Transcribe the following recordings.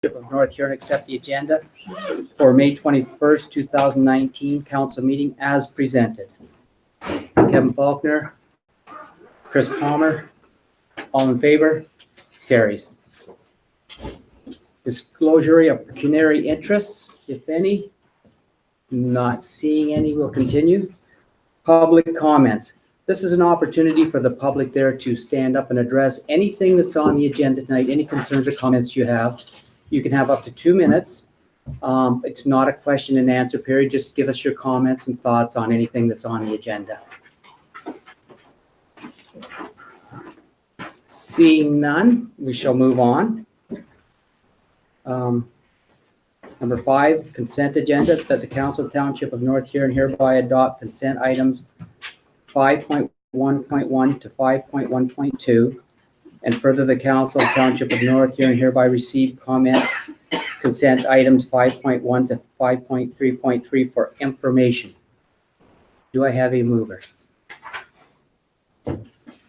of North Huron accept the agenda for May 21st, 2019 council meeting as presented. Kevin Faulkner, Chris Palmer, all in favor? Carries. Disclosure of pecuniary interests, if any. Not seeing any, we'll continue. Public comments. This is an opportunity for the public there to stand up and address anything that's on the agenda tonight, any concerns or comments you have. You can have up to 2 minutes. It's not a question and answer period. Just give us your comments and thoughts on anything that's on the agenda. Seeing none, we shall move on. Number 5, consent agenda, that the Council of Township of North Huron hereby adopt consent items 5.1.1 to 5.1.2. And further, the Council of Township of North Huron hereby receive comments, consent items 5.1 to 5.3.3 for information. Do I have a mover?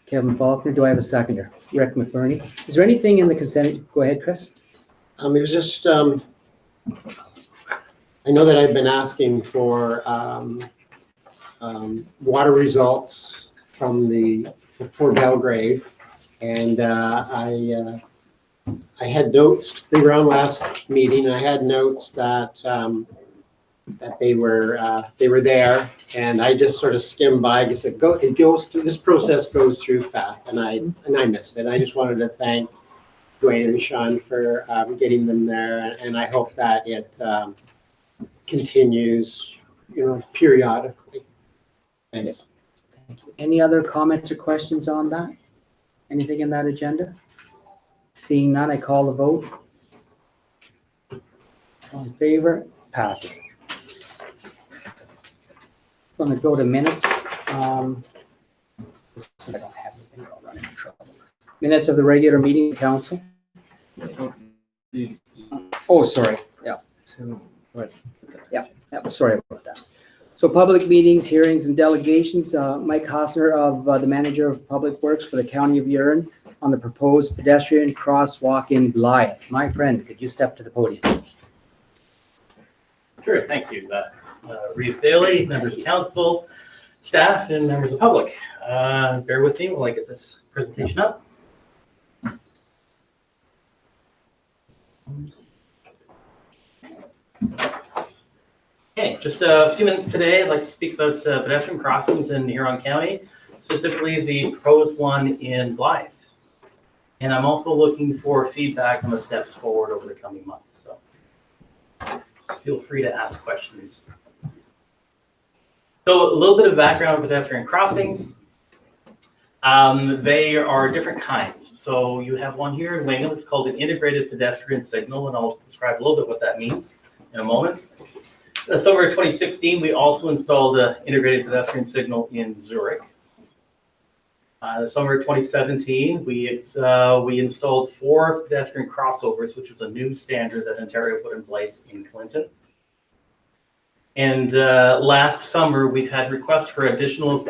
Kevin Faulkner. Do I have a seconder? Rick McBurney. Is there anything in the consent? Go ahead, Chris. It was just, I know that I've been asking for water results for Belgrave. And I had notes. They were on last meeting, and I had notes that that they were there, and I just sort of skimmed by. I said, it goes through. This process goes through fast, and I missed it. I just wanted to thank Dwayne and Sean for getting them there, and I hope that it continues, periodically. Thanks. Thank you. Any other comments or questions on that? Anything in that agenda? Seeing none, I call the vote. All in favor? Passes. I'm going to go to minutes. I don't have anything. I'll run into trouble. Minutes of the regular meeting council. Oh, sorry. Yeah. Yeah. Sorry about that. So public meetings, hearings, and delegations. Mike Hosner, the manager of Public Works for the County of Huron, on the proposed pedestrian crosswalk in Blythe. My friend, could you step to the podium? Sure, thank you. Reeve Bailey, members of council, staff, and members of the public. Bear with me while I get this presentation up. Okay, just a few minutes today. I'd like to speak about pedestrian crossings in Huron County, specifically the proposed one in Blythe. And I'm also looking for feedback on the steps forward over the coming months. So feel free to ask questions. So a little bit of background on pedestrian crossings. They are different kinds. So you have one here in Wingham. It's called an integrated pedestrian signal, and I'll describe a little bit what that means in a moment. The summer of 2016, we also installed an integrated pedestrian signal in Zurich. The summer of 2017, we installed 4 pedestrian crossovers, which was a new standard that Ontario put in place in Clinton. And last summer, we've had requests for additional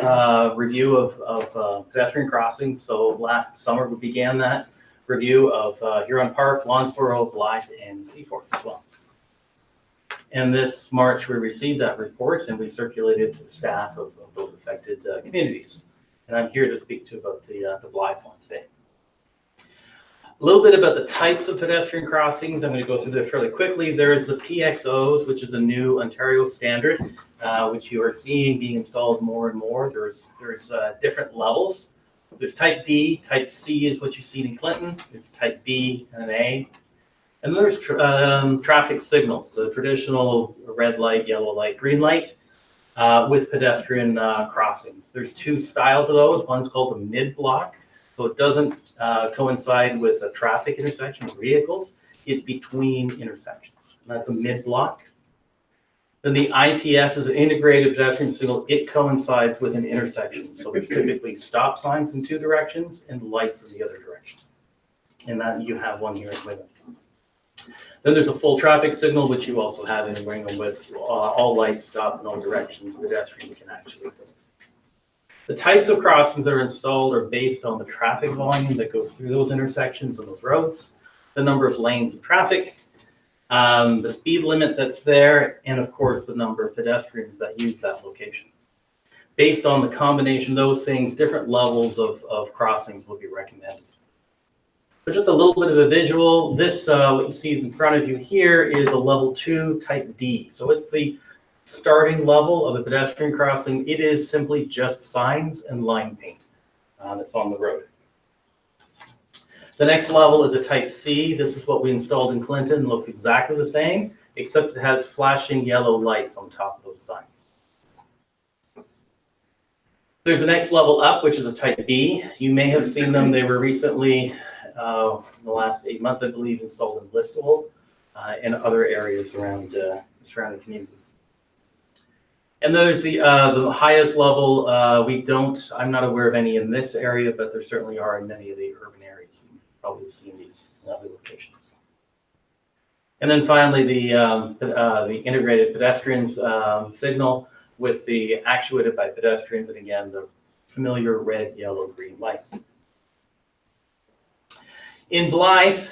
review of pedestrian crossings. So last summer, we began that review of Huron Park, Lawnsboro, Blythe, and Seaforth as well. And this March, we received that report and we circulated to the staff of those affected communities. And I'm here to speak to about the Blythe one today. A little bit about the types of pedestrian crossings. I'm going to go through this fairly quickly. There's the PXOs, which is a new Ontario standard, which you are seeing being installed more and more. There's different levels. So there's type D, type C is what you've seen in Clinton. There's type B and an A. And there's traffic signals, the traditional red light, yellow light, green light, with pedestrian crossings. There's 2 styles of those. One's called a mid-block, so it doesn't coincide with a traffic intersection with vehicles. It's between intersections. That's a mid-block. Then the IPS is an integrated pedestrian signal. It coincides with an intersection. So there's typically stop signs in 2 directions and lights in the other direction. And that you have one here in Wingham. Then there's a full traffic signal, which you also have in Wingham with all lights stopped in all directions. Pedestrians can actually go. The types of crossings that are installed are based on the traffic volume that goes through those intersections and those roads, the number of lanes of traffic, the speed limit that's there, and of course, the number of pedestrians that use that location. Based on the combination of those things, different levels of crossings will be recommended. So just a little bit of a visual. This, what you see in front of you here is a level 2 type D. So it's the starting level of the pedestrian crossing. It is simply just signs and line paint that's on the road. The next level is a type C. This is what we installed in Clinton. It looks exactly the same, except it has flashing yellow lights on top of those signs. There's the next level up, which is a type B. You may have seen them. They were recently, in the last 8 months, I believe, installed in Listowel and other areas around surrounding communities. And there's the highest level. I'm not aware of any in this area, but there certainly are in many of the urban areas. You've probably seen these in other locations. And then finally, the integrated pedestrians signal with the actuated by pedestrians, and again, the familiar red, yellow, green lights. In Blythe,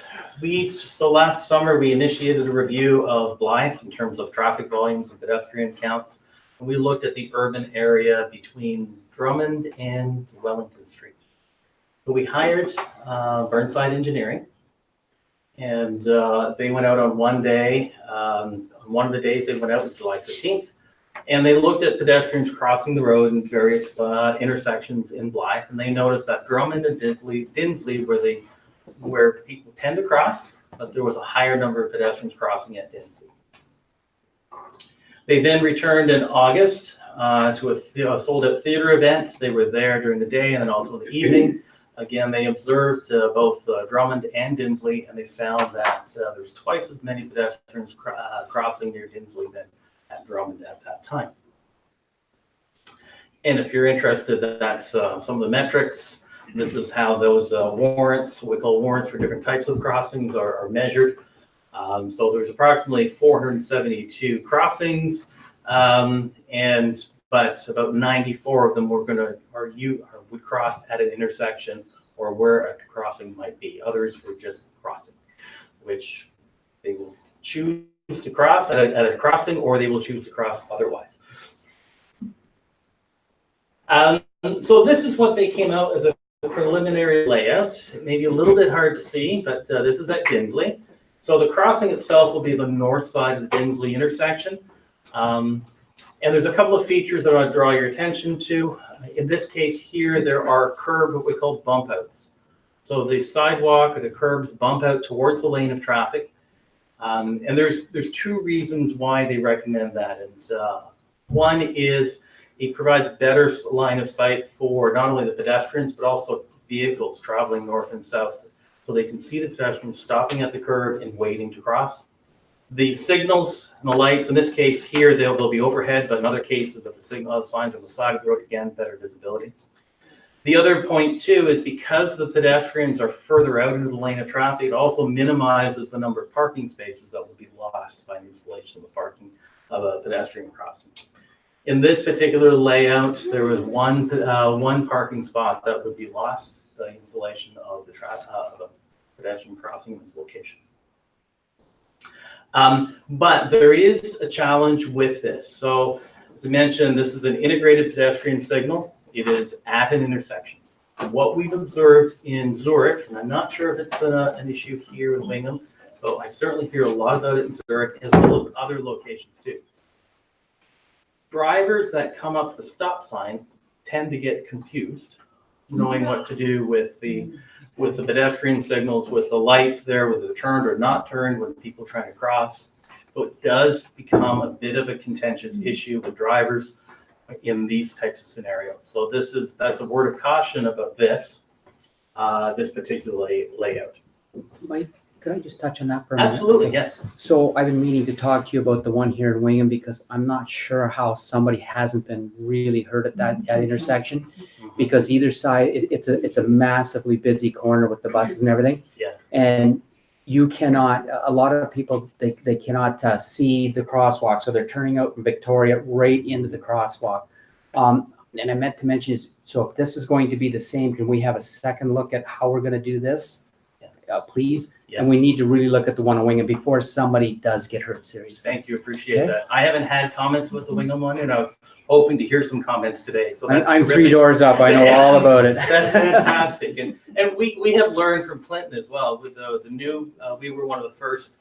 so last summer we initiated a review of Blythe in terms of traffic volumes and pedestrian counts. And we looked at the urban area between Drummond and Wellington Street. So we hired Burnside Engineering, and they went out on one day. On one of the days they went out was July 15th. And they looked at pedestrians crossing the road in various intersections in Blythe, and they noticed that Drummond and Dinsley where people tend to cross, but there was a higher number of pedestrians crossing at Dinsley. They then returned in August to a sold-out theater event. They were there during the day and then also in the evening. Again, they observed both Drummond and Dinsley, and they found that there was twice as many pedestrians crossing near Dinsley than at Drummond at that time. And if you're interested, that's some of the metrics. This is how those warrants, what we call warrants for different types of crossings, are measured. So there's approximately 472 crossings, but about 94 of them would cross at an intersection or where a crossing might be. Others were just crossing, which they will choose to cross at a crossing, or they will choose to cross otherwise. So this is what they came out as a preliminary layout. It may be a little bit hard to see, but this is at Dinsley. So the crossing itself will be the north side of the Dinsley intersection. And there's a couple of features that I want to draw your attention to. In this case here, there are what we call bump outs. So the sidewalk or the curbs bump out towards the lane of traffic. And there's two reasons why they recommend that. And one is it provides better line of sight for not only the pedestrians, but also vehicles traveling north and south. So they can see the pedestrians stopping at the curb and waiting to cross. The signals and the lights, in this case here, they'll be overhead, but in other cases, if the signal signs on the side of the road, again, better visibility. The other point too is because the pedestrians are further out into the lane of traffic, it also minimizes the number of parking spaces that will be lost by the installation of a pedestrian crossing. In this particular layout, there was one parking spot that would be lost, the installation of a pedestrian crossing in this location. But there is a challenge with this. So as I mentioned, this is an integrated pedestrian signal. It is at an intersection. And what we've observed in Zurich, and I'm not sure if it's an issue here in Wingham, but I certainly hear a lot about it in Zurich as well as other locations too. Drivers that come up the stop sign tend to get confused, knowing what to do with the pedestrian signals, with the lights there, with the turned or not turned, with people trying to cross. So it does become a bit of a contentious issue with drivers in these types of scenarios. So that's a word of caution about this particular layout. Mike, could I just touch on that for a minute? Absolutely, yes. So I've been meaning to talk to you about the one here in Wingham because I'm not sure how somebody hasn't been really hurt at that intersection, because either side, it's a massively busy corner with the buses and everything. Yes. And you cannot, a lot of people, they cannot see the crosswalk. So they're turning out from Victoria right into the crosswalk. And I meant to mention is, so if this is going to be the same, can we have a second look at how we're going to do this? Please. Yes. And we need to really look at the one on Wingham before somebody does get hurt seriously. Thank you, appreciate Okay. that. I haven't had comments with the Wingham one, and I was hoping to hear some comments today, so that's I'm 3 terrific. doors up. I know all about it. That's fantastic, and we have learned from Clinton as well with the new. We were one of the first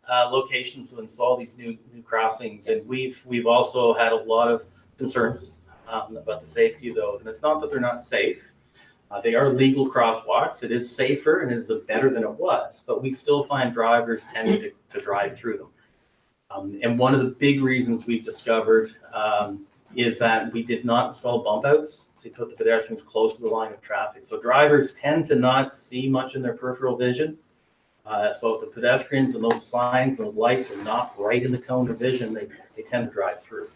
locations to install these new crossings, and we've also had a lot of concerns about the safety of those. And it's not that they're not safe; they are legal crosswalks. It is safer and it is better than it was, but we still find drivers tending to drive through them. And one of the big reasons we've discovered is that we did not install bump outs to put the pedestrians close to the line of traffic. So drivers tend to not see much in their peripheral vision. So if the pedestrians and those signs, those lights are not right in the cone of vision, they tend to drive through.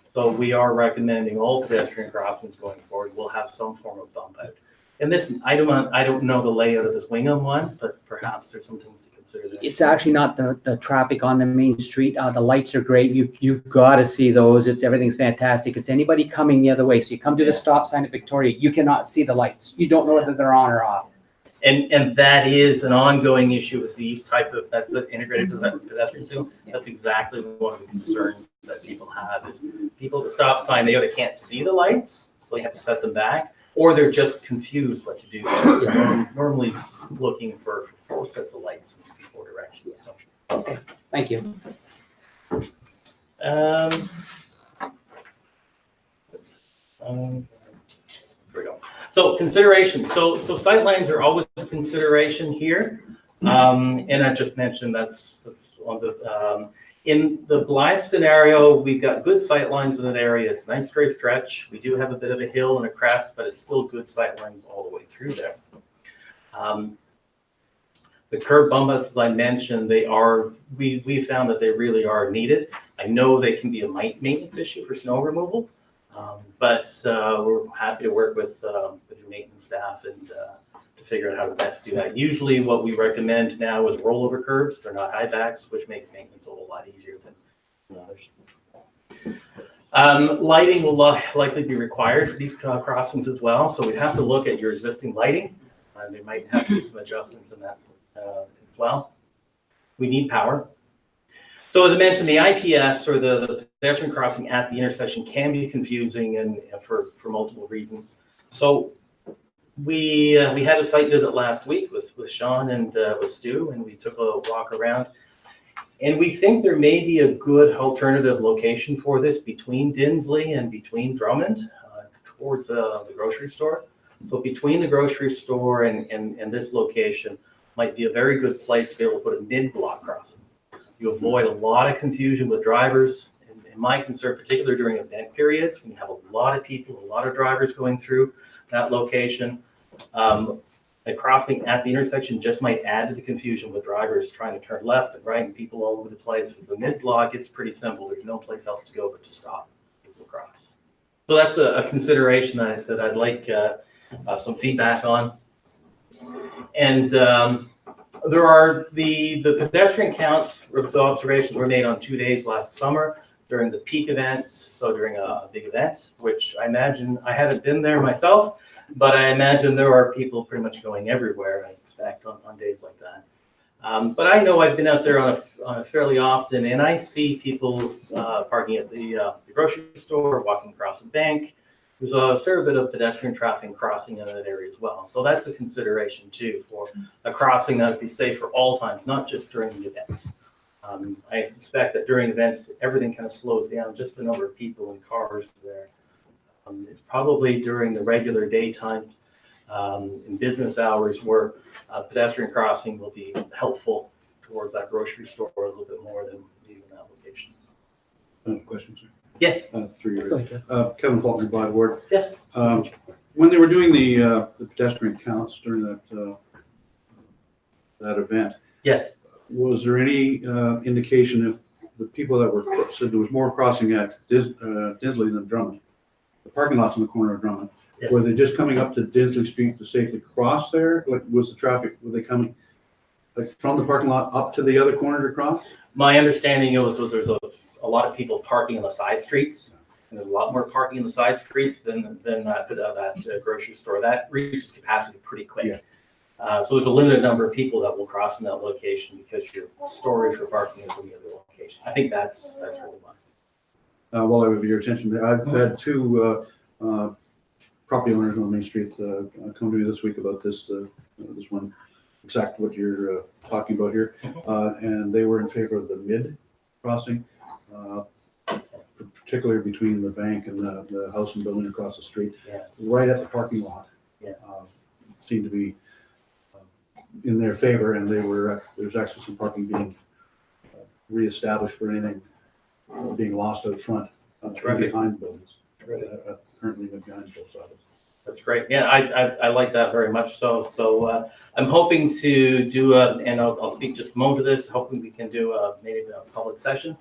So we are recommending all pedestrian crossings going forward will have some form of bump out. And this, I don't know the layout of this Wingham one, but perhaps there's some things to consider there. It's actually not the traffic on the main street. The lights are great. You got to see those. Everything's fantastic. It's anybody coming the other way. So you come to the stop sign at Victoria, you cannot see the lights. You don't know whether they're on or off. And that is an ongoing issue with these type of, that's the integrated pedestrian system. That's exactly one of the concerns that people have is people at the stop sign, they either can't see the lights, so they have to set them back, or they're just confused what to do. They're normally looking for 4 sets of lights in 4 directions. So. Okay, thank you. Here we go. So consideration. So sight lines are always a consideration here. And I just mentioned that's one of the, in the Blythe scenario, we've got good sight lines in that area. It's a nice straight stretch. We do have a bit of a hill and a crest, but it's still good sight lines all the way through there. The curb bump outs, as I mentioned, we found that they really are needed. I know they can be a maintenance issue for snow removal, but we're happy to work with your maintenance staff and to figure out how to best do that. Usually what we recommend now is rollover curbs. They're not high backs, which makes maintenance a whole lot easier than others. Lighting will likely be required for these crossings as well, so we'd have to look at your existing lighting. There might have to be some adjustments in that as well. We need power. So as I mentioned, the IPS or the pedestrian crossing at the intersection can be confusing and for multiple reasons. So we had a site visit last week with Sean and with Stu, and we took a walk around. And we think there may be a good alternative location for this between Dinsley and between Drummond towards the grocery store. So between the grocery store and this location might be a very good place to be able to put a mid-block crossing. You avoid a lot of confusion with drivers. And my concern, particularly during event periods, when you have a lot of people, a lot of drivers going through that location, a crossing at the intersection just might add to the confusion with drivers trying to turn left and right and people all over the place. With a mid-block, it's pretty simple. There's no place else to go but to stop people across. So that's a consideration that I'd like some feedback on. And there are the pedestrian counts, so observations were made on 2 days last summer during the peak event, so during a big event, which I imagine, I haven't been there myself, but I imagine there are people pretty much going everywhere, I expect, on days like that. But I know I've been out there on a fairly often, and I see people parking at the grocery store, walking across a bank. There's a fair bit of pedestrian traffic crossing in that area as well. So that's a consideration too for a crossing that would be safe for all times, not just during the events. I suspect that during events, everything kind of slows down, just the number of people and cars there. It's probably during the regular daytime in business hours where pedestrian crossing will be helpful towards that grocery store a little bit more than even that location. Question, sir. Yes. Kevin Faulkner, by the word. Yes. When they were doing the pedestrian counts during that event, Yes. was there any indication if the people that were said there was more crossing at Dinsley than Drummond? The parking lots on the corner of Drummond. Yes. Were they just coming up to Dinsley Street to safely cross there? Like, was the traffic? Were they coming like from the parking lot up to the other corner to cross? My understanding was there's a lot of people parking on the side streets, and there's a lot more parking in the side streets than that grocery store. That reaches capacity pretty quick. So there's a limited number of people that will cross in that location because your storage for parking is in the other location. I think that's really fun. While I have your attention, I've had two property owners on Main Street come to me this week about this one, exactly what you're talking about here. And they were in favor of the mid crossing, particularly between the bank and the house and building across the street, right at the parking lot. Seemed to be in their favor, and there's actually some parking being reestablished for anything being lost out front, behind buildings. Currently behind both sides. That's great. Yeah, I like that very much. So I'm hoping to do and I'll speak just a moment to this. Hoping we can do maybe a public session.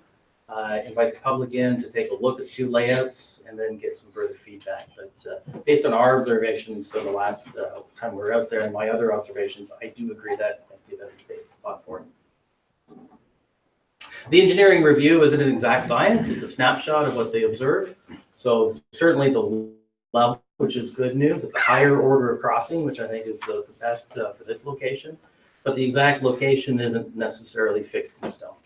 Invite the public in to take a look at 2 layouts and then get some further feedback. But based on our observations, so the last time we were out there and my other observations, I do agree that might be a better spot for it. The engineering review isn't an exact science. It's a snapshot of what they observe. So certainly the level, which is good news. It's a higher order of crossing, which I think is the best for this location. But the exact location isn't necessarily fixed in stone.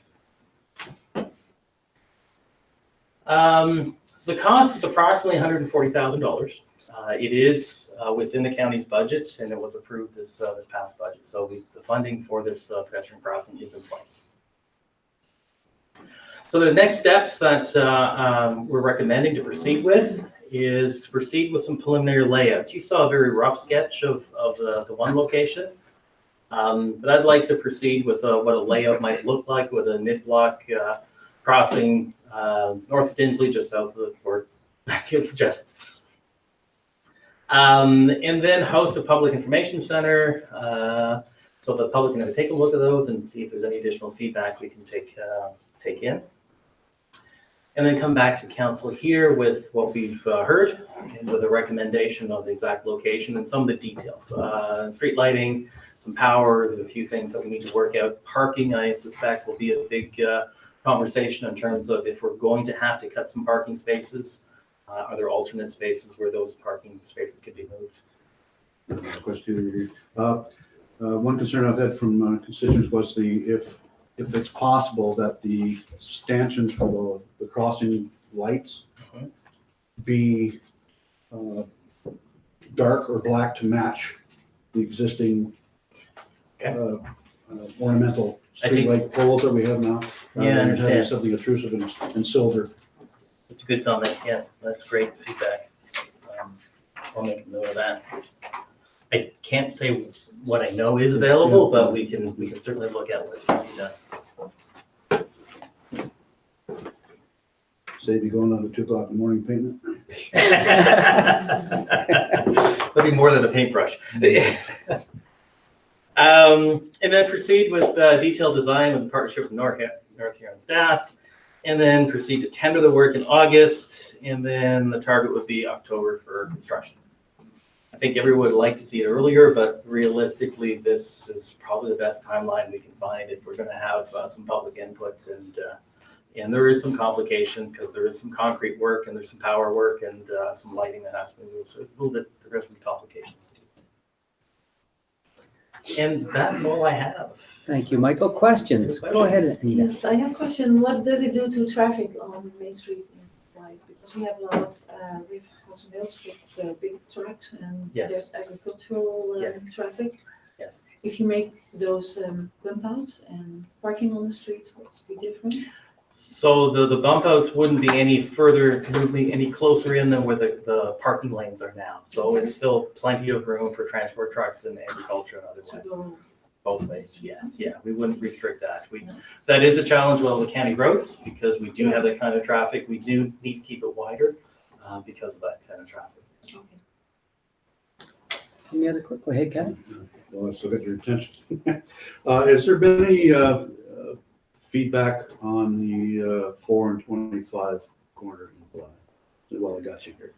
So the cost is approximately $140,000. It is within the county's budget, and it was approved this past budget. So the funding for this pedestrian crossing is in place. So the next steps that we're recommending to proceed with is to proceed with some preliminary layouts. You saw a very rough sketch of the one location, but I'd like to proceed with what a layout might look like with a mid-block crossing north of Dinsley, just south of the port, I could suggest. And then host a public information center so the public can take a look at those and see if there's any additional feedback we can take in. And then come back to council here with what we've heard and with a recommendation of the exact location and some of the details. Street lighting, some power, there's a few things that we need to work out. Parking, I suspect, will be a big conversation in terms of if we're going to have to cut some parking spaces, are there alternate spaces where those parking spaces could be moved? Question. One concern I've had from constituents was if it's possible that the stanchions for the crossing lights be dark or black to match the existing ornamental streetlight poles that we have now. Yeah, I understand. Having something intrusive and silver. That's a good comment. Yes, that's great feedback. I'll make a note of that. I can't say what I know is available, but we can certainly look at what can be done. Save you going on at 2 o'clock in the morning painting it. That'd be more than a paintbrush. And then proceed with detailed design with the partnership with North Huron staff, and then proceed to tender the work in August, and then the target would be October for construction. I think everyone would like to see it earlier, but realistically, this is probably the best timeline we can find if we're going to have some public input, and there is some complication because there is some concrete work and there's some power work and some lighting that has to be moved. So it's a little bit, there's some complications. And that's all I have. Thank you, Michael. Questions? Go ahead, Anita. Yes, I have a question. What does it do to traffic on Main Street? Because we have a lot of, we have House Mills with big trucks and Yes. there's agricultural Yes. traffic. Yes. If you make those bump outs and parking on the streets, what's be different? So the bump outs wouldn't be any further, wouldn't be any closer in than where the parking lanes are now. So it's still plenty of room for transport trucks and agriculture and To otherwise. go, Both ways, yes, yeah, we wouldn't restrict that. That is a challenge with all the county roads because we do have that kind of traffic. We do need to keep it wider because of that kind of traffic. okay. Any other quick? Go ahead, Kevin. Well, I still got your attention. Has there been any feedback on the 4 and 25 corner? Well, I got you here.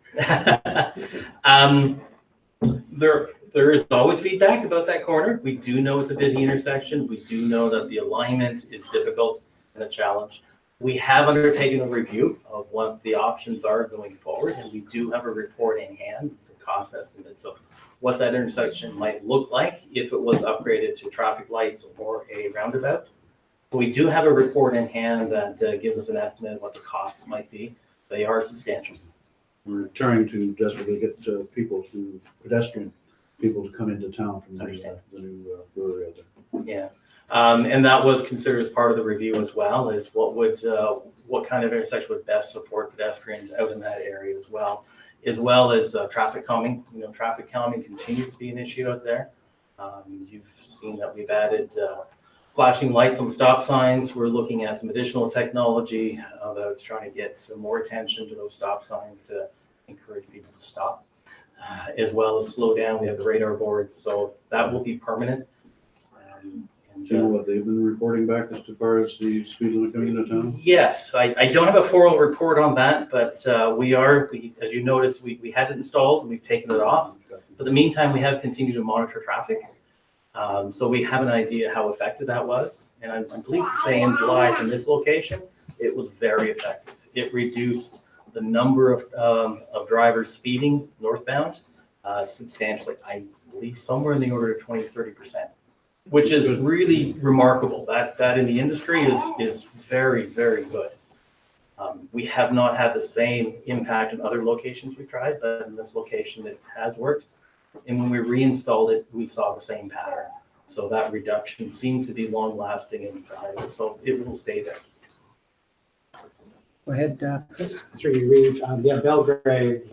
There is always feedback about that corner. We do know it's a busy intersection. We do know that the alignment is difficult and a challenge. We have undertaken a review of what the options are going forward, and we do have a report in hand, some cost estimates of what that intersection might look like if it was upgraded to traffic lights or a roundabout. We do have a report in hand that gives us an estimate of what the costs might be. They are substantial. We're trying to desperately get pedestrian people to come into town from the new brewery out there. Yeah, and that was considered as part of the review as well, is what kind of intersection would best support pedestrians out in that area as well as traffic calming. You know, traffic calming continues to be an issue out there. You've seen that we've added flashing lights on stop signs. We're looking at some additional technology that's trying to get some more attention to those stop signs to encourage people to stop, as well as slow down. We have the radar boards, so that will be permanent. Do you know what they've been reporting back as far as the speed limit coming into town? Yes, I don't have a formal report on that, but as you noticed, we had it installed and we've taken it off. For the meantime, we have continued to monitor traffic. So we have an idea how effective that was. And I'm pleased to say in July from this location, it was very effective. It reduced the number of drivers speeding northbound substantially. I believe somewhere in the order of 20-30%, which is really remarkable. That in the industry is very, very good. We have not had the same impact in other locations we tried, but in this location it has worked. And when we reinstalled it, we saw the same pattern. So that reduction seems to be long lasting and so it will stay there. Go ahead, Chris. Through you, Reeve. Yeah, Belgrave,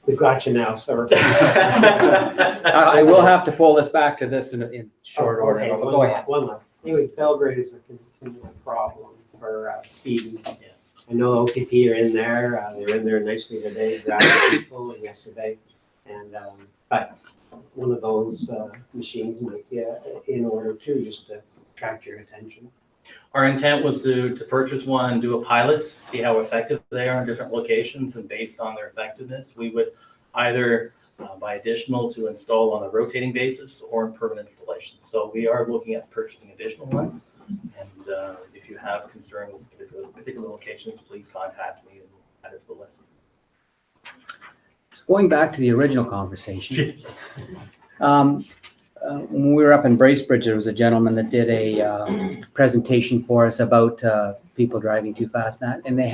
we've got you now, so. I will have to pull this back to this in short order. Okay, Go ahead. One left. Anyways, Belgrave is a continual problem for speeding. Yeah. I know OPP are in there. They're in there nicely today, grabbing people and yesterday. And, but one of those machines might be in order too, just to attract your attention. Our intent was to purchase one, do a pilot, see how effective they are in different locations, and based on their effectiveness, we would either buy additional to install on a rotating basis or in permanent installation. So we are looking at purchasing additional ones. And if you have concerns with particular locations, please contact me and we'll add it to the list. Going back to the original conversation. When we were up in Bracebridge, there was a gentleman that did a presentation for us about people driving too fast, and they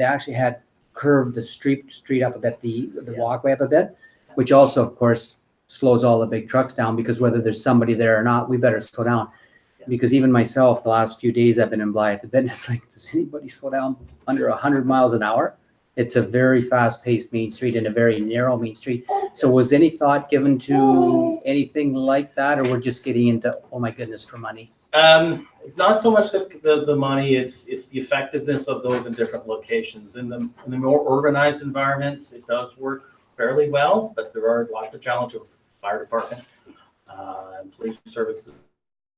actually had curved the street up a bit, the walkway up a bit, which also, of course, slows all the big trucks down, because whether there's somebody there or not, we better slow down. Because even myself, the last few days I've been in Blythe, it's like, does anybody slow down under 100 miles an hour? It's a very fast-paced main street and a very narrow main street. So was any thought given to anything like that, or we're just getting into, oh my goodness, for money? It's not so much the money, it's the effectiveness of those in different locations. In the more organized environments, it does work fairly well, but there are lots of challenges with fire department, police services.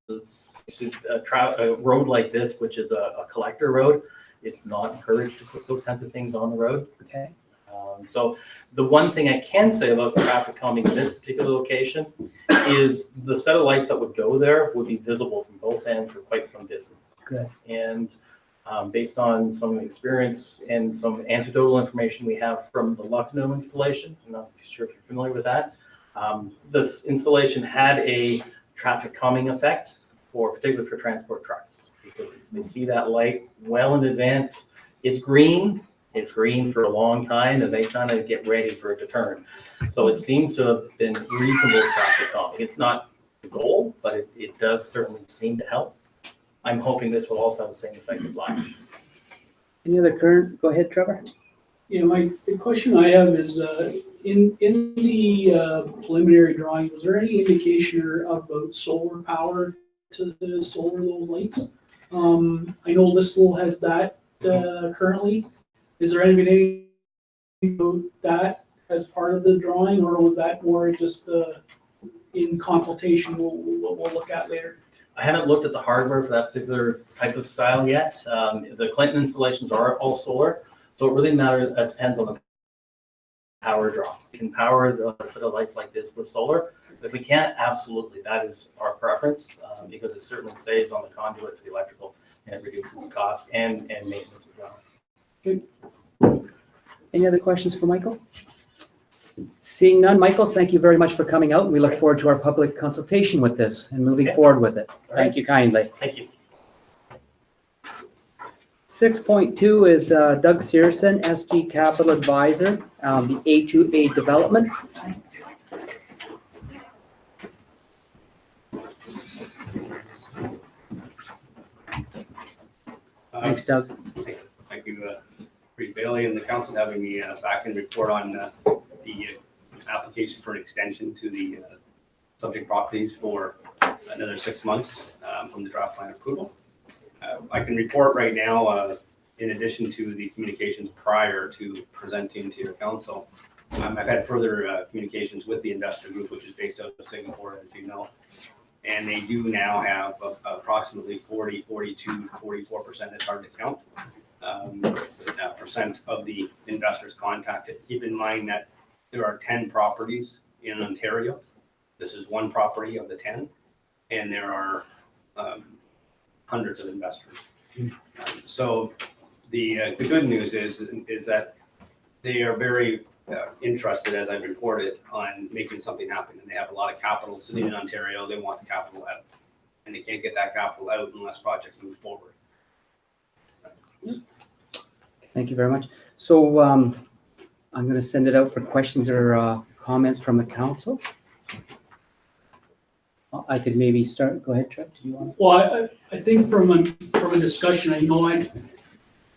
A road like this, which is a collector road, it's not encouraged to put those kinds of things on the road. Okay. So the one thing I can say about traffic calming in this particular location is the set of lights that would go there would be visible from both ends for quite some distance. Good. And based on some experience and some anecdotal information we have from the Lucknow installation, I'm not sure if you're familiar with that, this installation had a traffic calming effect, particularly for transport trucks, because they see that light well in advance. It's green for a long time, and they kind of get ready for it to turn. So it seems to have been reasonable traffic calming. It's not the goal, but it does certainly seem to help. I'm hoping this will also have the same effect with life. Any other current? Go ahead, Trevor. Yeah, the question I have is, in the preliminary drawing, was there any indication about solar power to solar those lights? I know Listowel has that currently. Is there anything about that as part of the drawing, or was that more just in consultation we'll look at later? I haven't looked at the hardware for that particular type of style yet. The Clinton installations are all solar, so it really depends on the power draw. We can power the set of lights like this with solar. If we can't, absolutely, that is our preference, because it certainly saves on the conduit for the electrical, and it reduces the cost and maintenance as well. Good. Any other questions for Michael? Seeing none, Michael, thank you very much for coming out. We look forward to our public consultation with this and moving Okay. forward with it. All Thank right. you kindly. Thank you. 6.2 is Doug Searson, SG Capital Advisor, the A2A Development. Thanks, Doug. Thank you, Reed Bailey and the council having me back and report on the application for an extension to the subject properties for another 6 months from the draft plan approval. I can report right now, in addition to the communications prior to presenting to your council, I've had further communications with the investor group, which is based out of Singapore, as you know. And they do now have approximately 40, 42, 44%, it's hard to count, percent of the investors contacted. Keep in mind that there are 10 properties in Ontario. This is one property of the 10, and there are hundreds of investors. So the good news is that they are very interested, as I've reported, on making something happen. And they have a lot of capital sitting in Ontario. They want the capital out. And they can't get that capital out unless projects move forward. Thank you very much. So I'm going to send it out for questions or comments from the council. I could maybe start. Go ahead, Trent. Do you want to? Well, I think from a discussion,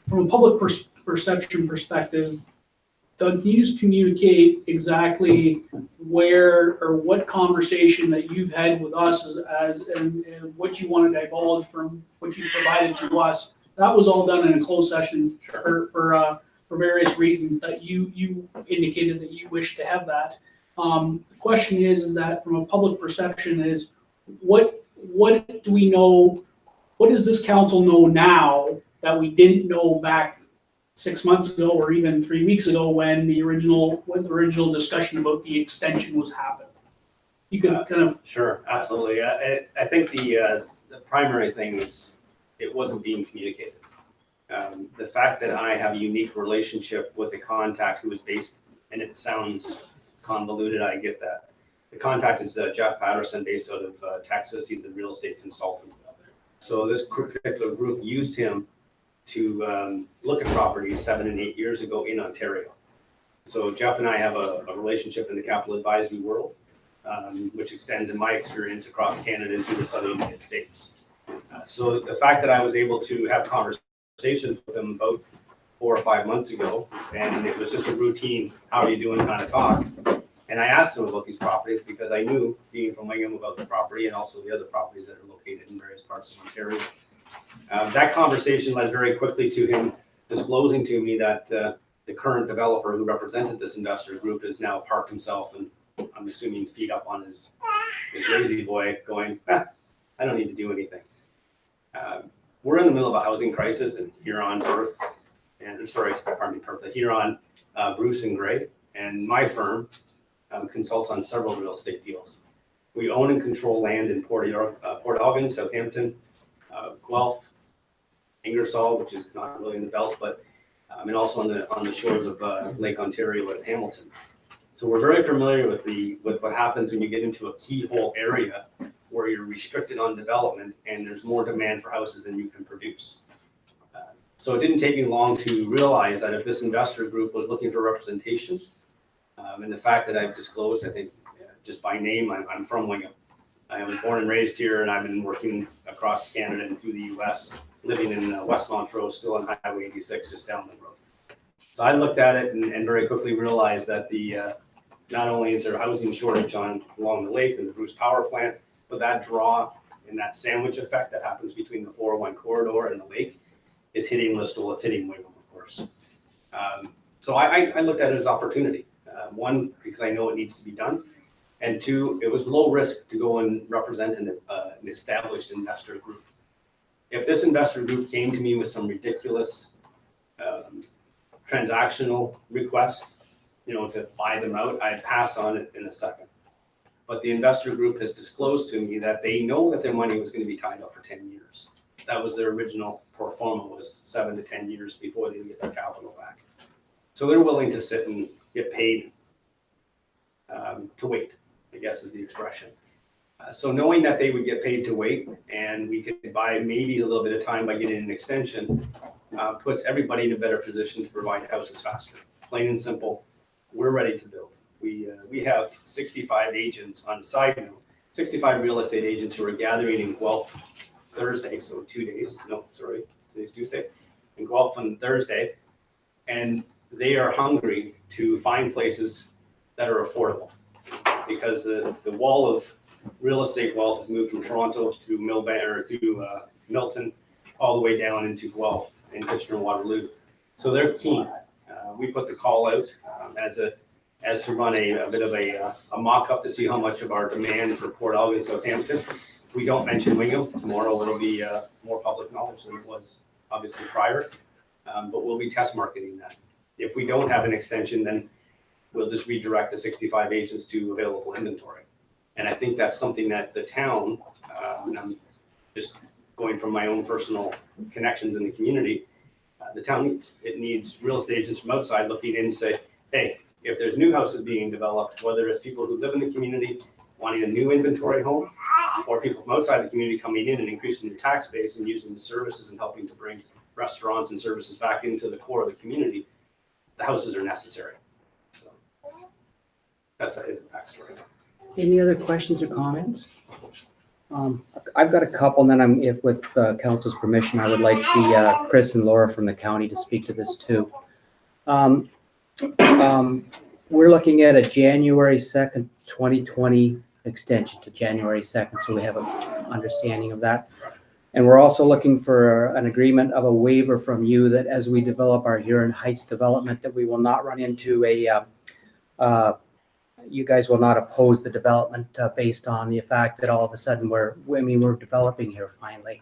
from a public perception perspective, Doug, can you just communicate exactly where or what conversation that you've had with us and what you want to divulge from what you provided to us? That was all done in a closed session for various reasons that you indicated that you wish to have that. The question is that from a public perception is what do we know? What does this council know now that we didn't know back 6 months ago or even 3 weeks ago when the original discussion about the extension was happening? You could kind of. Sure, absolutely. I think the primary thing is it wasn't being communicated. The fact that I have a unique relationship with a contact who is based, and it sounds convoluted, I get that. The contact is Jeff Patterson, based out of Texas. He's a real estate consultant. So this particular group used him to look at properties 7 and 8 years ago in Ontario. So Jeff and I have a relationship in the capital advisory world, which extends, in my experience, across Canada into the southern United States. So the fact that I was able to have conversations with him about 4 or 5 months ago, and it was just a routine, how are you doing kind of talk. And I asked him about these properties because I knew, being from Wingham, about the property and also the other properties that are located in various parts of Ontario. That conversation led very quickly to him disclosing to me that the current developer who represented this investor group is now parked himself, and I'm assuming feet up on his lazy boy, going, I don't need to do anything. We're in the middle of a housing crisis in Huron, Perth, and Huron, Bruce and Gray, and my firm consults on several real estate deals. We own and control land in Port Elgin, Southampton, Guelph, Ingersoll, which is not really in the belt, but and also on the shores of Lake Ontario at Hamilton. So we're very familiar with what happens when you get into a keyhole area where you're restricted on development and there's more demand for houses than you can produce. So it didn't take me long to realize that if this investor group was looking for representation, and the fact that I've disclosed, I think just by name, I'm from Wingham. I was born and raised here, and I've been working across Canada and through the US, living in West Montrose, still on Highway 86, just down the road. So I looked at it and very quickly realized that not only is there a housing shortage along the lake and the Bruce Power Plant, but that draw and that sandwich effect that happens between the 401 corridor and the lake is hitting Listowel, it's hitting Wingham, of course. So I looked at it as opportunity. One, because I know it needs to be done. And two, it was low risk to go and represent an established investor group. If this investor group came to me with some ridiculous transactional request, to buy them out, I'd pass on it in a second. But the investor group has disclosed to me that they know that their money was going to be tied up for 10 years. That was their original pro forma, was 7 to 10 years before they get their capital back. So they're willing to sit and get paid to wait, I guess is the expression. So knowing that they would get paid to wait and we could buy maybe a little bit of time by getting an extension, puts everybody in a better position to provide houses faster. Plain and simple, we're ready to build. We have 65 agents on the side note, 65 real estate agents who are gathering in Guelph Thursday, so 2 days, no, sorry, today's Tuesday, in Guelph on Thursday, and they are hungry to find places that are affordable because the wall of real estate wealth has moved from Toronto through Milton, all the way down into Guelph and Kitchener-Waterloo. So they're keen. We put the call out as to run a bit of a mock-up to see how much of our demand for Port Elgin and Southampton. We don't mention Wingham. Tomorrow it'll be more public knowledge than it was obviously prior, but we'll be test marketing that. If we don't have an extension, then we'll just redirect the 65 agents to available inventory. And I think that's something that the town, and I'm just going from my own personal connections in the community, the town needs. It needs real estate agents from outside looking in and say, hey, if there's new houses being developed, whether it's people who live in the community wanting a new inventory home, or people from outside the community coming in and increasing their tax base and using the services and helping to bring restaurants and services back into the core of the community, the houses are necessary. So that's a backstory. Any other questions or comments? I've got a couple, and then if with council's permission, I would like the Chris and Laura from the county to speak to this too. We're looking at a January 2nd, 2020 extension to January 2nd, so we have an understanding of that. And we're also looking for an agreement of a waiver from you that as we develop our Huron Heights development, that we will not run into you guys will not oppose the development based on the fact that all of a sudden we're developing here finally.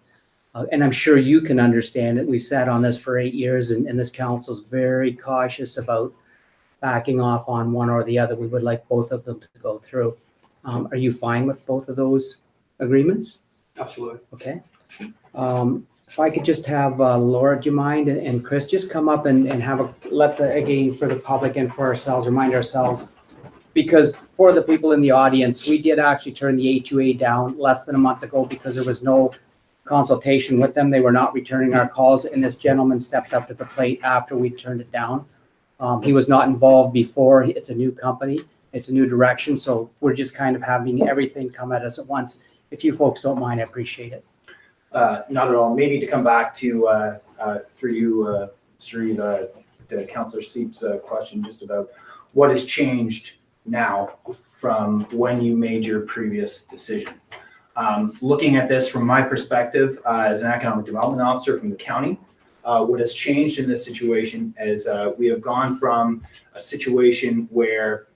And I'm sure you can understand that we've sat on this for 8 years and this council's very cautious about backing off on one or the other. We would like both of them to go through. Are you fine with both of those agreements? Absolutely. Okay. If I could just have Laura, do you mind, and Chris just come up and again, for the public and for ourselves, remind ourselves, because for the people in the audience, we did actually turn the A2A down less than a month ago because there was no consultation with them. They were not returning our calls, and this gentleman stepped up to the plate after we turned it down. He was not involved before. It's a new company. It's a new direction. So we're just kind of having everything come at us at once. If you folks don't mind, I appreciate it. Not at all. Maybe to come back to through Councillor Seep's question just about what has changed now from when you made your previous decision. Looking at this from my perspective as an economic development officer from the county, what has changed in this situation is we have gone from a situation where,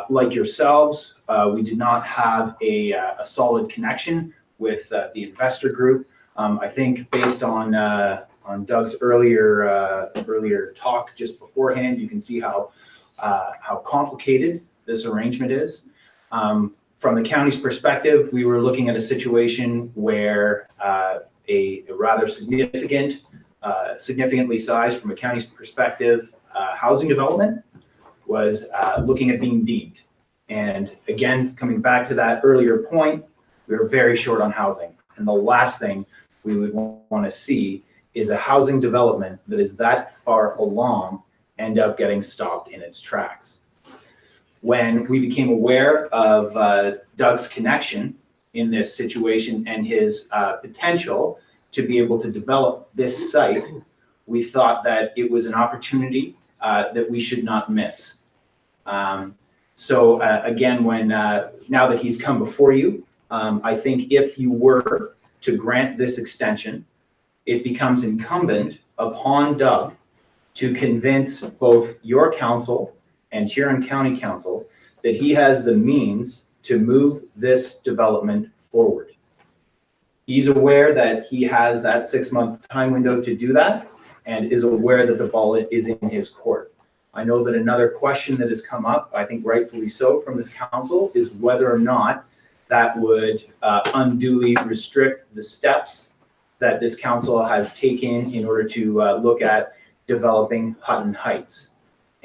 like yourselves, we did not have a solid connection with the investor group. I think based on Doug's earlier talk just beforehand, you can see how complicated this arrangement is. From the county's perspective, we were looking at a situation where a rather significantly sized from a county's perspective housing development was looking at being deemed. And again, coming back to that earlier point, we were very short on housing. And the last thing we would want to see is a housing development that is that far along end up getting stopped in its tracks. When we became aware of Doug's connection in this situation and his potential to be able to develop this site, we thought that it was an opportunity that we should not miss. So again, when now that he's come before you, I think if you were to grant this extension, it becomes incumbent upon Doug to convince both your council and Huron County Council that he has the means to move this development forward. He's aware that he has that 6-month time window to do that and is aware that the ball is in his court. I know that another question that has come up, I think rightfully so, from this council is whether or not that would unduly restrict the steps that this council has taken in order to look at developing Hutton Heights.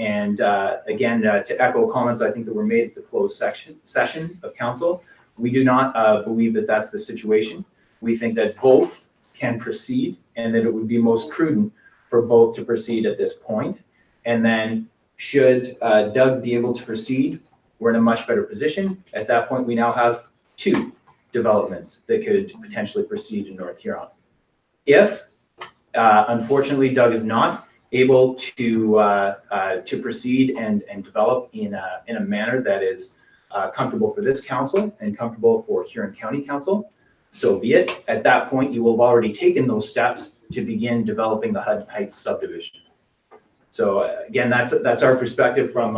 And again, to echo comments I think that were made at the closed session of council, we do not believe that that's the situation. We think that both can proceed and that it would be most prudent for both to proceed at this point. And then should Doug be able to proceed, we're in a much better position. At that point, we now have 2 developments that could potentially proceed in North Huron. If, unfortunately, Doug is not able to proceed and develop in a manner that is comfortable for this council and comfortable for Huron County Council, so be it. At that point, you will have already taken those steps to begin developing the Hudson Heights subdivision. So again, that's our perspective from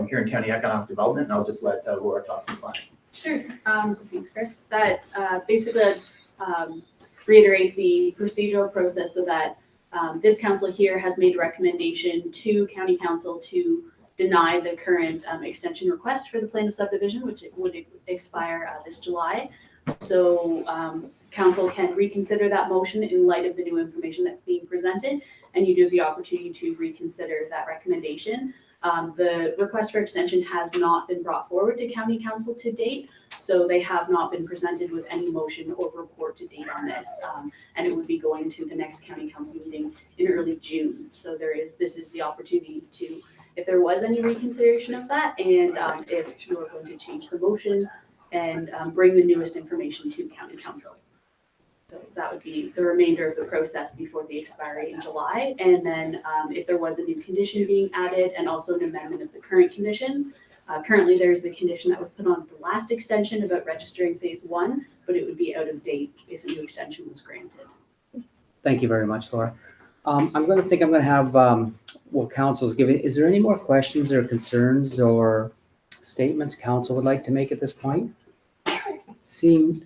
Huron County Economic Development, and I'll just let Laura talk to the plan. Sure. So thanks, Chris. That basically reiterate the procedural process so that this council here has made a recommendation to County Council to deny the current extension request for the plan of subdivision, which would expire this July. So council can reconsider that motion in light of the new information that's being presented, and you do have the opportunity to reconsider that recommendation. The request for extension has not been brought forward to County Council to date, so they have not been presented with any motion or report to date on this, and it would be going to the next County Council meeting in early June. So this is the opportunity to, if there was any reconsideration of that, and if you are going to change the motion and bring the newest information to County Council. So that would be the remainder of the process before the expiry in July. And then if there was a new condition being added and also an amendment of the current conditions, currently there's the condition that was put on the last extension about registering phase 1, but it would be out of date if a new extension was granted. Thank you very much, Laura. I'm going to have council's giving. Is there any more questions or concerns or statements council would like to make at this point?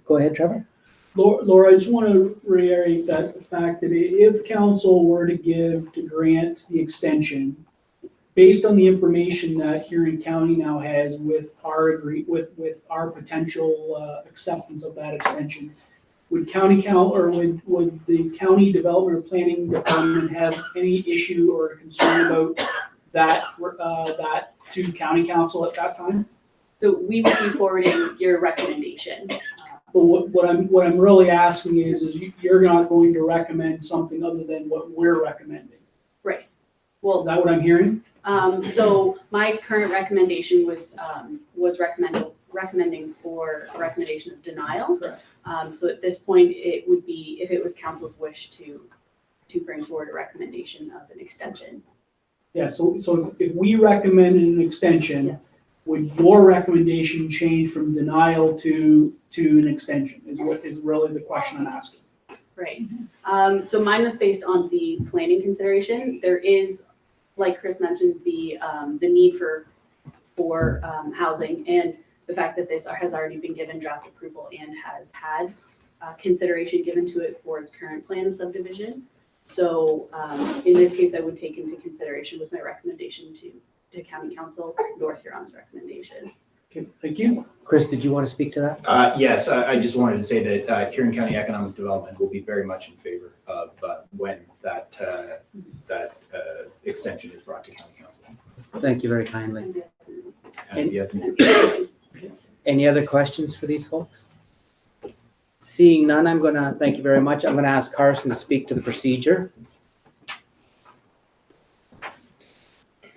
Go ahead, Trevor. Laura, I just want to reiterate that the fact that if council were to grant the extension, based on the information that Huron County now has with our potential acceptance of that extension, would would the county development or planning department have any issue or concern about that to county council at that time? So we would be forwarding your recommendation. But what I'm really asking is you're not going to recommend something other than what we're recommending. Right. Is Well, that what I'm hearing? so my current recommendation was recommending for a recommendation of denial. Correct. So at this point, it would be if it was council's wish to bring forward a recommendation of an extension. Yeah, so if we recommended an extension, Yes. would your recommendation change from denial to an extension is really the question I'm asking. Right. So mine was based on the planning consideration. There is, like Chris mentioned, the need for housing and the fact that this has already been given draft approval and has had consideration given to it for its current plan of subdivision. So in this case, I would take into consideration with my recommendation to County Council, North Huron's recommendation. Okay, thank you. Chris, did you want to speak to that? Yes, I just wanted to say that Huron County Economic Development will be very much in favor of when that extension is brought to County Council. Thank you very kindly. And yet, Any other questions for these folks? Seeing none, thank you very much. I'm going to ask Carson to speak to the procedure.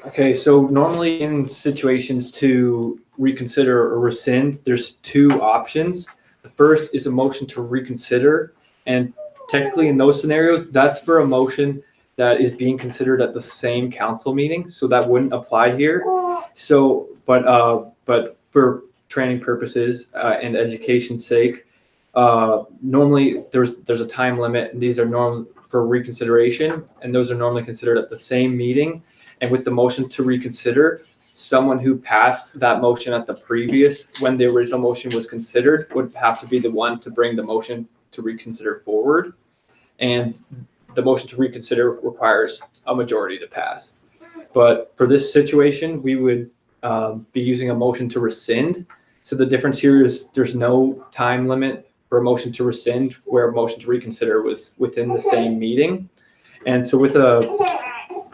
Okay, so normally in situations to reconsider or rescind, there's 2 options. The first is a motion to reconsider, and technically in those scenarios, that's for a motion that is being considered at the same council meeting, so that wouldn't apply here. So, but for training purposes and education's sake, normally there's a time limit, and these are normal for reconsideration, and those are normally considered at the same meeting. And with the motion to reconsider, someone who passed that motion at the previous, when the original motion was considered, would have to be the one to bring the motion to reconsider forward. And the motion to reconsider requires a majority to pass. But for this situation, we would be using a motion to rescind. So the difference here is there's no time limit for a motion to rescind, where a motion to reconsider was within the same meeting. And so with a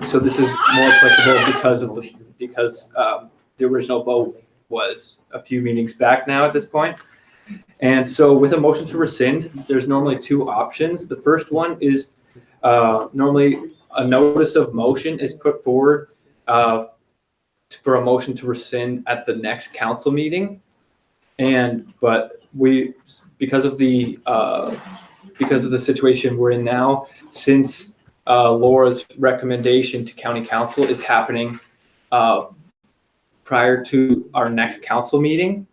So this is more applicable because the original vote was a few meetings back now at this point. And so with a motion to rescind, there's normally two options. The first one is normally a notice of motion is put forward for a motion to rescind at the next council meeting. But because of the situation we're in now, since Laura's recommendation to county council is happening prior to our next council meeting,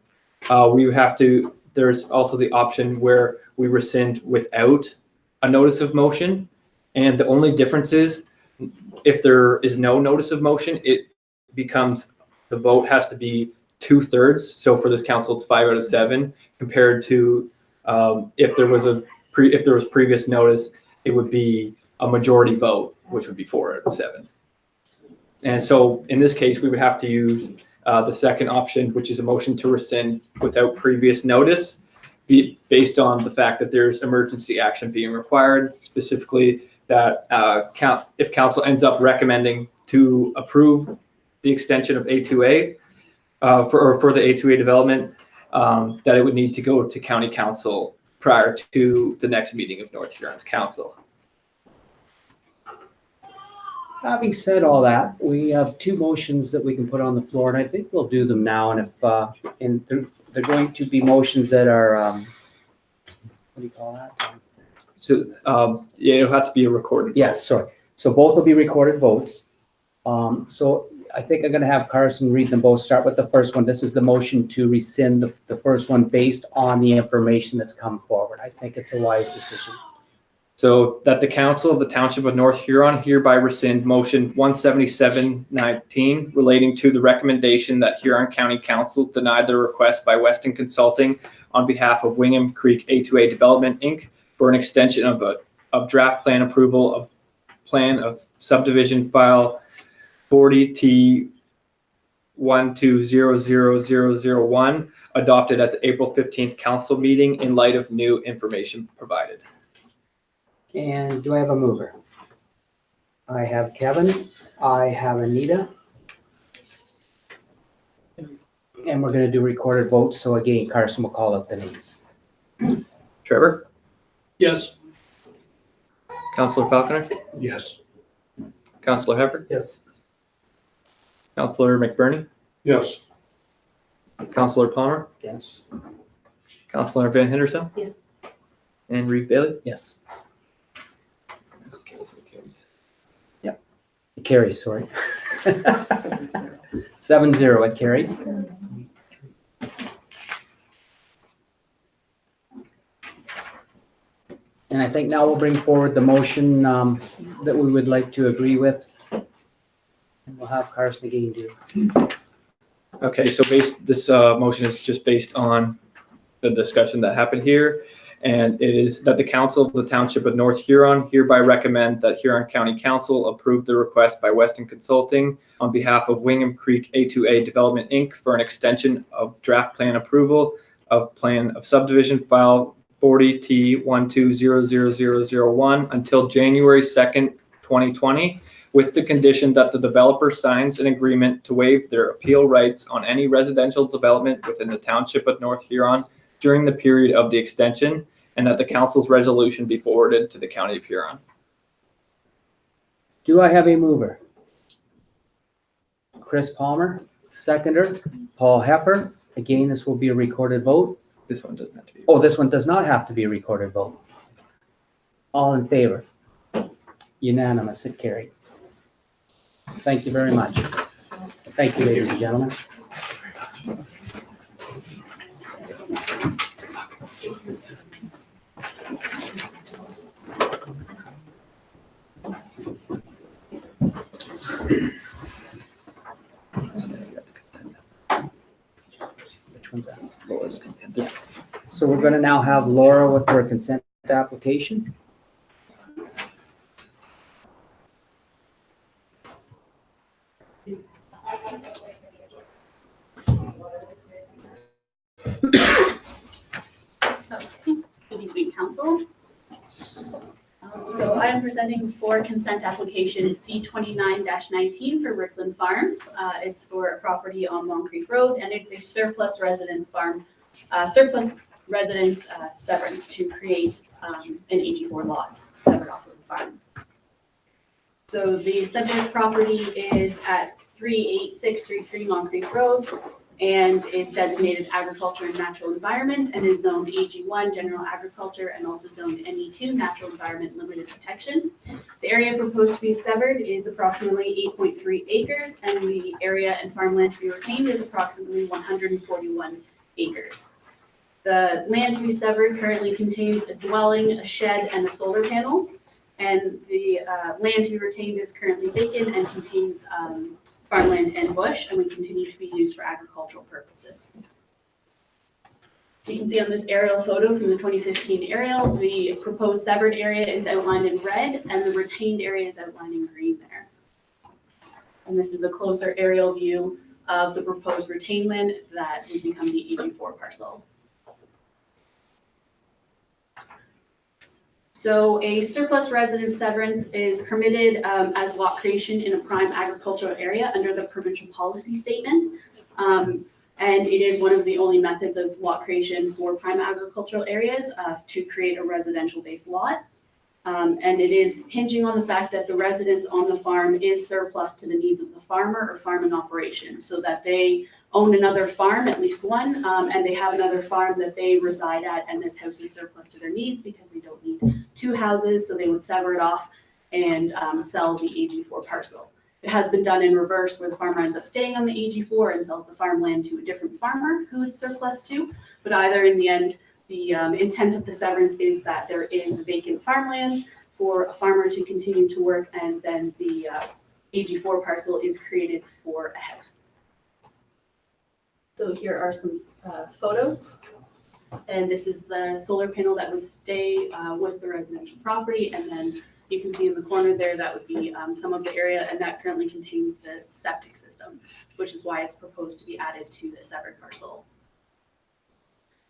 we would have to, there's also the option where we rescind without a notice of motion. And the only difference is if there is no notice of motion, it becomes, the vote has to be 2/3. So for this council, it's 5 out of 7 compared to if there was previous notice, it would be a majority vote, which would be 4 out of 7. And so in this case, we would have to use the second option, which is a motion to rescind without previous notice, based on the fact that there's emergency action being required, specifically that if council ends up recommending to approve the extension of A2A for the A2A development, that it would need to go to county council prior to the next meeting of North Huron's council. Having said all that, we have two motions that we can put on the floor, and I think we'll do them now. And if they're going to be motions that are, what do you call that? So yeah, it'll have to be a recorded. Yes, sorry. So both will be recorded votes. So I think I'm going to have Carson read them both. Start with the first one. This is the motion to rescind the first one based on the information that's come forward. I think it's a wise decision. So that the council of the Township of North Huron hereby rescind motion 17719 relating to the recommendation that Huron County Council denied the request by Weston Consulting on behalf of Wingham Creek A2A Development, Inc. for an extension of draft plan approval of plan of subdivision file 40T1200001 adopted at the April 15th council meeting in light of new information provided. And do I have a mover? I have Kevin. I have Anita. And we're going to do recorded votes. So again, Carson will call out the names. Trevor? Yes. Councillor Falconer? Yes. Councillor Heffer? Yes. Councillor McBurney? Yes. Councillor Palmer? Yes. Councillor Van Henderson? Yes. And Reeve Bailey? Yes. Yep. It carries, sorry. 7-0, it carried. And I think now we'll bring forward the motion that we would like to agree with. And we'll have Carson again do. Okay, so this motion is just based on the discussion that happened here. And it is that the council of the Township of North Huron hereby recommend that Huron County Council approve the request by Weston Consulting on behalf of Wingham Creek A2A Development, Inc. for an extension of draft plan approval of plan of subdivision file 40T1200001 until January 2nd, 2020, with the condition that the developer signs an agreement to waive their appeal rights on any residential development within the Township of North Huron during the period of the extension, and that the council's resolution be forwarded to the County of Huron. Do I have a mover? Chris Palmer, seconder. Paul Heffer. Again, this will be a recorded vote. This one doesn't have to be. Oh, this one does not have to be a recorded vote. All in favor? Unanimous, it carried. Thank you very much. Thank you, ladies and gentlemen. Which one's that? Laura's consent. Yeah. So we're going to now have Laura with her consent application. Good evening, council. So I am presenting for consent application C29-19 for Rickland Farms. It's for a property on Long Creek Road, and it's a surplus residence farm, severance to create an AG4 lot severed off of the farm. So the subject property is at 38633 Long Creek Road and is designated agriculture and natural environment and is zoned AG1 general agriculture and also zoned NE2 natural environment limited protection. The area proposed to be severed is approximately 8.3 acres and the area and farmland to be retained is approximately 141 acres. The land to be severed currently contains a dwelling, a shed, and a solar panel. And the land to be retained is currently vacant and contains farmland and bush, and we continue to be used for agricultural purposes. So you can see on this aerial photo from the 2015 aerial, the proposed severed area is outlined in red, and the retained area is outlined in green there. And this is a closer aerial view of the proposed retained land that would become the AG4 parcel. So a surplus residence severance is permitted as lot creation in a prime agricultural area under the provincial policy statement. And it is one of the only methods of lot creation for prime agricultural areas to create a residential based lot. And it is hinging on the fact that the residence on the farm is surplus to the needs of the farmer or farming operation, so that they own another farm, at least one, and they have another farm that they reside at, and this house is surplus to their needs because they don't need two houses, so they would sever it off and sell the AG4 parcel. It has been done in reverse, where the farmer ends up staying on the AG4 and sells the farmland to a different farmer who it's surplus to, but either in the end, the intent of the severance is that there is vacant farmland for a farmer to continue to work, and then the AG4 parcel is created for a house. So here are some photos, and this is the solar panel that would stay with the residential property, and then you can see in the corner there that would be some of the area, and that currently contains the septic system, which is why it's proposed to be added to the severed parcel.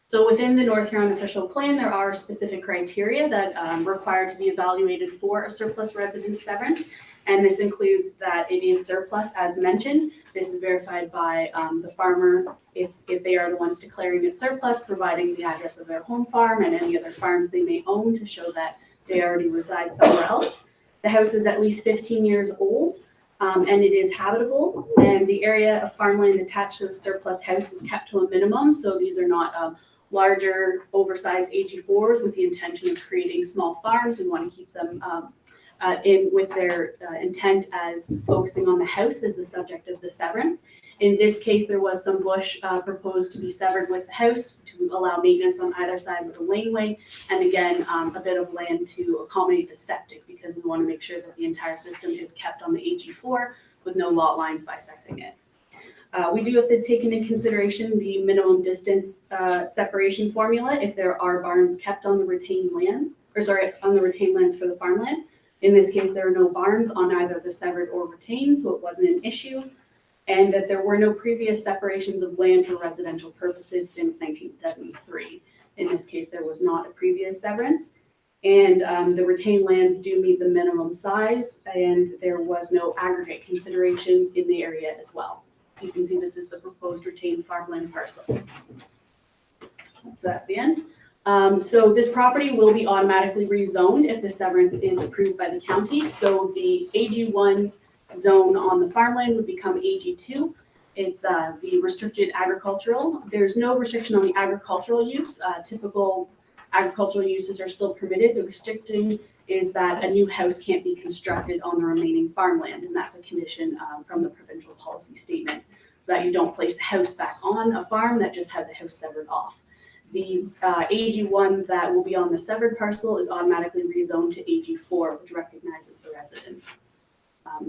So within the North Huron official plan, there are specific criteria that require to be evaluated for a surplus residence severance. And this includes that it is surplus, as mentioned. This is verified by the farmer if they are the ones declaring it surplus, providing the address of their home farm and any other farms they may own to show that they already reside somewhere else. The house is at least 15 years old. And it is habitable, and the area of farmland attached to the surplus house is kept to a minimum. So these are not larger, oversized AG4s with the intention of creating small farms. We want to keep them in with their intent as focusing on the house as the subject of the severance. In this case, there was some bush proposed to be severed with the house to allow maintenance on either side of the laneway, and again, a bit of land to accommodate the septic, because we want to make sure that the entire system is kept on the AG4 with no lot lines bisecting it. We do have to take into consideration the minimum distance separation formula if there are barns kept on the retained lands, on the retained lands for the farmland. In this case, there are no barns on either the severed or retained, so it wasn't an issue. And that there were no previous separations of land for residential purposes since 1973. In this case, there was not a previous severance. And the retained lands do meet the minimum size, and there was no aggregate considerations in the area as well. So you can see this is the proposed retained farmland parcel. So at the end. So this property will be automatically rezoned if the severance is approved by the county. So the AG1 zone on the farmland would become AG2. It's the restricted agricultural. There's no restriction on the agricultural use. Typical agricultural uses are still permitted. The restriction is that a new house can't be constructed on the remaining farmland, and that's a condition from the provincial policy statement, so that you don't place the house back on a farm that just had the house severed off. The AG1 that will be on the severed parcel is automatically rezoned to AG4, which recognizes the residence.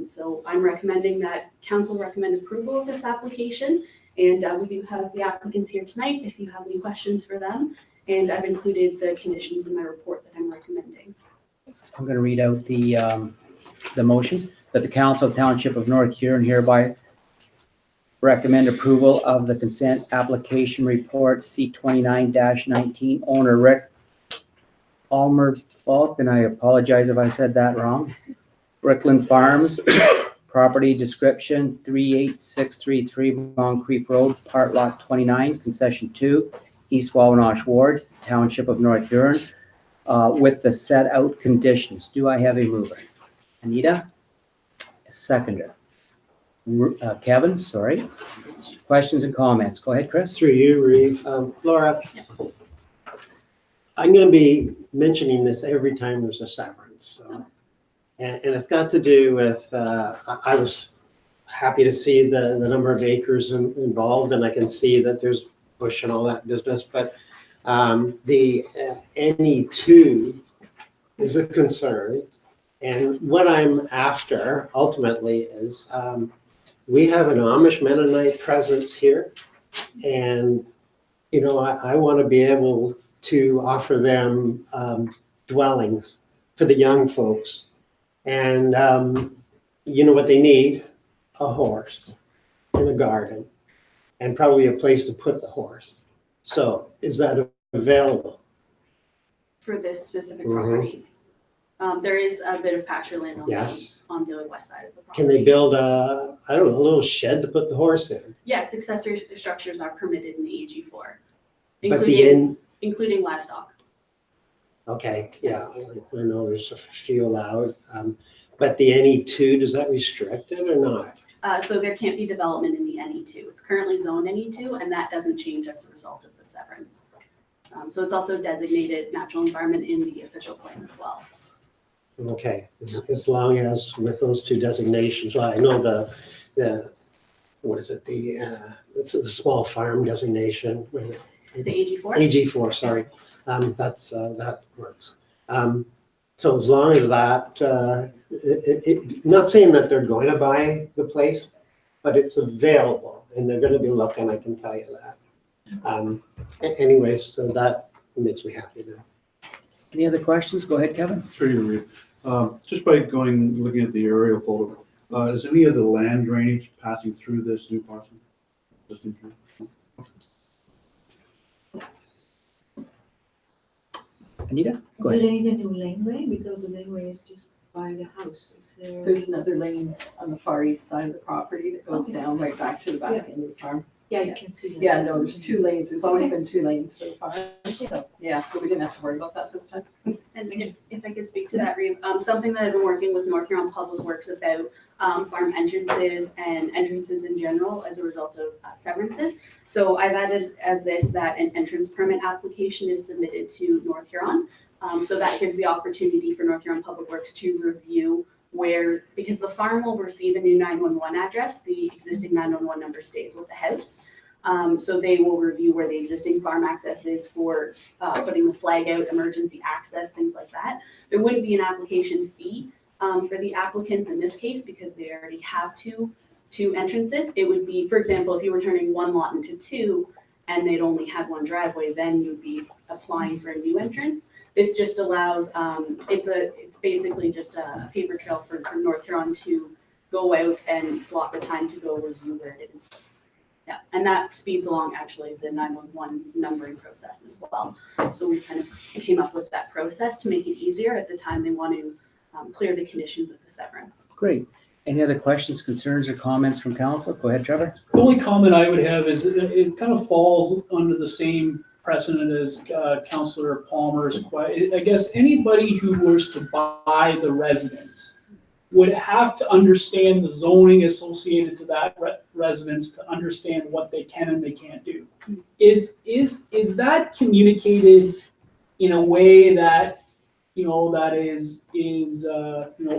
So I'm recommending that council recommend approval of this application, and we do have the applicants here tonight if you have any questions for them, and I've included the conditions in my report that I'm recommending. I'm going to read out the motion that the Council Township of North Huron hereby recommend approval of the consent application report C29-19, owner Almer Bulk, and I apologize if I said that wrong. Brickland Farms, property description 38633 Moncrief Road, part lot 29, concession 2, East Wawanosh Ward, Township of North Huron, with the set out conditions. Do I have a mover? Anita? A seconder. Kevin, sorry. Questions and comments? Go ahead, Chris. Through you, Reeve. Laura, I'm going to be mentioning this every time there's a severance. So. And it's got to do with, I was happy to see the number of acres involved, and I can see that there's bush and all that business, but the NE2 is a concern. And what I'm after ultimately is we have an Amish Mennonite presence here, and you know, I want to be able to offer them dwellings for the young folks. And you know what they need? A horse and a garden and probably a place to put the horse. So is that available? For this specific property. There is a bit of pasture land on Yes. on the west side of the property. Can they build a, I don't know, a little shed to put the horse in? Yes, accessory structures are permitted in the AG4, But the including livestock. okay, yeah, I know there's a few allowed. But the NE2, does that restrict it or not? So there can't be development in the NE2. It's currently zoned NE2, and that doesn't change as a result of the severance. So it's also designated natural environment in the official plan as well. Okay, as long as with those two designations, well, I know the what is it, it's the small farm designation. The AG4? AG4, sorry, that works. So as long as that, not saying that they're going to buy the place, but it's available and they're going to be looking, I can tell you that. Anyways, so that makes me happy then. Any other questions? Go ahead, Kevin. Through you, Reeve. Just by looking at the aerial photo, is any of the land drainage passing through this new parcel? Anita, go Do ahead. they need a new laneway? Because the laneway is just by the house. Is there? There's another lane on the far east side of the property that goes Okay. down right back to the back end of the farm. Yeah, you can see that. Yeah, no, there's 2 lanes. There's always Okay. been 2 lanes for the farm. So, yeah, so we didn't have to worry about that this time. And if I could speak to that, Reeve, something that I've been working with North Huron Public Works about farm entrances and entrances in general as a result of severances. So I've added as this that an entrance permit application is submitted to North Huron. So that gives the opportunity for North Huron Public Works to review where, because the farm will receive a new 911 address, the existing 911 number stays with the house. So they will review where the existing farm access is for putting the flag out, emergency access, things like that. There wouldn't be an application fee for the applicants in this case because they already have two entrances. It would be, for example, if you were turning one lot into 2 and they'd only had one driveway, then you'd be applying for a new entrance. This just allows, it's basically just a paper trail for North Huron to go out and slot the time to go review where it is. Yeah, and that speeds along actually the 911 numbering process as well. So we kind of came up with that process to make it easier at the time they want to clear the conditions of the severance. Great. Any other questions, concerns, or comments from council? Go ahead, Trevor. The only comment I would have is it kind of falls under the same precedent as Councillor Palmer's. I guess anybody who was to buy the residence would have to understand the zoning associated to that residence to understand what they can and they can't do. Is that communicated in a way that, you know, that is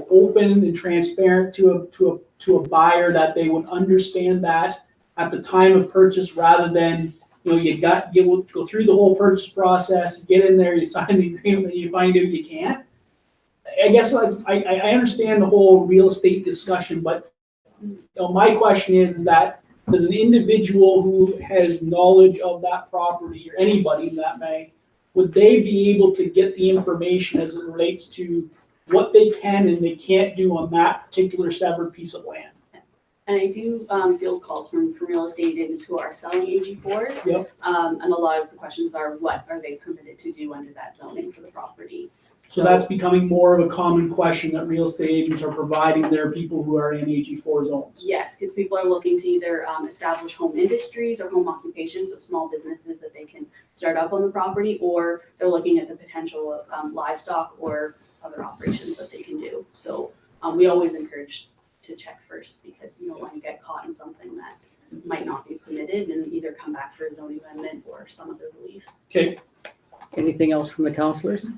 open and transparent to a buyer, that they would understand that at the time of purchase, rather than, you know, you go through the whole purchase process, you get in there, you sign the agreement, and you find out you can't? I guess I understand the whole real estate discussion, but you know, my question is that does an individual who has knowledge of that property, or anybody that may, would they be able to get the information as it relates to what they can and they can't do on that particular severed piece of land? And I do field calls from real estate agents who are selling AG4s. Yep. And a lot of the questions are, what are they permitted to do under that zoning for the property? So that's becoming more of a common question that real estate agents are providing their people who are in AG4 zones. Yes, because people are looking to either establish home industries or home occupations, so small businesses that they can start up on the property, or they're looking at the potential of livestock or other operations that they can do. So we always encourage to check first, because you don't want to get caught in something that might not be permitted and either come back for a zoning amendment or some other relief. Okay, Anything else from the councilors?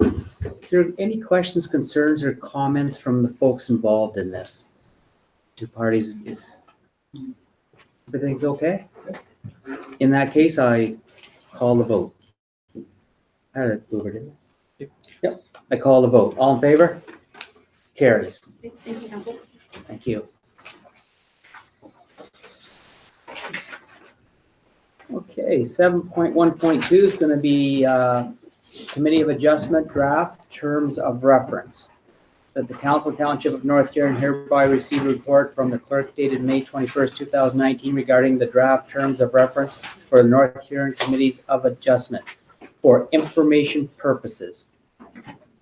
Is there any questions, concerns, or comments from the folks involved in this? Two parties, is everything's okay? In that case, I call the vote. I had it over, didn't I? Yep, I call the vote. All in favor? Carries. Thank you, Council. Thank you. Okay, 7.1.2 is going to be Committee of Adjustment Draft Terms of Reference. That the Council Township of North Huron hereby receive a report from the clerk dated May 21st, 2019 regarding the draft terms of reference for the North Huron Committees of Adjustment for information purposes.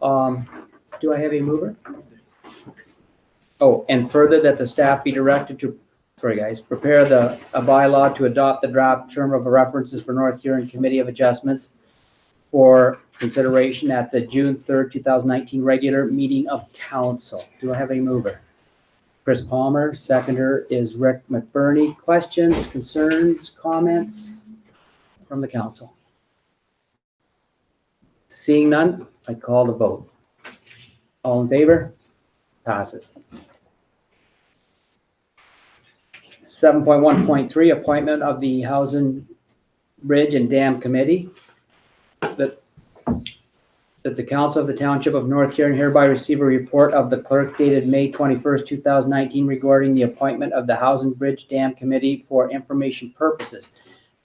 Do I have a mover? Oh, and further that the staff be directed to, prepare a bylaw to adopt the draft term of references for North Huron Committee of Adjustments for consideration at the June 3rd, 2019 regular meeting of council. Do I have a mover? Chris Palmer, seconder is Rick McBurney. Questions, concerns, comments from the council? Seeing none, I call the vote. All in favor? Passes. 7.1.3, appointment of the Housing, Bridge and Dam Committee. That the Council of the Township of North Huron hereby receive a report of the clerk dated May 21st, 2019 regarding the appointment of the Housing, Bridge, Dam Committee for information purposes.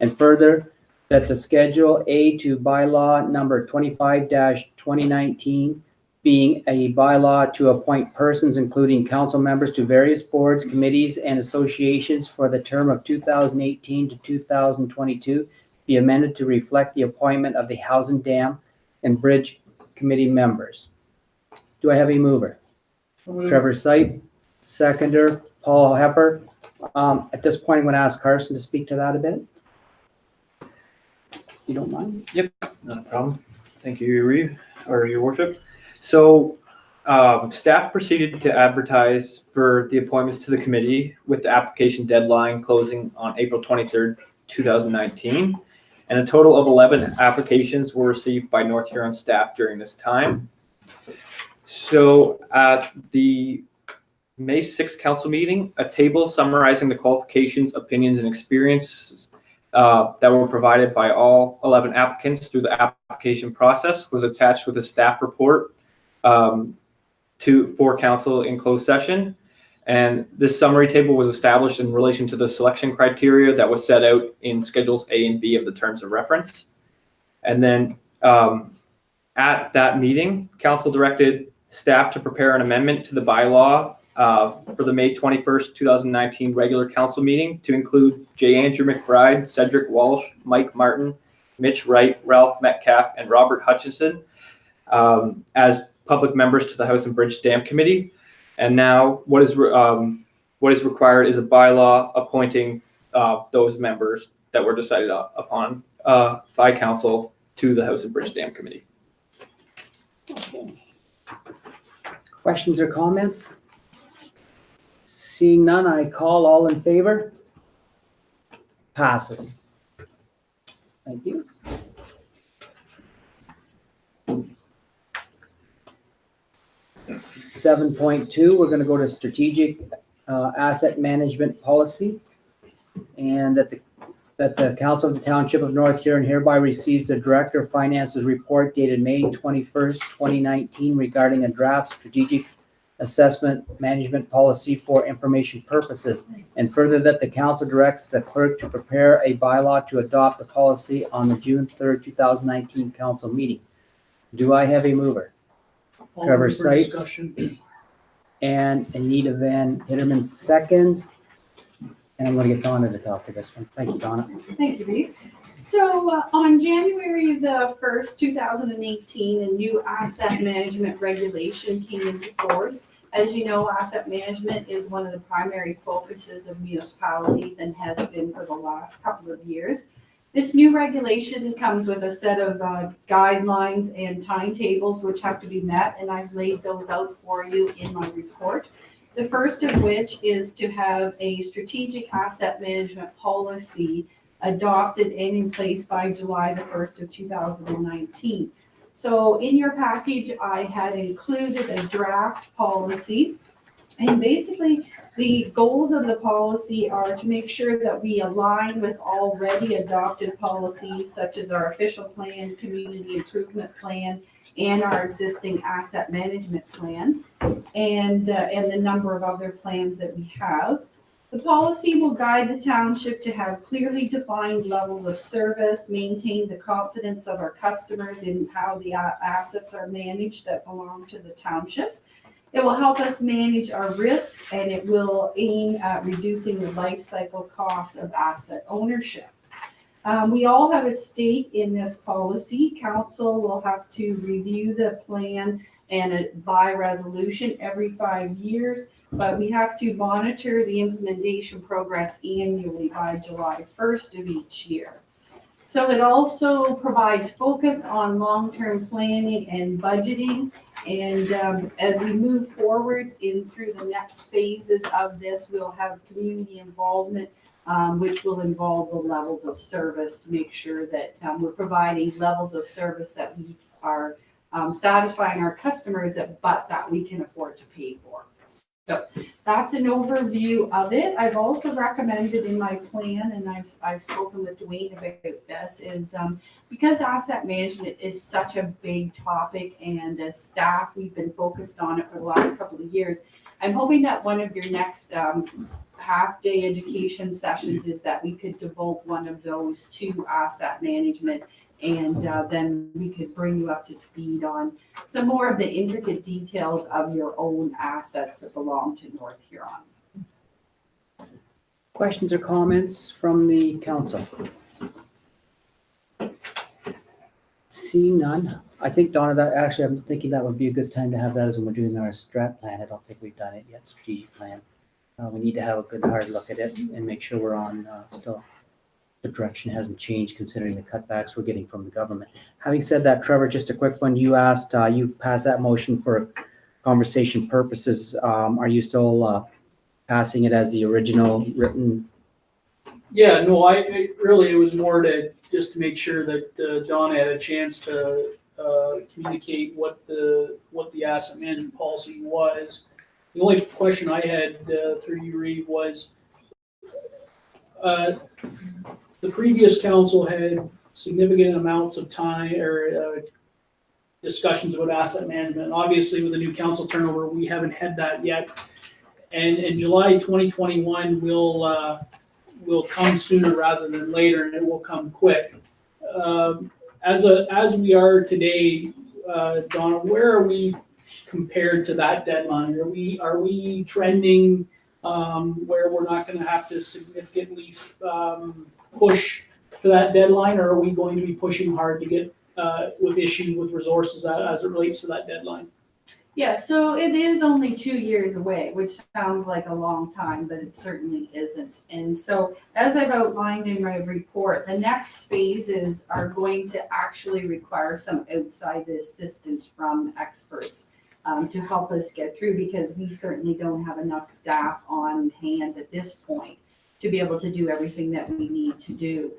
And further, that the Schedule A to bylaw number 25-2019 being a bylaw to appoint persons including council members to various boards, committees, and associations for the term of 2018 to 2022 be amended to reflect the appointment of the Housing, Dam, and Bridge Committee members. Do I have a mover? Trevor Sight, seconder, Paul Hepper. At this point, I'm going to ask Carson to speak to that a bit. You don't mind? Yep, not a problem. Thank you, your worship. So staff proceeded to advertise for the appointments to the committee with the application deadline closing on April 23rd, 2019. And a total of 11 applications were received by North Huron staff during this time. So at the May 6th council meeting, a table summarizing the qualifications, opinions, and experiences that were provided by all 11 applicants through the application process was attached with a staff report for council in closed session. And this summary table was established in relation to the selection criteria that was set out in Schedules A and B of the terms of reference. And then at that meeting, council directed staff to prepare an amendment to the bylaw for the May 21st, 2019 regular council meeting to include J. Andrew McBride, Cedric Walsh, Mike Martin, Mitch Wright, Ralph Metcalf, and Robert Hutchinson as public members to the House and Bridge Dam Committee. And now what is required is a bylaw appointing those members that were decided upon by council to the House and Bridge Dam Committee. Okay. Questions or comments? Seeing none, I call all in favor. Passes. Thank you. Seven point two, we're going to go to strategic asset management policy, and that the Council of the Township of North Huron hereby receives the Director of Finance's report dated May 21st, 2019 regarding a draft strategic assessment management policy for information purposes, and further that the council directs the clerk to prepare a bylaw to adopt the policy on the June 3rd, 2019 council meeting. Do I have a mover? Trevor Sights and Anita Van Hitterman seconds. And I'm gonna get Donna to talk to this one. Thank you, Donna. Thank you, Dave. So on January the 1st, 2018, a new asset management regulation came into force. As you know, asset management is one of the primary focuses of municipalities and has been for the last couple of years. This new regulation comes with a set of guidelines and timetables which have to be met, and I've laid those out for you in my report. The first of which is to have a strategic asset management policy adopted and in place by July the 1st of 2019. So in your package, I had included a draft policy. And basically, the goals of the policy are to make sure that we align with already adopted policies such as our official plan, community improvement plan, and our existing asset management plan, and the number of other plans that we have. The policy will guide the township to have clearly defined levels of service, maintain the confidence of our customers in how the assets are managed that belong to the township. It will help us manage our risk, and it will aim at reducing the life cycle costs of asset ownership. We all have a stake in this policy. Council will have to review the plan and by resolution every 5 years, but we have to monitor the implementation progress annually by July 1st of each year. So it also provides focus on long-term planning and budgeting. And as we move forward through the next phases of this, we'll have community involvement, which will involve the levels of service to make sure that we're providing levels of service that we are satisfying our customers, but that we can afford to pay for. So that's an overview of it. I've also recommended in my plan, and I've spoken with Dwayne about this, is because asset management is such a big topic, and as staff, we've been focused on it for the last couple of years. I'm hoping that one of your next half-day education sessions is that we could devote one of those to asset management, and then we could bring you up to speed on some more of the intricate details of your own assets that belong to North Huron. Questions or comments from the council? Seeing none, I think, Donna, that actually, I'm thinking that would be a good time to have that as when we're doing our strat plan. I don't think we've done it yet, strategic plan. We need to have a good hard look at it and make sure we're on still. The direction hasn't changed considering the cutbacks we're getting from the government. Having said that, Trevor, just a quick one. You asked, you've passed that motion for conversation purposes. Are you still passing it as the original written? Yeah, no, I really, it was more to just to make sure that Donna had a chance to communicate what the asset management policy was. The only question I had through you, Reeve, was the previous council had significant amounts of time or discussions about asset management. Obviously, with the new council turnover, we haven't had that yet. And in July 2021 will come sooner rather than later, and it will come quick. As we are today, Donna, where are we compared to that deadline? Are we trending where we're not going to have to significantly push for that deadline, or are we going to be pushing hard to get with issues with resources as it relates to that deadline? Yeah, so it is only 2 years away, which sounds like a long time, but it certainly isn't. And so as I've outlined in my report, the next phases are going to actually require some outside assistance from experts to help us get through, because we certainly don't have enough staff on hand at this point to be able to do everything that we need to do.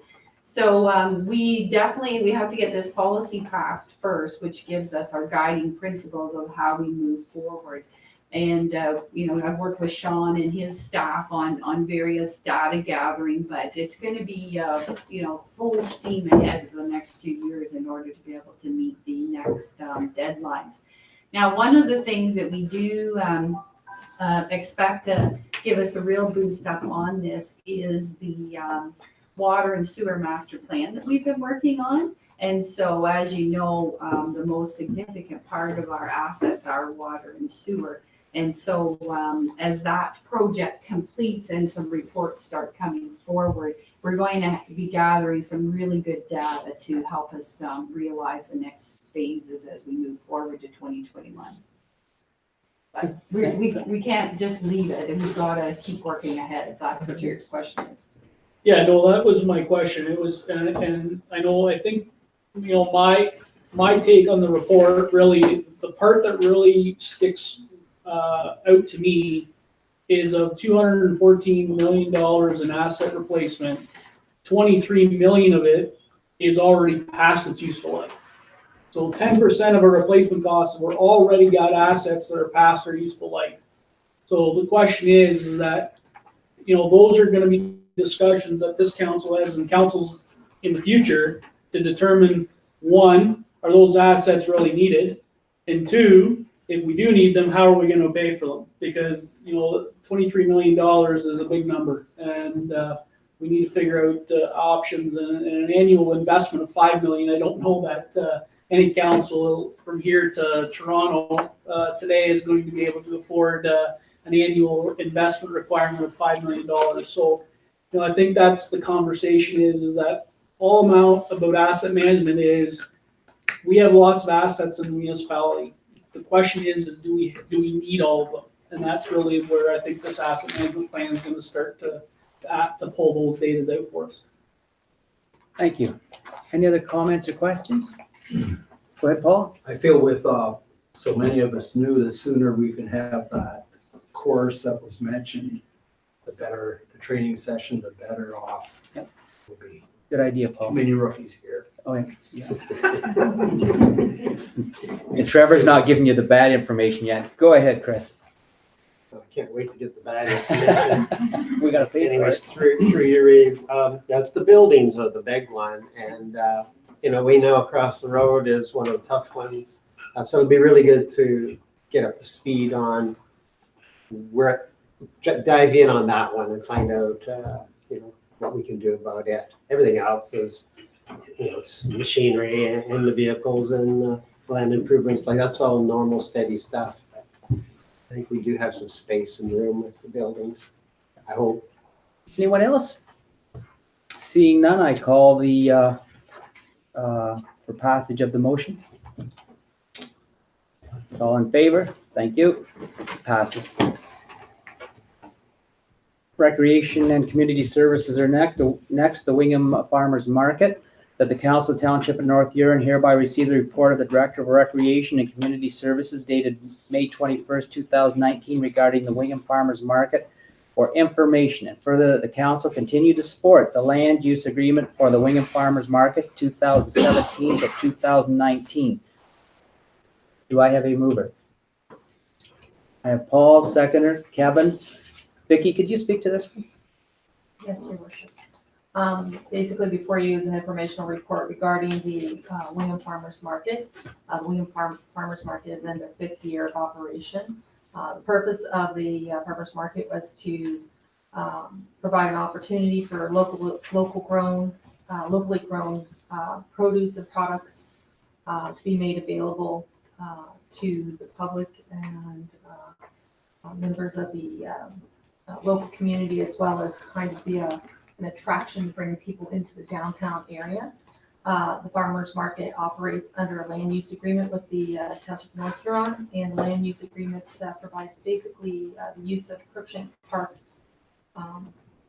So we have to get this policy passed first, which gives us our guiding principles of how we move forward. And, I've worked with Sean and his staff on various data gathering, but it's going to be, full steam ahead for the next 2 years in order to be able to meet the next deadlines. Now, one of the things that we do expect to give us a real boost up on this is the water and sewer master plan that we've been working on. And so, as you know, the most significant part of our assets are water and sewer. And so, as that project completes and some reports start coming forward, we're going to be gathering some really good data to help us realize the next phases as we move forward to 2021. But we can't just leave it, and we've got to keep working ahead, if that's what your question is. Yeah, no, that was my question. It was, and I think, my take on the report, really, the part that really sticks out to me is of $214 million in asset replacement, 23 million of it is already past its useful life. So 10% of our replacement costs, we're already got assets that are past their useful life. So the question is that, those are gonna be discussions that this council has and councils in the future to determine, one, are those assets really needed? And two, if we do need them, how are we gonna pay for them? Because, $23 million is a big number, and we need to figure out options, and an annual investment of $5 million. I don't know that any council from here to Toronto today is going to be able to afford an annual investment requirement of $5 million. So, I think that's the conversation is that all amount about asset management is we have lots of assets in the municipality. The question is do we need all of them? And that's really where I think this asset management plan is going to start to pull those data out for us. Thank you. Any other comments or questions? Go ahead, Paul. I feel with so many of us knew the sooner we can have that course that was mentioned, the better the training session, the better off we'll be. Good idea, Paul. Many rookies here. Oh, yeah. And Trevor's not giving you the bad information yet. Go ahead, Chris. I can't wait to get the bad information. We got to pay for Anyways, it. through your Eve, that's the buildings are the big one, and we know across the road is one of the tough ones. So it'll be really good to get up to speed on dive in on that one and find out what we can do about it. Everything else is it's machinery and the vehicles and land improvements, like that's all normal steady stuff. I think we do have some space and room with the buildings, I hope. Anyone else? Seeing none, I call the for passage of the motion. It's all in favor. Thank you. Passes. Recreation and Community Services are next. The Wingham Farmers Market. That the Council of Township of North Huron hereby receive the report of the Director of Recreation and Community Services dated May 21st, 2019 regarding the Wingham Farmers Market for information, and further that the Council continue to support the land use agreement for the Wingham Farmers Market 2017 to 2019. Do I have a mover? I have Paul, seconder, Kevin. Vicki, could you speak to this one? Yes, Your Worship. Basically, before you is an informational report regarding the Wingham Farmers Market. The Wingham Farmers Market is in their 5th year of operation. The purpose of the Farmers Market was to provide an opportunity for locally grown produce and products to be made available to the public and members of the local community, as well as kind of be an attraction to bring people into the downtown area. The farmers market operates under a land use agreement with the Township of North Huron, and the land use agreement provides basically the use of Crookshank Park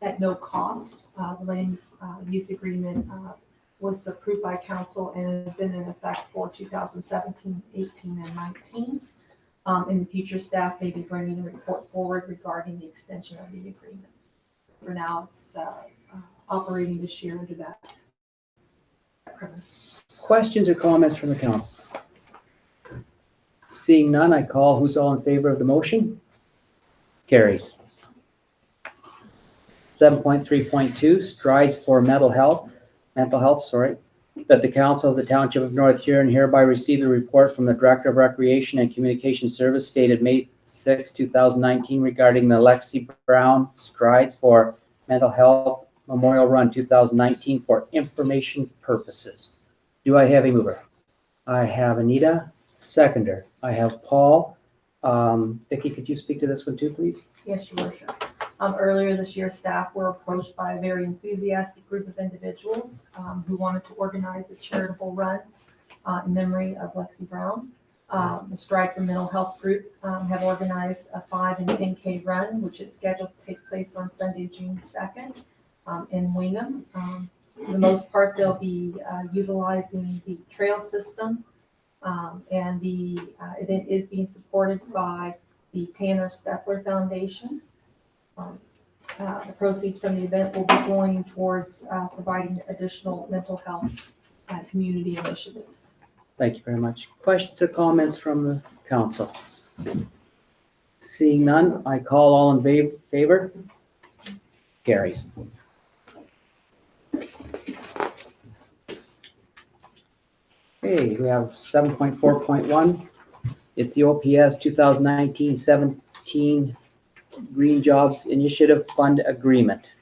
at no cost. The land use agreement was approved by council and has been in effect for 2017, 18, and 19. In the future, staff may be bringing a report forward regarding the extension of the agreement. For now, it's operating this year under that premise. Questions or comments from the council? Seeing none, I call who's all in favor of the motion? Carries. 7.3.2, strides for mental health, that the Council of the Township of North Huron hereby receive the report from the Director of Recreation and Communication Service dated May 6, 2019 regarding the Lexi Brown Strides for Mental Health Memorial Run 2019 for information purposes. Do I have a mover? I have Anita, seconder. I have Paul. Vicki, could you speak to this one too, please? Yes, Your Worship. Earlier this year, staff were approached by a very enthusiastic group of individuals who wanted to organize a charitable run in memory of Lexi Brown. The Stride for Mental Health group have organized a 5 and 10K run, which is scheduled to take place on Sunday, June 2nd in Wingham. For the most part, they'll be utilizing the trail system, and the event is being supported by the Tanner Steffler Foundation. The proceeds from the event will be going towards providing additional mental health community initiatives. Thank you very much. Questions or comments from the council? Seeing none, I call all in favor. Carries. Okay, we have 7.4.1. It's the OPS 2019-17 Green Jobs Initiative Fund Agreement.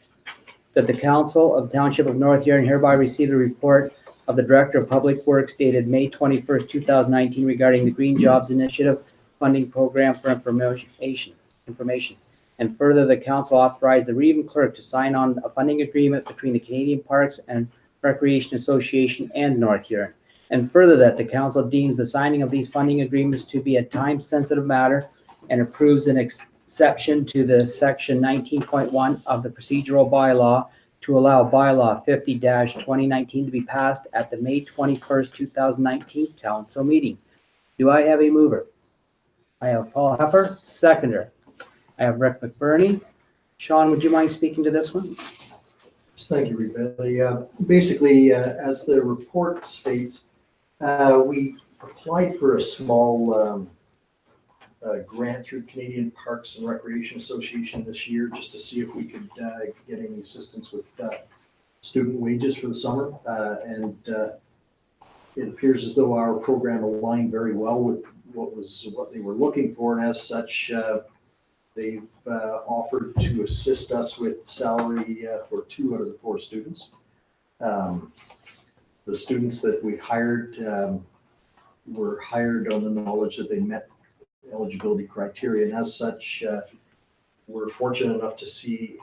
That the Council of the Township of North Huron hereby receive a report of the Director of Public Works dated May 21st, 2019 regarding the Green Jobs Initiative Funding Program for information. And further, the council authorized the Reeve Clerk to sign on a funding agreement between the Canadian Parks and Recreation Association and North Huron. And further, that the council deems the signing of these funding agreements to be a time-sensitive matter and approves an exception to the section 19.1 of the procedural bylaw to allow bylaw 50-2019 to be passed at the May 21st, 2019 council meeting. Do I have a mover? I have Paul Heffer, seconder. I have Rick McBurney. Sean, would you mind speaking to this one? Thank you, Rick. Basically, as the report states, we applied for a small grant through Canadian Parks and Recreation Association this year, just to see if we could get any assistance with student wages for the summer. And it appears as though our program aligned very well with what they were looking for, and as such, they've offered to assist us with salary for 2 out of the 4 students. The students that we hired were hired on the knowledge that they met eligibility criteria, and as such, we're fortunate enough to see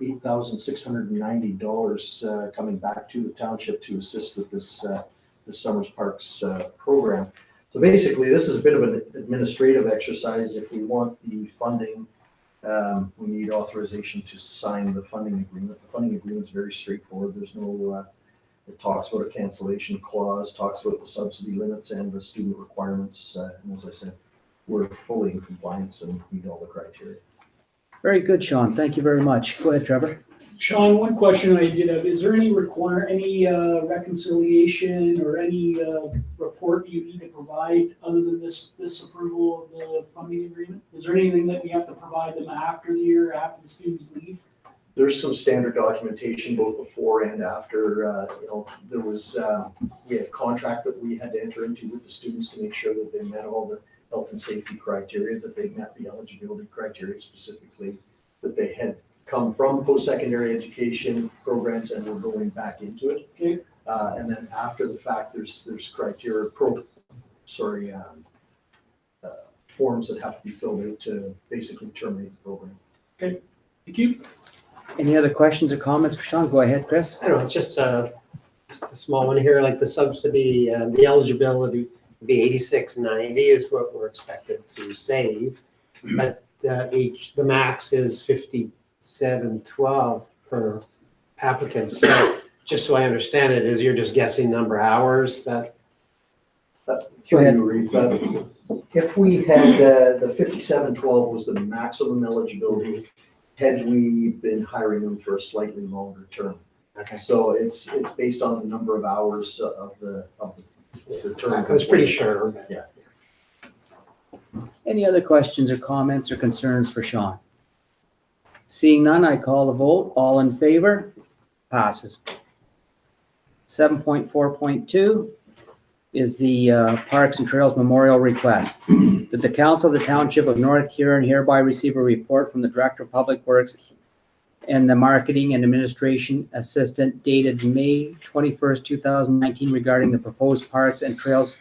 $8,690 coming back to the township to assist with this Summer's Parks program. So basically, this is a bit of an administrative exercise. If we want the funding, we need authorization to sign the funding agreement. The funding agreement is very straightforward. There's no, it talks about a cancellation clause, talks about the subsidy limits and the student requirements. And as I said, we're fully in compliance and meet all the criteria. Very good, Sean. Thank you very much. Go ahead, Trevor. Sean, one question I did have, is there any reconciliation or any report you need to provide other than this approval of the funding agreement? Is there anything that we have to provide them after the year, after the students leave? There's some standard documentation both before and after. There was, we had a contract that we had to enter into with the students to make sure that they met all the health and safety criteria, that they met the eligibility criteria specifically, that they had come from post-secondary education programs and were going back into it. Okay. And then after the fact, there's criteria, forms that have to be filled out to basically terminate the program. Okay, thank you. Any other questions or comments for Sean? Go ahead, Chris. I don't know, just a small one here, like the subsidy, the eligibility would be $86.90 is what we're expected to save, but the max is $57.12 per applicant. So just so I understand it, is you're just guessing number of hours that? Through you, Reeve. If we had the 5712 was the maximum eligibility, had we been hiring them for a slightly longer term. Okay. So it's based on the number of hours of the term. I was pretty sure. Yeah. Any other questions or comments or concerns for Sean? Seeing none, I call the vote. All in favor? Passes. 7.4.2 is the Parks and Trails Memorial Request. That the Council of the Township of North Huron hereby receive a report from the Director of Public Works and the Marketing and Administration Assistant dated May 21st, 2019 regarding the proposed Parks and Trails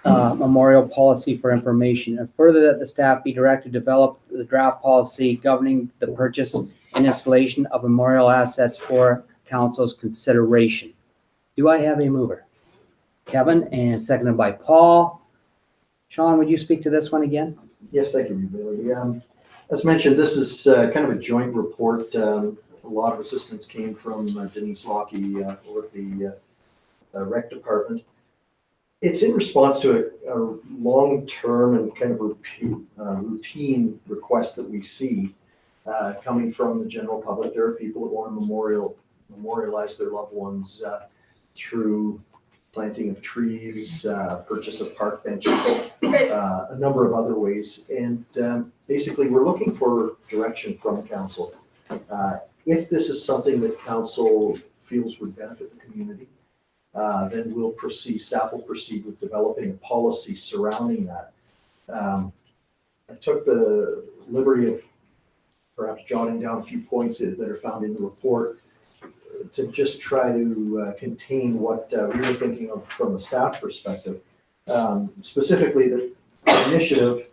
memorial policy for information. And further, that the staff be directed to develop the draft policy governing the purchase and installation of memorial assets for council's consideration. Do I have a mover? Kevin, and seconded by Paul. Sean, would you speak to this one again? Yes, thank you, Billy. As mentioned, this is kind of a joint report. A lot of assistance came from Denise Lockie over at the rec department. It's in response to a long-term and kind of routine request that we see coming from the general public. There are people that want to memorialize their loved ones through planting of trees, purchase of park benches, a number of other ways. And basically, we're looking for direction from council. If this is something that council feels would benefit the community, then staff will proceed with developing a policy surrounding that. I took the liberty of perhaps jotting down a few points that are found in the report to just try to contain what we were thinking of from a staff perspective. Specifically, the initiative,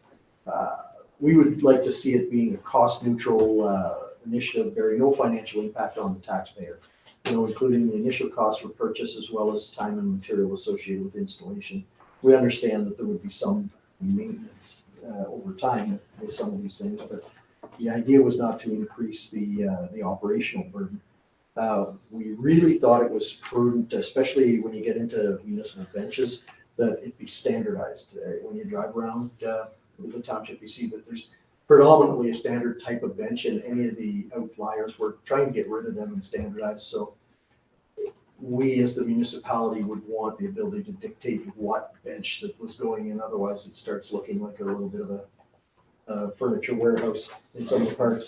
we would like to see it being a cost-neutral initiative bearing no financial impact on the taxpayer, including the initial cost for purchase as well as time and material associated with installation. We understand that there would be some maintenance over time with some of these things, but the idea was not to increase the operational burden. We really thought it was prudent, especially when you get into municipal benches, that it be standardized. When you drive around the township, you see that there's predominantly a standard type of bench, and any of the outliers, we're trying to get rid of them and standardize. So we as the municipality would want the ability to dictate what bench that was going in. Otherwise, it starts looking like a little bit of a furniture warehouse in some of the parts.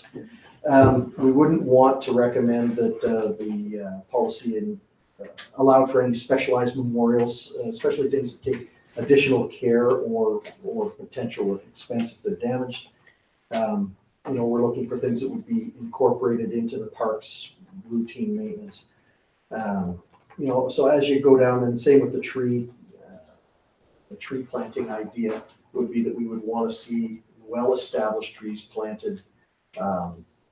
We wouldn't want to recommend that the policy allowed for any specialized memorials, especially things that take additional care or potential expense if they're damaged. We're looking for things that would be incorporated into the park's routine maintenance. So as you go down, and same with the tree planting idea would be that we would want to see well-established trees planted.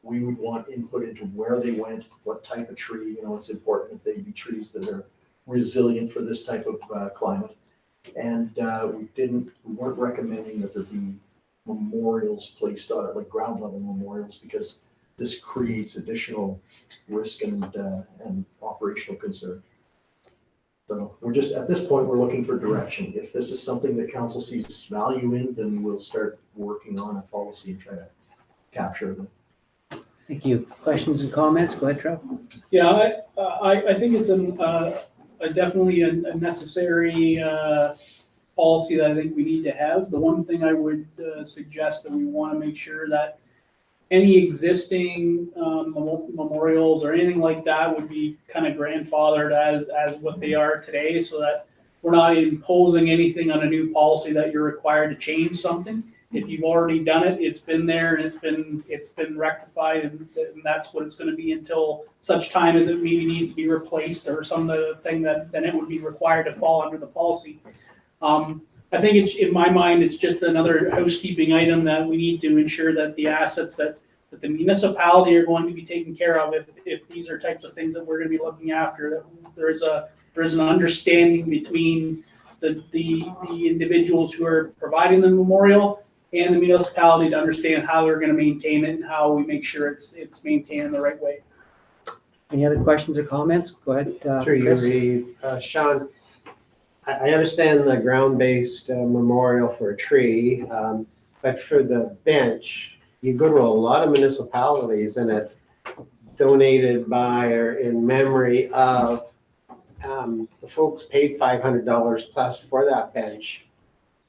We would want input into where they went, what type of tree. It's important that they be trees that are resilient for this type of climate. And we weren't recommending that there be memorials placed on it, like ground level memorials, because this creates additional risk and operational concern. So we're just, at this point, we're looking for direction. If this is something that council sees value in, then we'll start working on a policy and try to capture them. Thank you. Questions and comments? Go ahead, Trev. Yeah, I think it's definitely a necessary policy that I think we need to have. The one thing I would suggest that we want to make sure that any existing memorials or anything like that would be kind of grandfathered as what they are today, so that we're not imposing anything on a new policy that you're required to change something. If you've already done it, it's been there and it's been rectified, and that's what it's going to be until such time as it maybe needs to be replaced or some other thing that then it would be required to fall under the policy. I think in my mind, it's just another housekeeping item that we need to ensure that the assets that the municipality are going to be taken care of, if these are types of things that we're going to be looking after, that there's an understanding between the individuals who are providing the memorial and the municipality to understand how they're going to maintain it and how we make sure it's maintained in the right way. Any other questions or comments? Go ahead. Through you, Chris. Reeve. Sean, I understand the ground-based memorial for a tree, but for the bench, you go to a lot of municipalities and it's donated by or in memory of the folks paid $500 plus for that bench,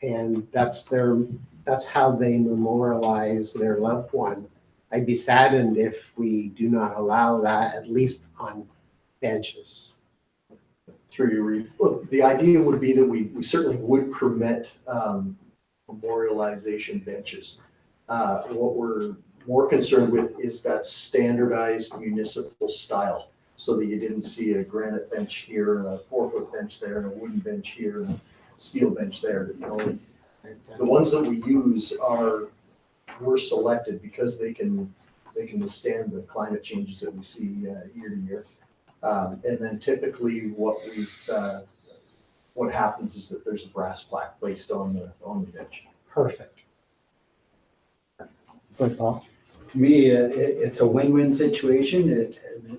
and that's how they memorialize their loved one. I'd be saddened if we do not allow that, at least on benches. Through you, Reeve. Well, the idea would be that we certainly would permit memorialization benches. What we're more concerned with is that standardized municipal style, so that you didn't see a granite bench here and a 4-foot bench there and a wooden bench here and steel bench there, you know. The ones that we use were selected because they can withstand the climate changes that we see year to year. And then typically what happens is that there's a brass plaque placed on the bench. Perfect. Go ahead, Paul. To me, it's a win-win situation.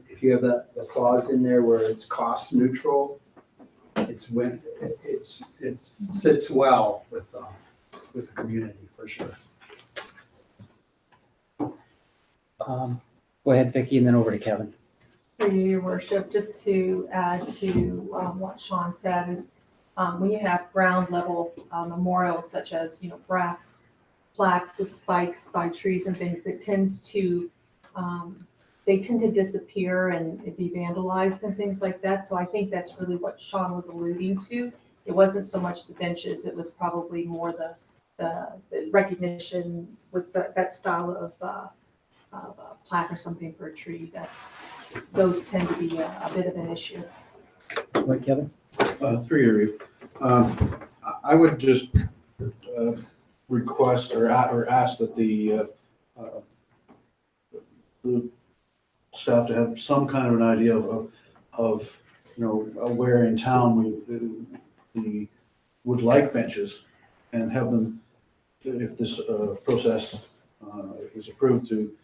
If you have the clause in there where it's cost neutral, it sits well with the community for sure. Go ahead, Vicki, and then over to Kevin. For you, your worship, just to add to what Sean said is when you have ground level memorials such as, you know, brass plaques with spikes by trees and things that tends to disappear and be vandalized and things like that. So I think that's really what Sean was alluding to. It wasn't so much the benches, it was probably more the recognition with that style of a plaque or something for a tree, that those tend to be a bit of an issue. Go ahead, Kevin. Through your, I would just request or ask that the staff to have some kind of an idea of you know, where in town we would like benches, and have them, if this process is approved, to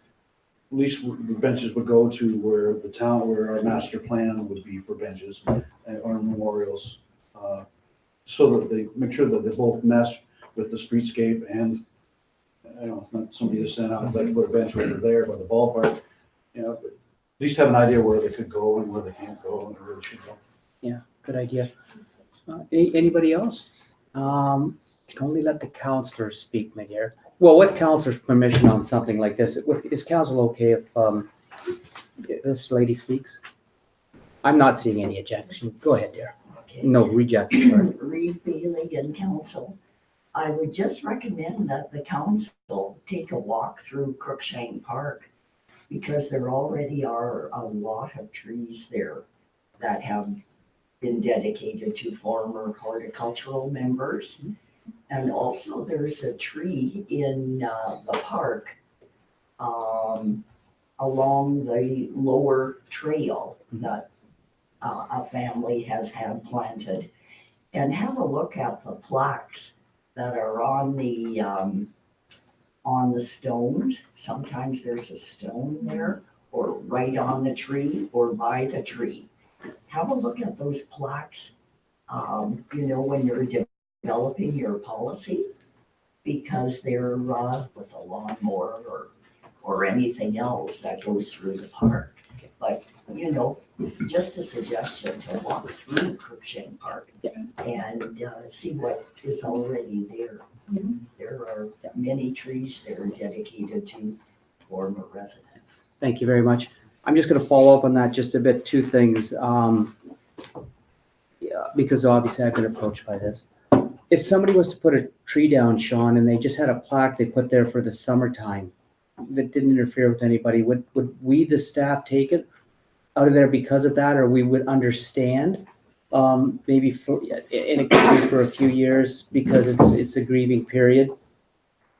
at least the benches would go to where our master plan would be for benches or memorials, so that they make sure that they both mesh with the streetscape, and you know, not somebody just saying, I'd like to put a bench over there by the ballpark, you know, but at least have an idea where they could go and where they can't go and where they should go. Yeah, good idea. Anybody else? Can only let the counselors speak, Miguel. Well, with counselor's permission on something like this, is council okay if this lady speaks? I'm not seeing any objection. Go ahead, dear. Okay. No rejection. Reed Bailey and council. I would just recommend that the council take a walk through Crookshank Park, because there already are a lot of trees there that have been dedicated to former horticultural members. And also there's a tree in the park along the lower trail that a family has had planted. And have a look at the plaques that are on the stones. Sometimes there's a stone there, or right on the tree, or by the tree. Have a look at those plaques, you know, when you're developing your policy, because they're with a lawnmower or anything else that goes through the park. But, you know, just a suggestion to walk through Crookshank Park and see what is already there. There are many trees that are dedicated to former residents. Thank you very much. I'm just going to follow up on that just a bit. Two things. Yeah, because obviously I've been approached by this. If somebody was to put a tree down, Sean, and they just had a plaque they put there for the summertime that didn't interfere with anybody, would we, the staff, take it out of there because of that, or we would understand maybe it could be for a few years because it's a grieving period.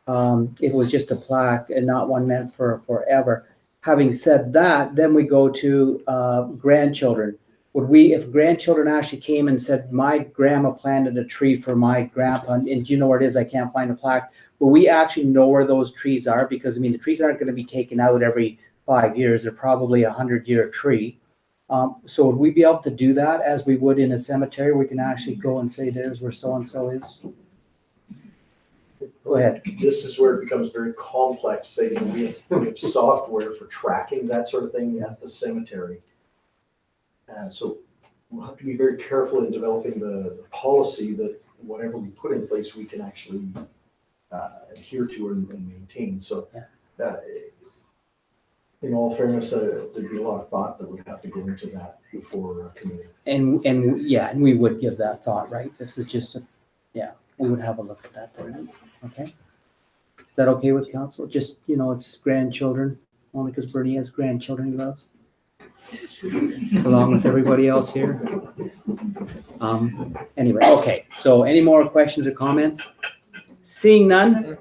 It was just a plaque and not one meant for forever. Having said that, then we go to grandchildren. Would we, if grandchildren actually came and said, my grandma planted a tree for my grandpa, and do you know where it is? I can't find a plaque. Will we actually know where those trees are? Because, I mean, the trees aren't going to be taken out every 5 years. They're probably 100-year tree. So would we be able to do that as we would in a cemetery? We can actually go and say, there's where so-and-so is. Go ahead. This is where it becomes very complex, say, we have software for tracking that sort of thing at the cemetery. And so we'll have to be very careful in developing the policy that whatever we put in place, we can actually adhere to and maintain. So in all fairness, there'd be a lot of thought that would have to go into that before committee. And we would give that thought, right? This is just we would have a look at that then. Okay. Is that okay with council? Just, it's grandchildren, only because Bernie has grandchildren he loves. along with everybody else here. Anyway, okay, so any more questions or comments? Seeing none?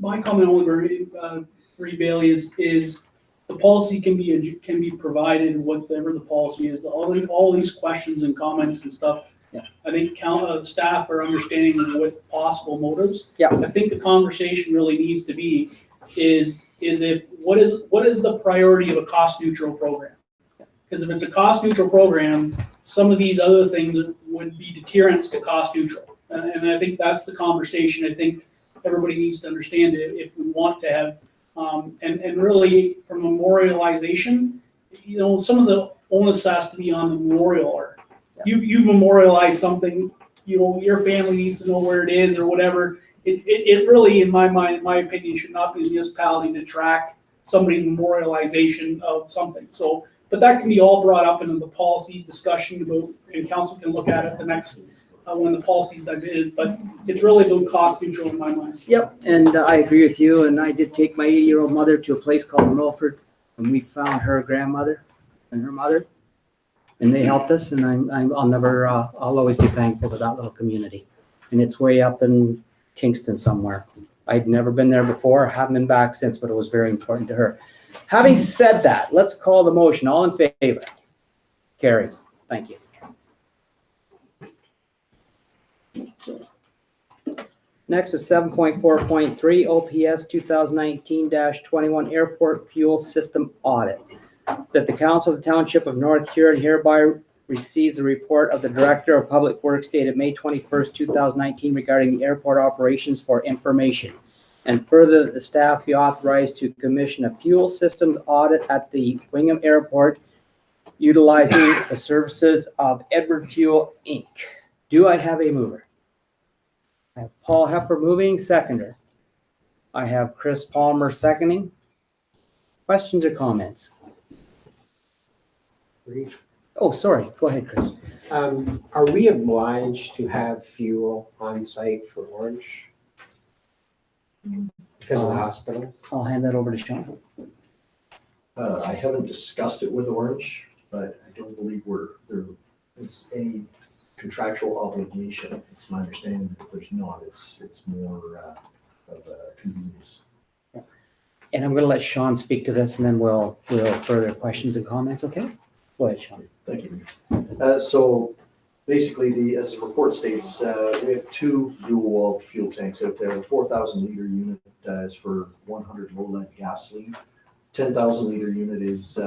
My comment only, Marie Bailey, is the policy can be provided, whatever the policy is, all these questions and comments and stuff. Yeah. I think staff are understanding what possible motives. Yeah. I think the conversation really needs to be what is the priority of a cost neutral program? Because if it's a cost neutral program, some of these other things would be deterrents to cost neutral. And I think that's the conversation I think everybody needs to understand it if we want to have, and really from memorialization, some of the onus has to be on the memorial art. You memorialize something, your family needs to know where it is or whatever. It really, in my mind, in my opinion, should not be the municipality to track somebody's memorialization of something. So, but that can be all brought up into the policy discussion about, and council can look at it the next, when the policy's done is, but it's really about cost neutral in my mind. Yep, and I agree with you, and I did take my 80-year-old mother to a place called Milford, and we found her grandmother and her mother, and they helped us, and I'll always be thankful to that little community. And it's way up in Kingston somewhere. I'd never been there before, haven't been back since, but it was very important to her. Having said that, let's call the motion. All in favor? Carries. Thank you. Next is 7.4.3 OPS 2019-21 Airport Fuel System Audit. That the Council of the Township of North Huron hereby receives a report of the Director of Public Works dated May 21st, 2019 regarding the airport operations for information. And further, that the staff be authorized to commission a fuel system audit at the Wingham Airport utilizing the services of Edward Fuel, Inc. Do I have a mover? I have Paul Heffer moving, seconder. I have Chris Palmer seconding. Questions or comments? Brief. Oh, sorry. Go ahead, Chris. Are we obliged to have fuel on site for Orange? Because of the hospital? I'll hand that over to Sean. I haven't discussed it with Orange, but I don't believe there is any contractual obligation. It's my understanding that there's not. It's more of a convenience. And I'm going to let Sean speak to this, and then we'll further questions and comments. Okay? Go ahead, Sean. Thank you. So basically, as the report states, we have two dual-walled fuel tanks out there. The 4,000-liter unit is for 100 low-lead gasoline. 10,000-liter unit is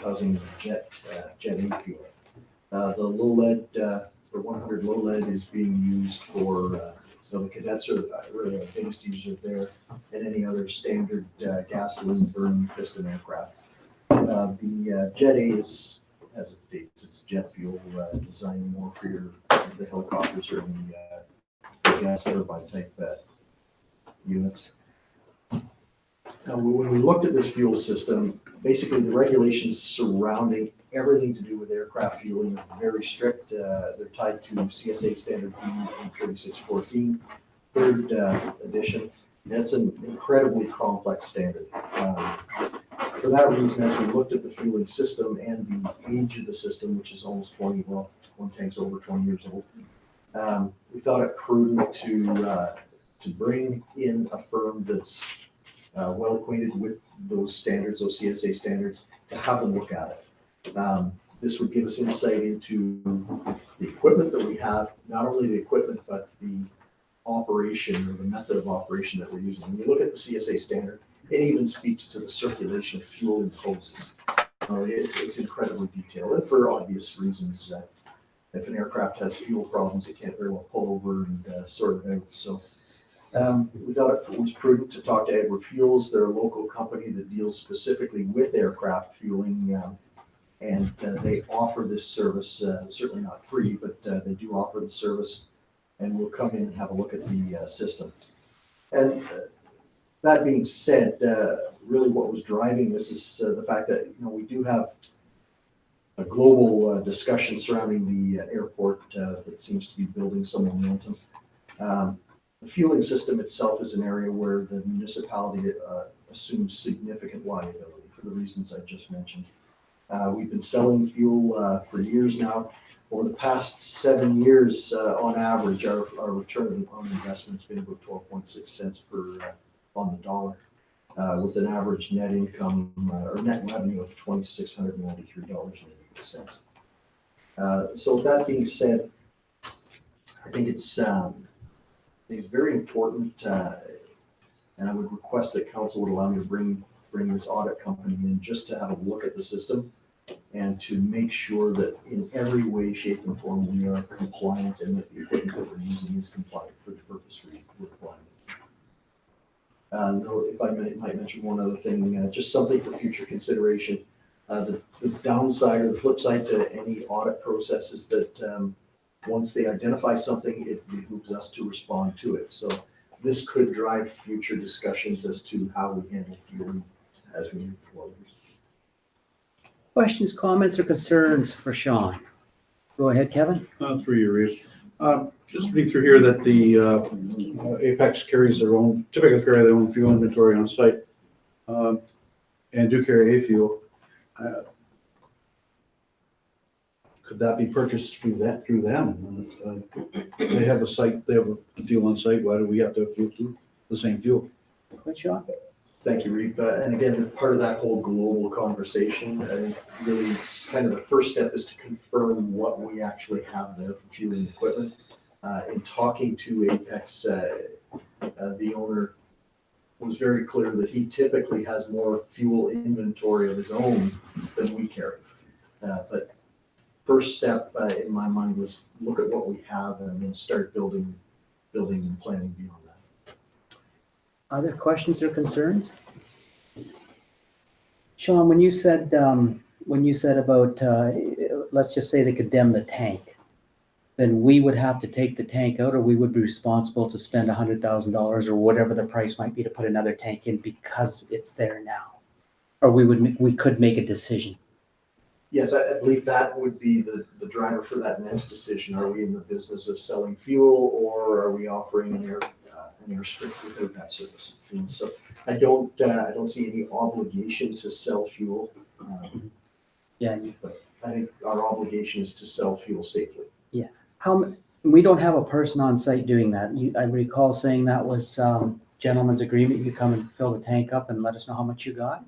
housing jet A fuel. The low-lead, for 100 low-lead is being used for so the cadets are really the biggest user there, and any other standard gasoline burning piston aircraft. The jet A is, as it states, it's jet fuel designed more for the helicopters or the gas turbine type units. Now, when we looked at this fuel system, basically the regulations surrounding everything to do with aircraft fueling are very strict. They're tied to CSA standard B 3614, third edition. And it's an incredibly complex standard. For that reason, as we looked at the fueling system and the age of the system, which is almost 20, well, one tank's over 20 years old, we thought it prudent to bring in a firm that's well acquainted with those standards, those CSA standards, to have them look at it. This would give us insight into the equipment that we have, not only the equipment, but the operation or the method of operation that we're using. When you look at the CSA standard, it even speaks to the circulation of fuel in hoses. It's incredibly detailed, and for obvious reasons. If an aircraft has fuel problems, it can't very well pull over and sort it out. So we thought it was prudent to talk to Edward Fuels. They're a local company that deals specifically with aircraft fueling, and they offer this service, certainly not free, but they do offer the service, and we'll come in and have a look at the system. And that being said, really what was driving this is the fact that we do have a global discussion surrounding the airport that seems to be building some momentum. The fueling system itself is an area where the municipality assumes significant liability for for the reasons I just mentioned. We've been selling fuel for years now. Over the past 7 years, on average, our return on investment's been about 12.6 cents on the dollar, with an average net income or net revenue of $2,693.88. So that being said, I think it's very important, and I would request that council would allow me to bring this audit company in just to have a look at the system and to make sure that in every way, shape, and form we are compliant and that the equipment that we're using is compliant for the purpose we're applying. Though, if I might mention one other thing, just something for future consideration. The downside or the flip side to any audit process is that once they identify something, it behooves us to respond to it. So this could drive future discussions as to how we handle fuel as we move forward. Questions, comments, or concerns for Sean? Go ahead, Kevin. Through you, Reeve. Just reading through here that the Apex carries typically carry their own fuel inventory on site, and do carry A-fuel. Could that be purchased through them? They have a site, they have a fuel on site. Why do we have to have fuel too? The same fuel. Good, Sean. Thank you, Reeve. And again, part of that whole global conversation, I think really kind of the first step is to confirm what we actually have there for fueling equipment. In talking to Apex, the owner was very clear that he typically has more fuel inventory of his own than we carry. But first step in my mind was look at what we have and then start building and planning beyond that. Other questions or concerns? Sean, when you said about, let's just say they condemn the tank, then we would have to take the tank out, or we would be responsible to spend $100,000 or whatever the price might be to put another tank in because it's there now, or we could make a decision. Yes, I believe that would be the driver for that next decision. Are we in the business of selling fuel, or are we offering an airstrip without that service? And so I don't see any obligation to sell fuel. Yeah, but I think our obligation is to sell fuel safely. Yeah. We don't have a person on site doing that. I recall saying that was gentleman's agreement. You come and fill the tank up and let us know how much you got.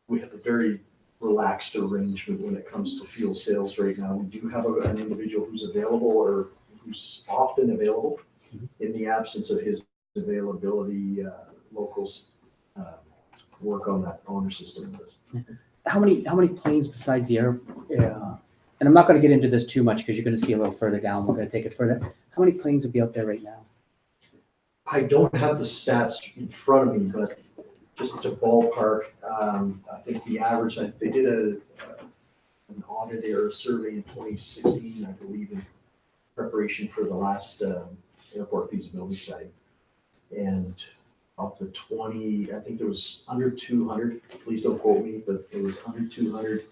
We have a very relaxed arrangement when it comes to fuel sales right now. We do have an individual who's available or who's often available. In the absence of his availability, locals work on that owner system with us. How many planes besides the air? And I'm not going to get into this too much because you're going to see a little further down. We're going to take it further. How many planes would be out there right now? I don't have the stats in front of me, but just to ballpark, I think the average, they did an audit or a survey in 2016, I believe, in preparation for the last airport feasibility study. And of the 20, I think there was under 200, please don't quote me, but there was under 200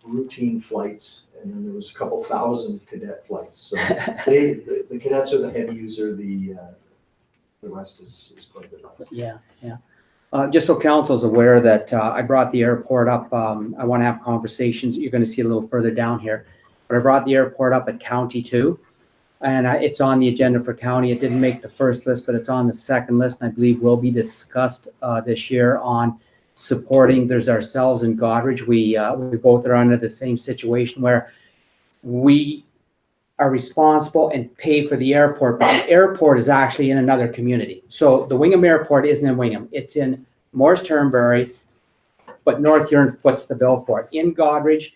routine flights, and then there was a couple thousand cadet flights. So the cadets are the heavy user, the rest is quite a bit less. Yeah. Just so council's aware that I brought the airport up. I want to have conversations. You're going to see a little further down here, but I brought the airport up at county too. And it's on the agenda for county. It didn't make the first list, but it's on the second list, and I believe will be discussed this year on supporting. There's ourselves and Goderich. We both are under the same situation where we are responsible and pay for the airport, but the airport is actually in another community. So the Wingham Airport isn't in Wingham. It's in Morris Turnberry, but North Huron foots the bill for it. In Goderich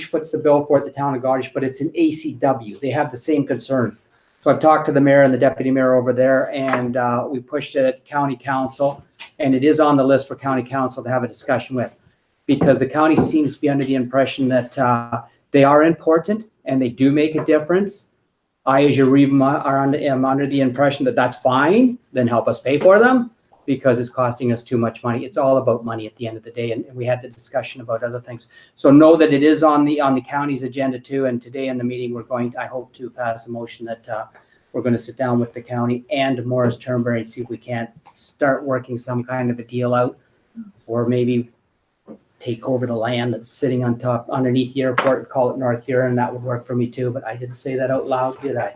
foots the bill for it, the town of Goderich, but it's in ACW. They have the same concern. So I've talked to the mayor and the deputy mayor over there, and we pushed it at county council, and it is on the list for county council to have a discussion with, because the county seems to be under the impression that they are important and they do make a difference. I, as your am under the impression that that's fine, then help us pay for them, because it's costing us too much money. It's all about money at the end of the day, and we had the discussion about other things. So know that it is on the county's agenda too, and today in the meeting I hope to pass a motion that we're going to sit down with the county and Morris Turnberry and see if we can't start working some kind of a deal out or maybe take over the land that's sitting on top, underneath the airport, and call it North Huron. That would work for me too, but I didn't say that out loud, did I?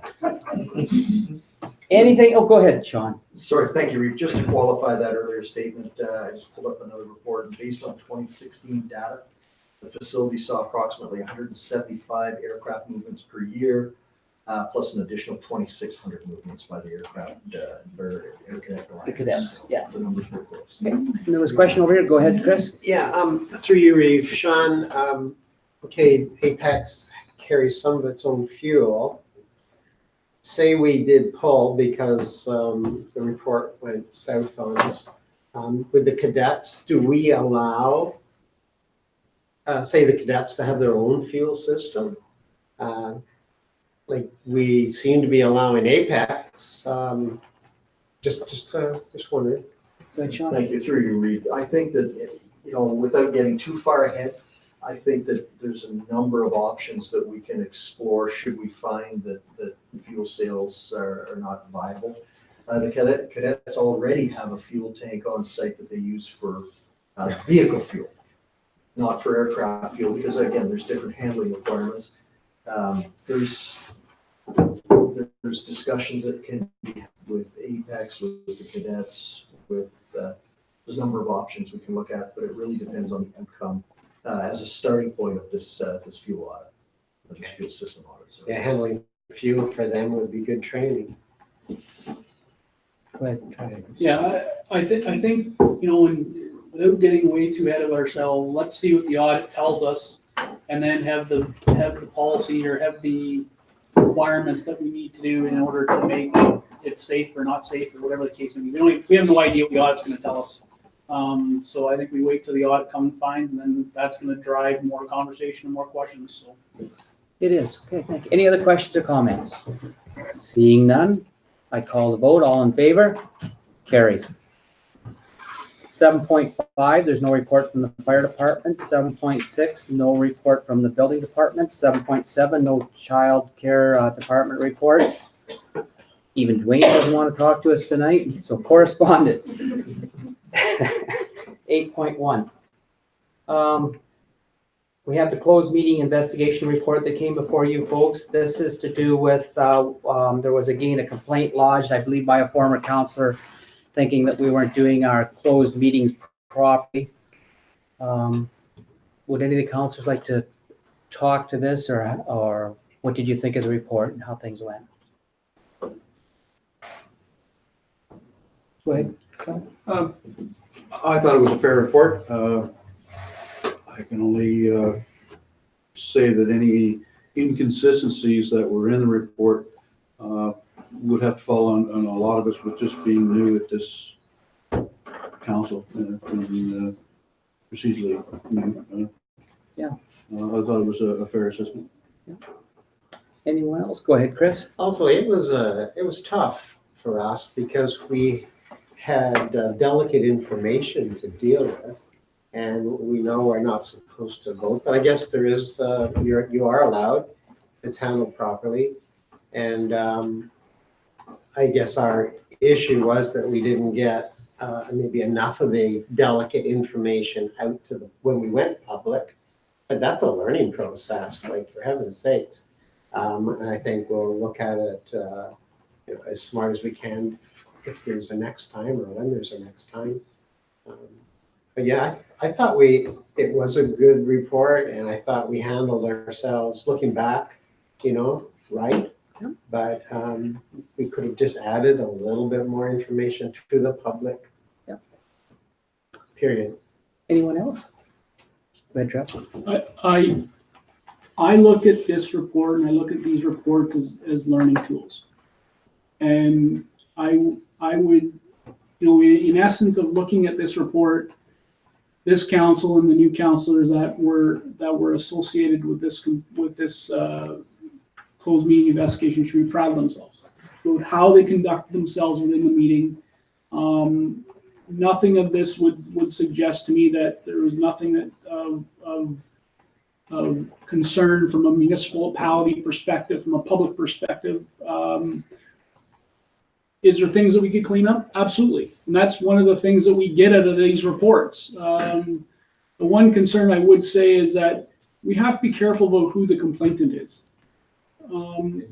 Anything? Oh, go ahead, Sean. Sorry, thank you, Reeve. Just to qualify that earlier statement, I just pulled up another report, and based on 2016 data, the facility saw approximately 175 aircraft movements per year, plus an additional 2,600 movements by the aircraft, or air cadet. The cadets, yeah. The numbers were close. There was a question over here. Go ahead, Chris. Yeah, through you, Reeve. Sean, okay, Apex carries some of its own fuel. Say we did pull because the report went south on us. With the cadets, do we allow, say the cadets to have their own fuel system? Like we seem to be allowing Apex. Just wondering. Good, Sean. Thank you, through you, Reeve. I think that, without getting too far ahead, I think that there's a number of options that we can explore should we find that fuel sales are not viable. The cadets already have a fuel tank on site that they use for vehicle fuel, not for aircraft fuel, because again, there's different handling requirements. There's discussions that can be had with Apex, with the cadets, with there's a number of options we can look at, but it really depends on the outcome as a starting point of this fuel audit, this fuel system audit. So. Yeah, handling fuel for them would be good training. Go ahead. Yeah, I think, without getting way too ahead of ourselves, let's see what the audit tells us, and then have the policy or have the requirements that we need to do in order to make it safe or not safe or whatever the case may be. We have no idea what the audit's going to tell us. So I think we wait till the audit comes and finds, and then that's going to drive more conversation and more questions. So It is. Okay, thank you. Any other questions or comments? Seeing none, I call the vote. All in favor? Carries. 7.5, there's no report from the fire department. 7.6, no report from the building department. 7.7, no child care department reports. Even Dwayne doesn't want to talk to us tonight, so correspondence. 8.1. We have the closed meeting investigation report that came before you folks. This is to do with, there was again a complaint lodged, I believe, by a former counselor thinking that we weren't doing our closed meetings properly. Would any of the counselors like to talk to this, or what did you think of the report and how things went? Go ahead. I thought it was a fair report. I can only say that any inconsistencies that were in the report would have to fall on a lot of us with just being new at this council and procedurally. Yeah. I thought it was a fair assessment. Yeah. Anyone else? Go ahead, Chris. Also, it was tough for us because we had delicate information to deal with, and we know we're not supposed to vote, but I guess there is, you are allowed, it's handled properly. And I guess our issue was that we didn't get maybe enough of the delicate information out to when we went public, but that's a learning process, like for heaven's sakes. And I think we'll look at it as smart as we can if there's a next time or when there's a next time. But yeah, I thought it was a good report, and I thought we handled ourselves, looking back, right? Yeah. But we could have just added a little bit more information to the public. Yeah. Period. Anyone else? Go ahead, Trev. I look at this report and I look at these reports as learning tools. And I would, in essence of looking at this report, this council and the new councilors that were associated with this closed meeting investigation should be proud of themselves about how they conduct themselves within the meeting. Nothing of this would suggest to me that there was nothing of concern from a municipality perspective, from a public perspective. Is there things that we could clean up? Absolutely. And that's one of the things that we get out of these reports. The one concern I would say is that we have to be careful about who the complainant is. And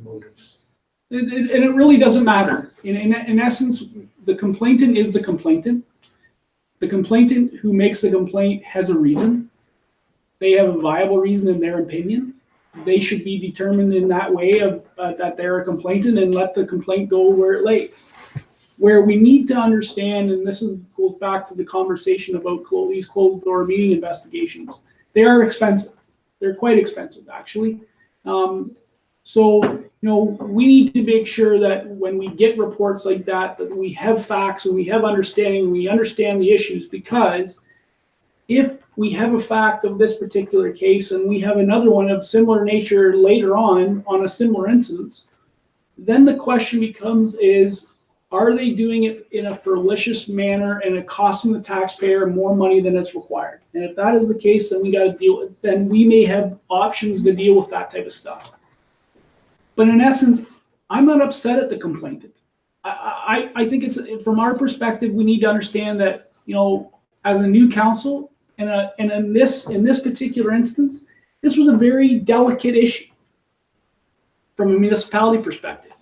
it really doesn't matter. In essence, the complainant is the complainant. The complainant who makes the complaint has a reason. They have a viable reason in their opinion. They should be determined in that way of that they're a complainant and let the complaint go where it lays. Where we need to understand, and goes back to the conversation about these closed door meeting investigations, they are expensive. They're quite expensive, actually. So, we need to make sure that when we get reports like that we have facts and we have understanding, we understand the issues, because if we have a fact of this particular case and we have another one of similar nature later on a similar instance, then the question becomes are they doing it in a fallacious manner and it costing the taxpayer more money than it's required? And if that is the case, then then we may have options to deal with that type of stuff. But in essence, I'm not upset at the complainant. I think it's, from our perspective, we need to understand that, as a new council, and in this particular instance, this was a very delicate issue from a municipality perspective.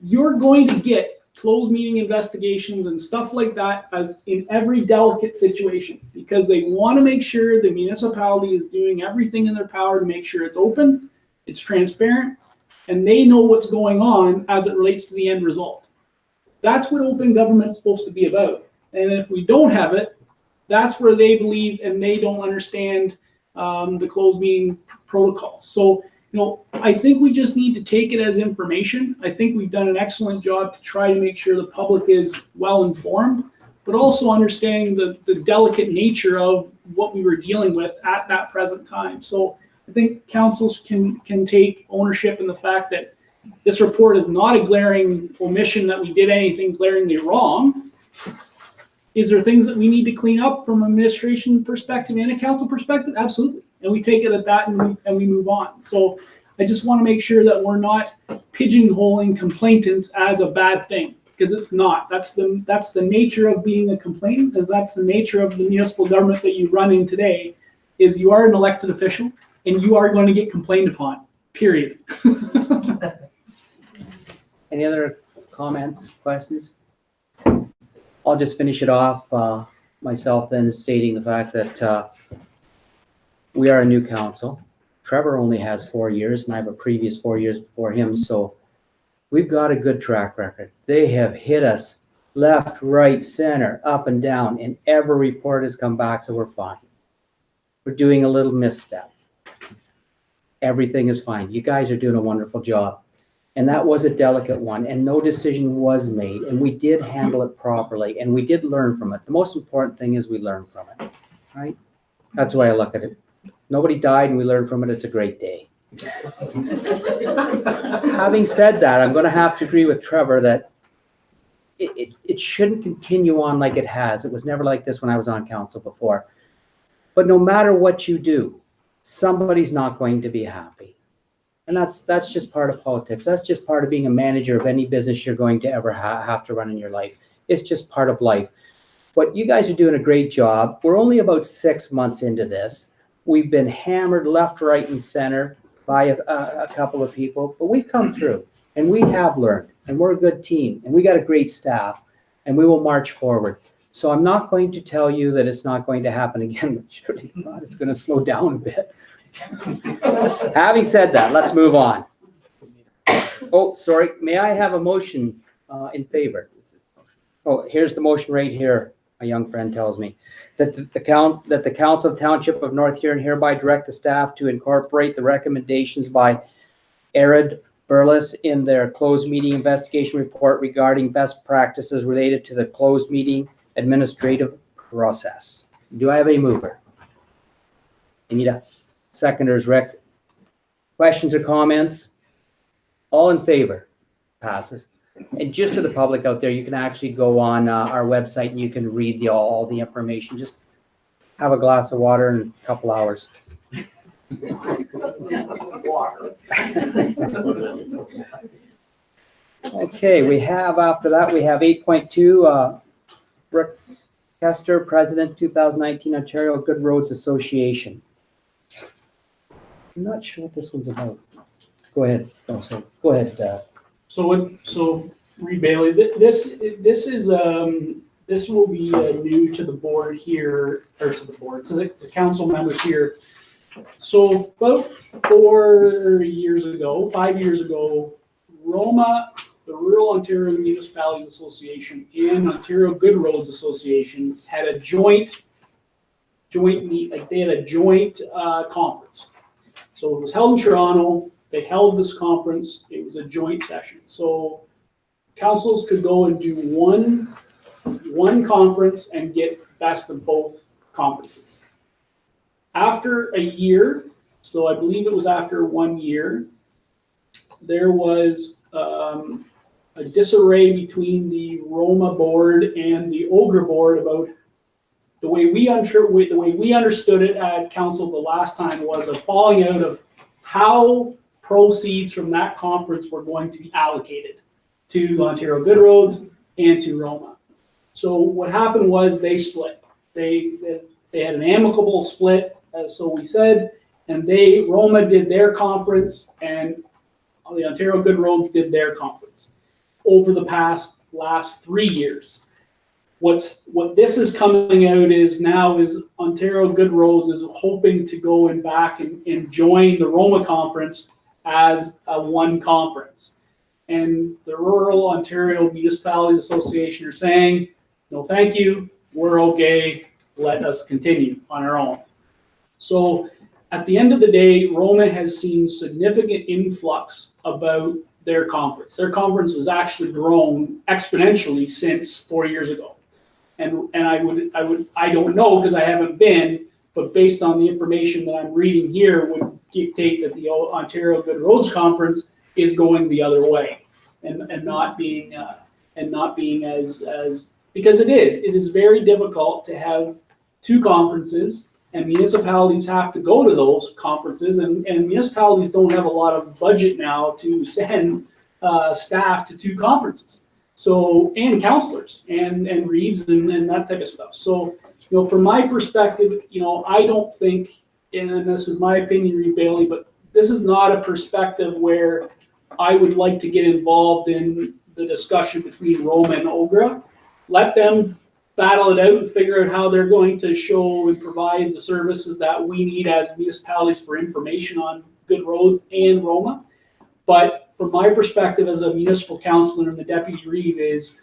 You're going to get closed meeting investigations and stuff like that as in every delicate situation, because they want to make sure the municipality is doing everything in their power to make sure it's open, it's transparent, and they know what's going on as it relates to the end result. That's what open government's supposed to be about. And if we don't have it, that's where they believe and they don't understand the closed meeting protocols. So, I think we just need to take it as information. I think we've done an excellent job to try to make sure the public is well informed, but also understanding the delicate nature of what we were dealing with at that present time. So I think councils can take ownership in the fact that this report is not a glaring omission that we did anything glaringly wrong. Is there things that we need to clean up from an administration perspective and a council perspective? Absolutely. And we take it at that and we move on. So I just want to make sure that we're not pigeonholing complainants as a bad thing, because it's not. That's the nature of being a complainant, and that's the nature of the municipal government that you run in today, is you are an elected official and you are going to get complained upon, period. Any other comments, questions? I'll just finish it off myself then, stating the fact that we are a new council. Trevor only has 4 years and I have a previous 4 years before him. So we've got a good track record. They have hit us left, right, center, up and down, and every report has come back that we're fine. We're doing a little misstep. Everything is fine. You guys are doing a wonderful job. And that was a delicate one, and no decision was made, and we did handle it properly, and we did learn from it. The most important thing is we learn from it, right? That's the way I look at it. Nobody died and we learned from it. It's a great day. Having said that, I'm going to have to agree with Trevor that it shouldn't continue on like it has. It was never like this when I was on council before. But no matter what you do, somebody's not going to be happy. And that's just part of politics. That's just part of being a manager of any business you're going to ever have to run in your life. It's just part of life. But you guys are doing a great job. We're only about 6 months into this. We've been hammered left, right, and center by a couple of people, but we've come through and we have learned, and we're a good team, and we got a great staff, and we will march forward. So I'm not going to tell you that it's not going to happen again, but surely not. It's going to slow down a bit. Having said that, let's move on. Oh, sorry. May I have a motion in favor? Oh, here's the motion right here. My young friend tells me that the Council of Township of North Huron hereby direct the staff to incorporate the recommendations by Arid Burles in their closed meeting investigation report regarding best practices related to the closed meeting administrative process. Do I have a mover? Anita? Seconders, Rick. Questions or comments? All in favor? Passes. And just to the public out there, you can actually go on our website and you can read all the information. Just have a glass of water in a couple hours. Okay, we have, after that, we have 8.2, Rick Kester, President, 2019 Ontario Good Roads Association. I'm not sure what this one's about. Go ahead. Oh, so, go ahead. So Reed Bailey, this is, this will be new to the board here, or to the board, to the council members here. So about 5 years ago, Roma, the Rural Ontario Municipalities Association, and Ontario Good Roads Association had a joint meet, like they had a joint conference. So it was held in Toronto. They held this conference. It was a joint session. So councils could go and do one conference and get best of both conferences. After a year, so I believe it was after 1 year, there was a disarray between the Roma board and the OGRA board about the way we understood it at council the last time was a falling out of how proceeds from that conference were going to be allocated to Ontario Good Roads and to Roma. So what happened was they split. They had an amicable split, so we said, and Roma did their conference and the Ontario Good Roads did their conference over the last 3 years. What this is coming out is now is Ontario Good Roads is hoping to go and back and join the Roma conference as a one conference. And the Rural Ontario Municipalities Association are saying, no, thank you, we're okay, let us continue on our own. So at the end of the day, Roma has seen significant influx about their conference. Their conference has actually grown exponentially since 4 years ago. And I don't know because I haven't been, but based on the information that I'm reading here would dictate that the Ontario Good Roads Conference is going the other way and not being as because it is very difficult to have two conferences and municipalities have to go to those conferences and municipalities don't have a lot of budget now to send staff to two conferences. So, and counselors and reeves and that type of stuff. So, from my perspective, I don't think, and this is my opinion, Reed Bailey, but this is not a perspective where I would like to get involved in the discussion between Roma and OGRA. Let them battle it out and figure out how they're going to show and provide the services that we need as municipalities for information on Good Roads and Roma. But from my perspective as a municipal councillor and the deputy reeve is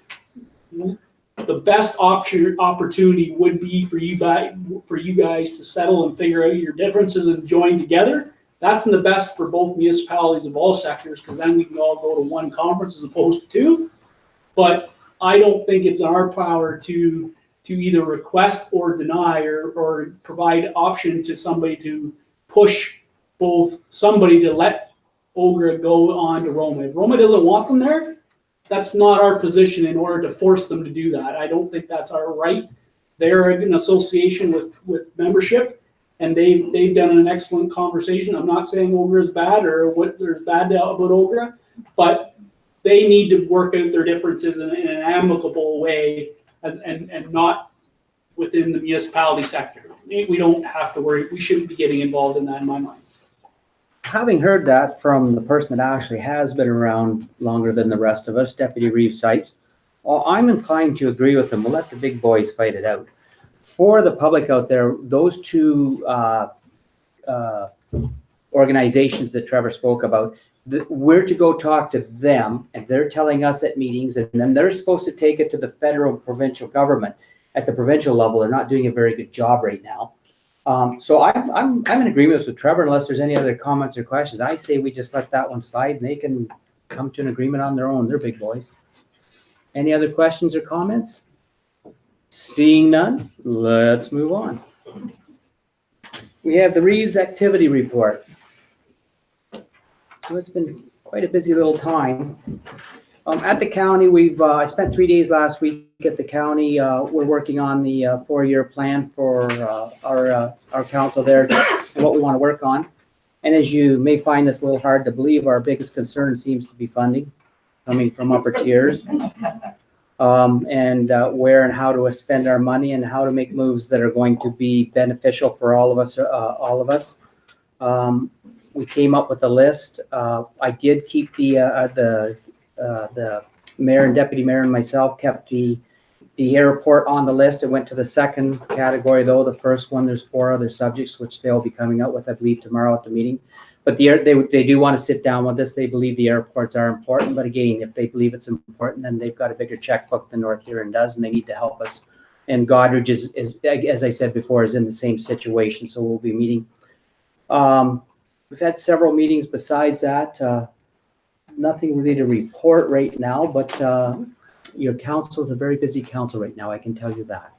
the best opportunity would be for you guys to settle and figure out your differences and join together. That's in the best for both municipalities of all sectors because then we can all go to one conference as opposed to two. But I don't think it's in our power to either request or deny or provide option to somebody to push both somebody to let OGRA go on to Roma. If Roma doesn't want them there, that's not our position in order to force them to do that. I don't think that's our right. They're an association with membership and they've done an excellent conversation. I'm not saying OGRA is bad or what there's bad about OGRA, but they need to work out their differences in an amicable way and not within the municipality sector. We don't have to worry. We shouldn't be getting involved in that in my mind. Having heard that from the person that actually has been around longer than the rest of us, Deputy Reeve Sipes, well, I'm inclined to agree with them. We'll let the big boys fight it out. For the public out there, those two organizations that Trevor spoke about, we're to go talk to them and they're telling us at meetings and then they're supposed to take it to the federal and provincial government. At the provincial level, they're not doing a very good job right now. So I'm in agreement with Trevor unless there's any other comments or questions. I say we just let that one slide and they can come to an agreement on their own. They're big boys. Any other questions or comments? Seeing none, let's move on. We have the Reeves activity report. So it's been quite a busy little time. At the county, I spent 3 days last week at the county. We're working on the 4-year plan for our council there and what we want to work on. And as you may find this a little hard to believe, our biggest concern seems to be funding. coming from upper tiers. And where and how to spend our money and how to make moves that are going to be beneficial for all of us. We came up with a list. I did keep the mayor and deputy mayor and myself kept the airport on the list. It went to the second category though. The first one, there's 4 other subjects which they'll be coming out with, I believe, tomorrow at the meeting. But they do want to sit down with us. They believe the airports are important. But again, if they believe it's important, then they've got a bigger checkbook than North Huron does, and they need to help us. And Godrich is, as I said before, is in the same situation. So we'll be meeting. We've had several meetings besides that. Nothing really to report right now, but your council is a very busy council right now. I can tell you that.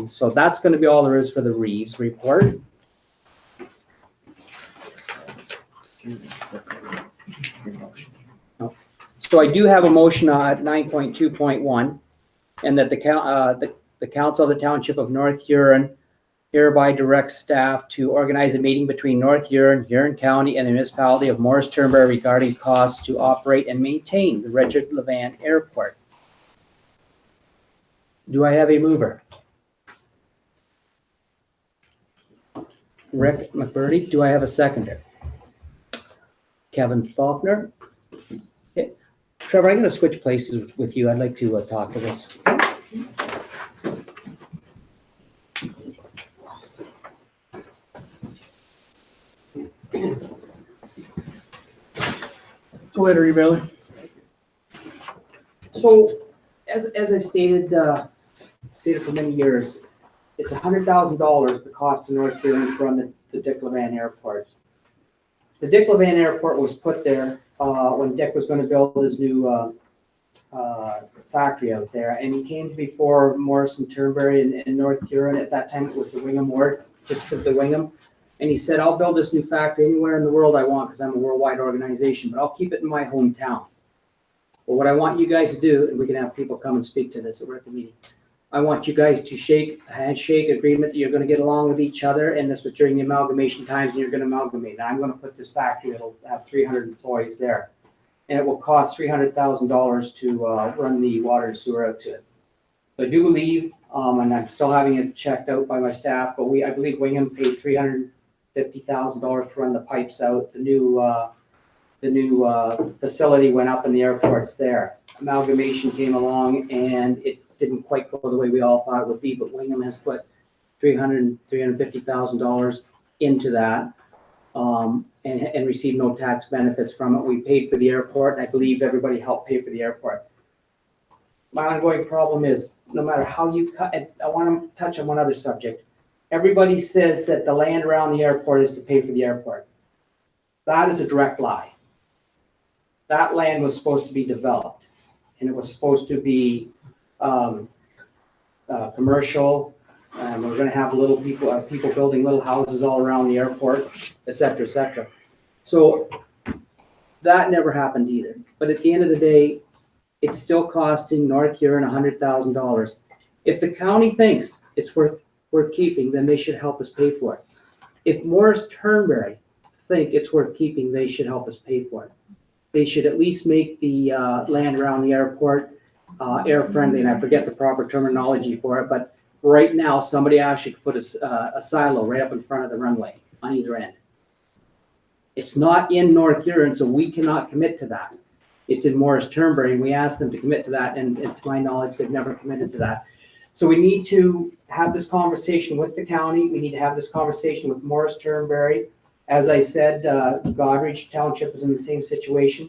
So that's going to be all there is for the Reeves report. So I do have a motion at 9.2.1, and that the council of the Township of North Huron hereby directs staff to organize a meeting between North Huron, Huron County, and the municipality of Morris Turnberry regarding costs to operate and maintain the Richard Levan Airport. Do I have a mover? Rick McBurney. Do I have a seconder? Kevin Faulkner. Okay. Trevor, I'm going to switch places with you. I'd like to talk to this. Go ahead, Rebellion. So, as I've stated for many years, it's $100,000 the cost to North Huron from the Dick Levan Airport. The Dick Levan Airport was put there when Dick was going to build his new factory out there, and he came before Morrison Turnberry in North Huron. At that time, it was the Wingham ward, just simply Wingham. And he said, I'll build this new factory anywhere in the world I want because I'm a worldwide organization, but I'll keep it in my hometown. Well, what I want you guys to do, and we can have people come and speak to this, we're at the meeting. I want you guys to shake a handshake agreement that you're going to get along with each other, and this was during the amalgamation times, and you're going to amalgamate. Now, I'm going to put this factory, it'll have 300 employees there, and it will cost $300,000 to run the water and sewer out to it. So I do believe, and I'm still having it checked out by my staff, but I believe Wingham paid $350,000 to run the pipes out. The new facility went up in the airports there. Amalgamation came along, and it didn't quite go the way we all thought it would be, but Wingham has put $350,000 into that and received no tax benefits from it. We paid for the airport, and I believe everybody helped pay for the airport. My ongoing problem is, no matter how you cut, and I want to touch on one other subject. Everybody says that the land around the airport is to pay for the airport. That is a direct lie. That land was supposed to be developed, and it was supposed to be commercial, and we're going to have little people building little houses all around the airport, et cetera, et cetera. So that never happened either. But at the end of the day, it's still costing North Huron $100,000. If the county thinks it's worth keeping, then they should help us pay for it. If Morris Turnberry think it's worth keeping, they should help us pay for it. They should at least make the land around the airport air friendly, and I forget the proper terminology for it, but right now somebody actually could put a silo right up in front of the runway on either end. It's not in North Huron, so we cannot commit to that. It's in Morris Turnberry, and we asked them to commit to that, and to my knowledge, they've never committed to that. So we need to have this conversation with the county. We need to have this conversation with Morris Turnberry. As I said, Godrich Township is in the same situation.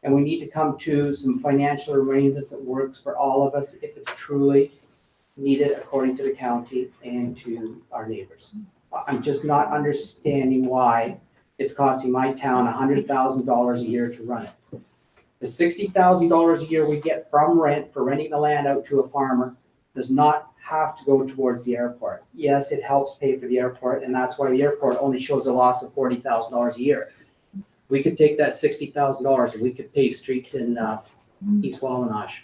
And we need to come to some financial arrangements that works for all of us if it's truly needed according to the county and to our neighbors. I'm just not understanding why it's costing my town $100,000 a year to run it. The $60,000 a year we get from rent for renting the land out to a farmer does not have to go towards the airport. Yes, it helps pay for the airport, and that's why the airport only shows a loss of $40,000 a year. We could take that $60,000 and we could pave streets in East Wallinosh.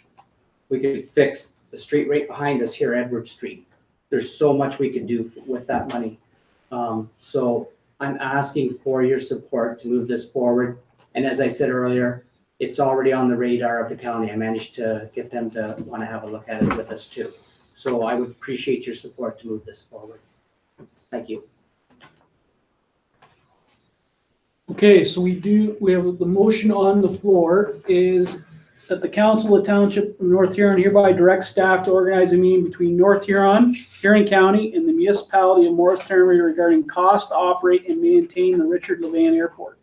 We could fix the street right behind us here, Edward Street. There's so much we could do with that money. So I'm asking for your support to move this forward. And as I said earlier, it's already on the radar of the county. I managed to get them to want to have a look at it with us too. So I would appreciate your support to move this forward. Thank you. Okay, so we have the motion on the floor is that the council of Township of North Huron hereby directs staff to organize a meeting between North Huron, Huron County, and the municipality of Morris Termini regarding cost to operate and maintain the Richard Levan Airport.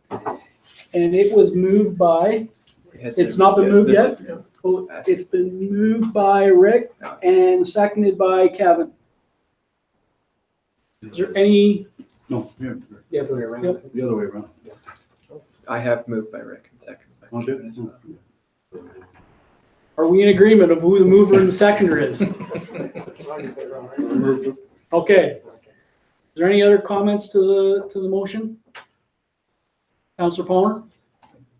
And it was moved by, it's not been moved yet? Oh, it's been moved by Rick and seconded by Kevin. Is there any? No, yeah, The other way around. Yep. the other way around. I have moved by Rick and seconded by Okay. Kevin as well. Are we in agreement of who the mover and the seconder is? As long as they're all right. Okay. Is there any other comments to the motion? Councilor Palmer?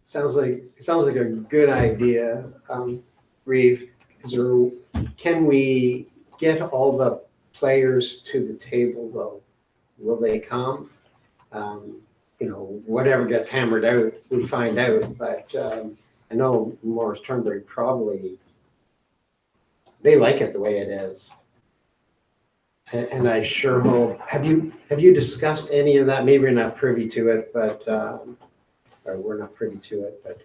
Sounds like a good idea, Reeve. Can we get all the players to the table though? Will they come? Whatever gets hammered out, we find out, but I know Morris Turnberry probably, they like it the way it is. And I sure hope, have you discussed any of that? Maybe you're not privy to it, but, or we're not privy to it, but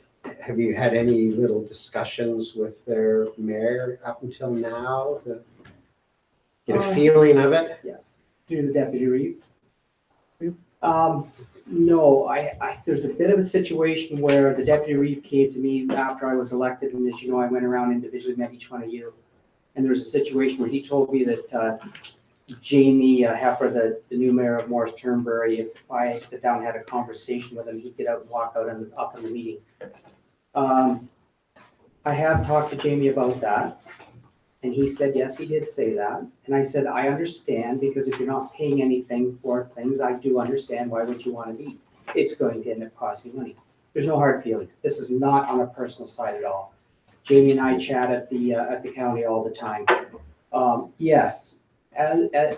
have you had any little discussions with their mayor up until now to get a feeling of it? Through the deputy Reeve. No, there's a bit of a situation where the deputy Reeve came to me after I was elected, and as you know, I went around individually, met each one of you. And there was a situation where he told me that Jamie Heffer, the new mayor of Morris Turnberry, if I sit down and had a conversation with him, he'd get out and walk out up in the meeting. I have talked to Jamie about that. And he said, yes, he did say that. And I said, I understand, because if you're not paying anything for things, I do understand. Why would you want to be? It's going to end up costing money. There's no hard feelings. This is not on a personal side at all. Jamie and I chat at the county all the time. Yes,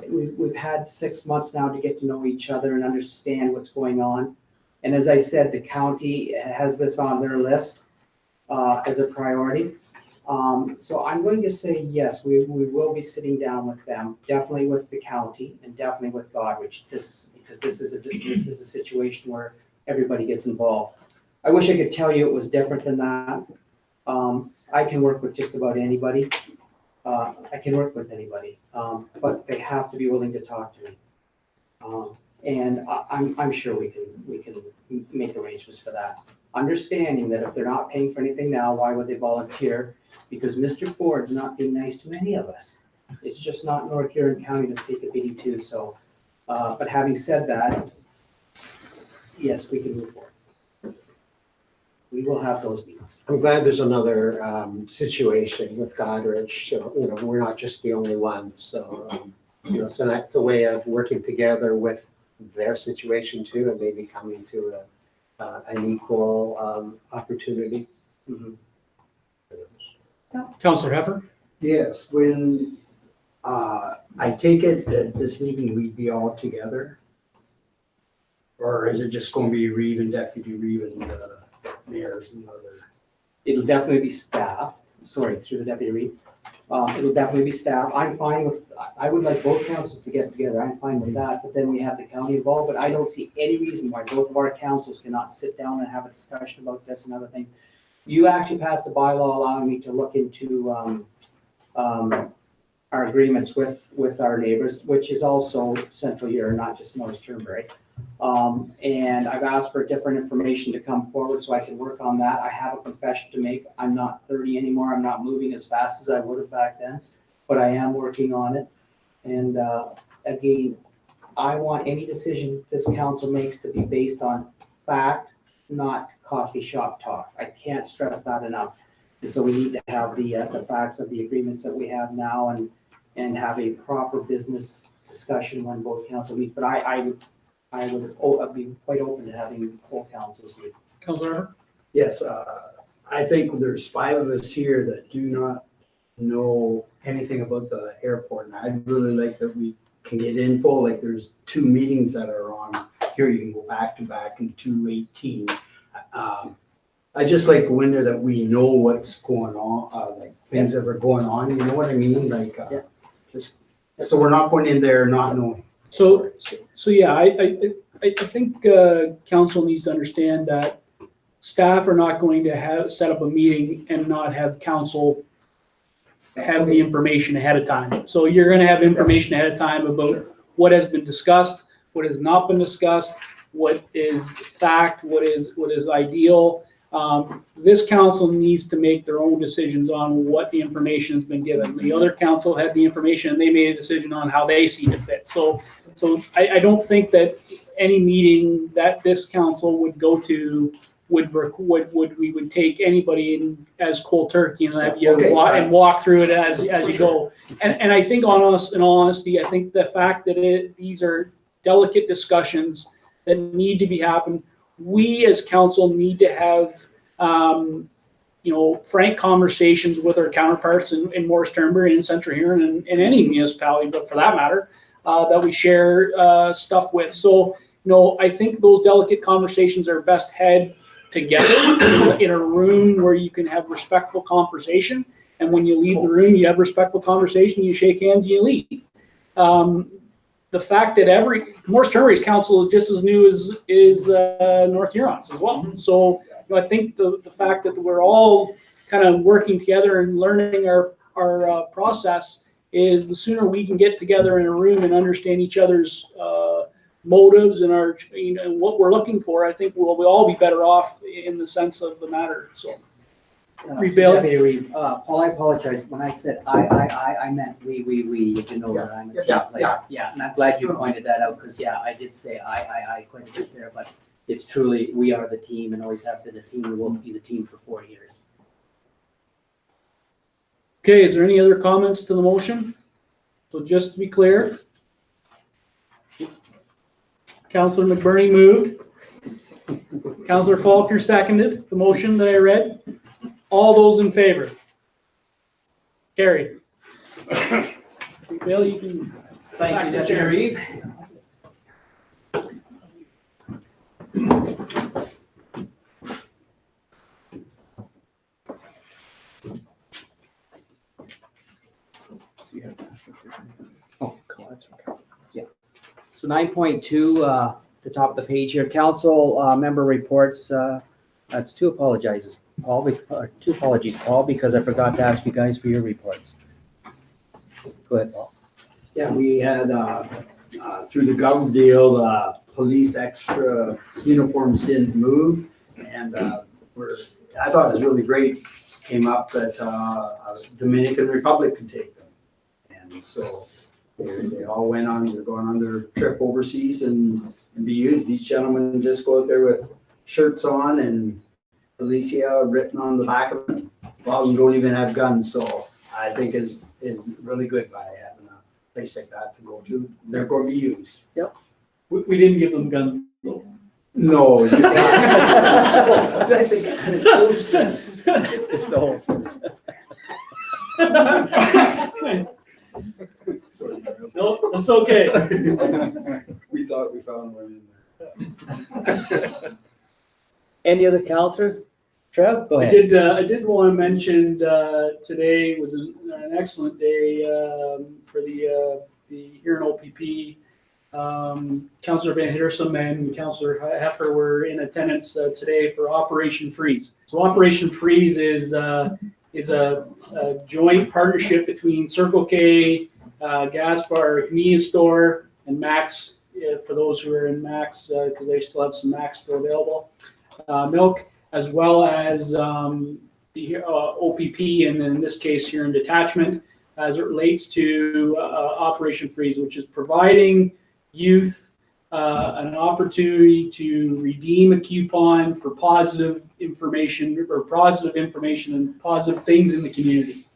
we've had 6 months now to get to know each other and understand what's going on. And as I said, the county has this on their list as a priority. So I'm going to say yes, we will be sitting down with them, definitely with the county and definitely with Godrich, because this is a situation where everybody gets involved. I wish I could tell you it was different than that. I can work with just about anybody. I can work with anybody, but they have to be willing to talk to me. And I'm sure we can make arrangements for that. Understanding that if they're not paying for anything now, why would they volunteer? Because Mr. Ford's not being nice to any of us. It's just not North Huron County to take a beating too. So, but having said that, yes, we can move forward. We will have those meetings. I'm glad there's another situation with Godrich. We're not just the only ones. So, so that's a way of working together with their situation too, and maybe coming to an equal opportunity. Mm-hmm. Councilor Heffer? Yes, when, I take it that this meeting we'd be all together? Or is it just gonna be Reeve and Deputy Reeve and mayors and other? It'll definitely be staff, through the deputy Reeve. It'll definitely be staff. I'm fine with, I would like both councils to get together. I'm fine with that, but then we have the county involved, but I don't see any reason why both of our councils cannot sit down and have a discussion about this and other things. You actually passed a bylaw allowing me to look into, our agreements with our neighbors, which is also Central Huron, not just Morris Turnberry. And I've asked for different information to come forward so I can work on that. I have a confession to make. I'm not 30 anymore. I'm not moving as fast as I would have back then, but I am working on it. And again, I want any decision this council makes to be based on fact, not coffee shop talk. I can't stress that enough. And so we need to have the facts of the agreements that we have now and have a proper business discussion when both council meet. But I would be quite open to having whole councils meet. Councilor? Yes, I think there's 5 of us here that do not know anything about the airport. And I'd really like that we can get info, like there's 2 meetings that are on here. You can go back to back in 218. I just like winter that we know what's going on, like things that are going on, you know what I mean? Like, Yeah. just, so we're not going in there not knowing. So yeah, I think council needs to understand that staff are not going to set up a meeting and not have council have the information ahead of time. So you're gonna have information ahead of time about what has been discussed, what has not been discussed, what is fact, what is ideal. This council needs to make their own decisions on what the information has been given. The other council had the information and they made a decision on how they see it fit. So I don't think that any meeting that this council would go to we would take anybody in as cold turkey and have you walk through it as you go. And I think in all honesty, I think the fact that these are delicate discussions that need to be happened. We as council need to have frank conversations with our counterparts in Morris Turnbury and Central Huron and any municipality, but for that matter, that we share stuff with. So, I think those delicate conversations are best had together in a room where you can have respectful conversation. And when you leave the room, you have respectful conversation, you shake hands, and you leave. The fact that Morris Turnbury's council is just as new as North Huron's as well. So I think the fact that we're all kind of working together and learning our process is the sooner we can get together in a room and understand each other's motives and and what we're looking for, I think we'll all be better off in the sense of the matter. So, Paul, I apologize. When I said I meant we. You know that I'm a team player. Yeah, and I'm glad you pointed that out because I did say I quite a bit there, but it's truly we are the team and always have been the team. We will be the team for 4 years. Okay, is there any other comments to the motion? So just to be clear, Councillor McBurney moved. Councillor Faulkner seconded the motion that I read. All those in favor? Carried. Bill, you can. Thank you, Jerry. So 9.2, the top of the page here, council member reports. That's two apologies, Paul, because I forgot to ask you guys for your reports. Go ahead, Paul. Yeah, we had, through the government deal, police extra uniforms didn't move. And I thought it was really great, came up that Dominican Republic could take them. And so they all they're going on their trip overseas and be used. These gentlemen just go out there with shirts on and Alicia written on the back of them. A lot of them don't even have guns, so I think is really good by having a place like that to go to. They're going to be used. Yep. We didn't give them guns though. No. It's the holsters. Sorry. No, that's okay. We thought we found one in there. Any other councillors? Trev, go ahead. I did want to mention today was an excellent day for the Huron OPP. Councillor Van Hittersum and Councillor Heffer were in attendance today for Operation Freeze. So Operation Freeze is a joint partnership between Circle K, Gas Bar, convenience store, and Max. For those who are in Max, because they still have some Max still available, milk, as well as the OPP, and in this case here in detachment, as it relates to Operation Freeze, which is providing youth an opportunity to redeem a coupon for positive information and positive things in the community.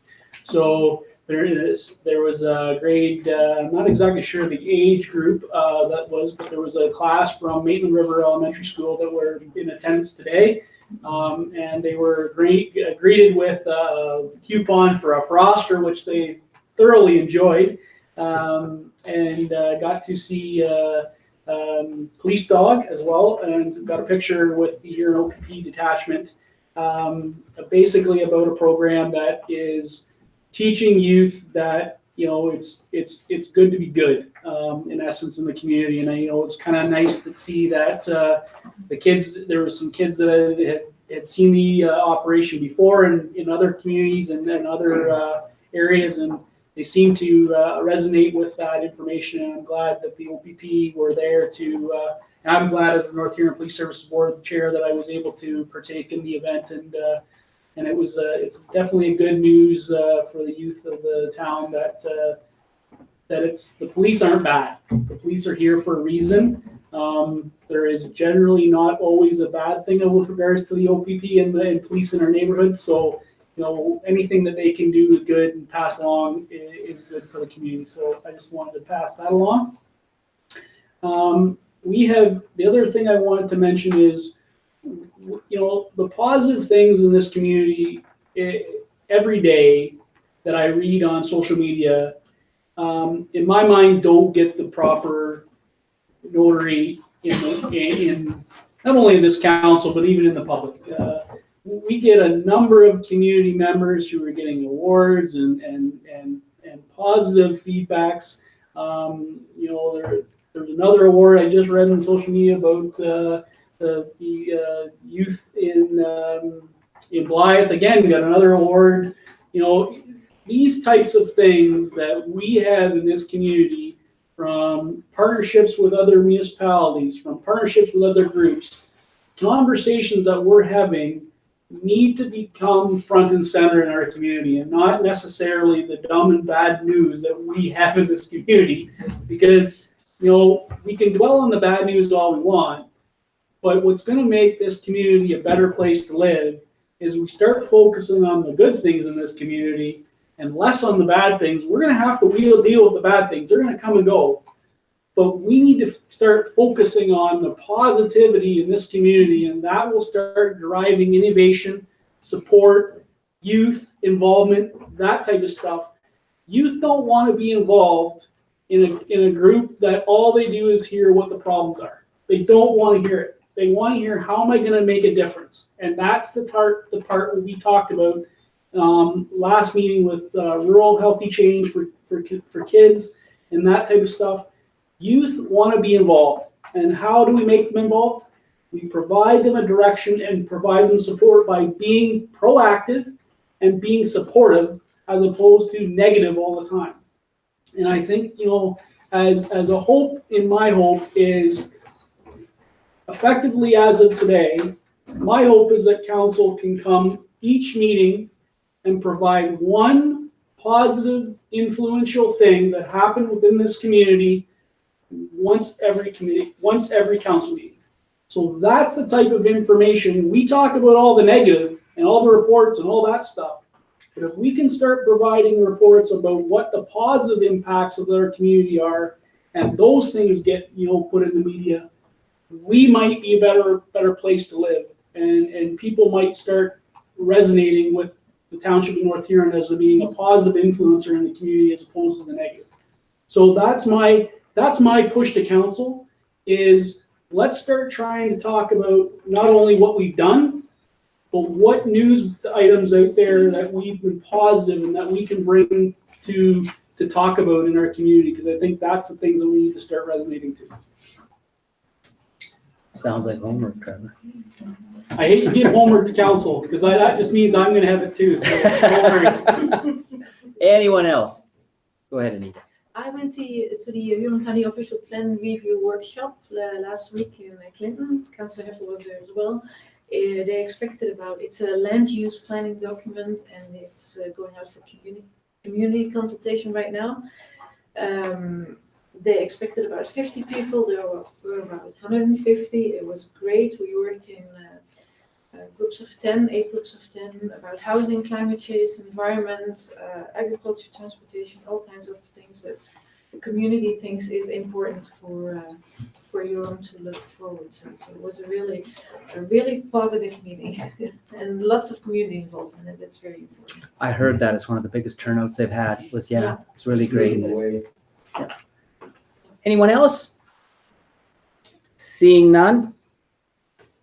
So there was a grade, I'm not exactly sure the age group that was, but there was a class from Maitland River Elementary School that were in attendance today. And they were greeted with a coupon for a Froster, which they thoroughly enjoyed, and got to see police dog as well, and got a picture with the Huron OPP detachment basically about a program that is teaching youth that, it's good to be good, in essence, in the community. And it's kind of nice to see that the kids, there were some kids that had seen the operation before in other communities and other areas, and they seem to resonate with that information. And I'm glad that the OPP were there to, and I'm glad as the North Huron Police Services Board Chair that I was able to partake in the event. And it was, it's definitely good news for the youth of the town that the police aren't bad. The police are here for a reason. There is generally not always a bad thing with regards to the OPP and police in our neighborhood. So, anything that they can do good and pass along is good for the community. So I just wanted to pass that along. The other thing I wanted to mention is, the positive things in this community every day that I read on social media, in my mind, don't get the proper notary in not only in this council, but even in the public. We get a number of community members who are getting awards and positive feedbacks. There's another award I just read on social media about the youth in Blythe. Again, we got another award. These types of things that we have in this community, from partnerships with other municipalities, from partnerships with other groups, conversations that we're having need to become front and center in our community, and not necessarily the dumb and bad news that we have in this community. Because, we can dwell on the bad news all we want, but what's going to make this community a better place to live is we start focusing on the good things in this community and less on the bad things. We're going to have to deal with the bad things. They're going to come and go. But we need to start focusing on the positivity in this community, and that will start driving innovation, support, youth involvement, that type of stuff. Youth don't want to be involved in a group that all they do is hear what the problems are. They don't want to hear it. They want to hear, how am I going to make a difference? And that's the part we talked about last meeting with rural healthy change for kids and that type of stuff. Youth want to be involved. And how do we make them involved? We provide them a direction and provide them support by being proactive and being supportive, as opposed to negative all the time. And I think, as a hope, my hope is, effectively as of today, my hope is that council can come each meeting and provide one positive, influential thing that happened within this community once every council meeting. So that's the type of information. We talk about all the negative and all the reports and all that stuff. But if we can start providing reports about what the positive impacts of our community are, and those things get put in the media, we might be a better place to live, and people might start resonating with the township of North Huron as being a positive influencer in the community as opposed to the negative. So that's my push to council, is let's start trying to talk about not only what we've done, but what news items out there that we've been positive and that we can bring to talk about in our community, because I think that's the things that we need to start resonating to. Sounds like homework, Trevor. I hate to give homework to council, because that just means I'm going to have it too. So don't worry. Anyone else? Go ahead, Anita. I went to the Huron County Official Plan Review Workshop last week in Clinton. Councillor Heffer was there as well. They expected it's a land use planning document, and it's going out for community consultation right now. They expected about 50 people. There were about 150. It was great. We worked in groups of 10, 8 groups of 10, about housing, climate change, environment, agriculture, transportation, all kinds of things that the community thinks is important for Huron to look forward to. So it was a really positive meeting and lots of community involvement, and that's very important. I heard that it's one of the biggest turnouts they've had. It's really great. Yeah. Anyone else? Seeing none,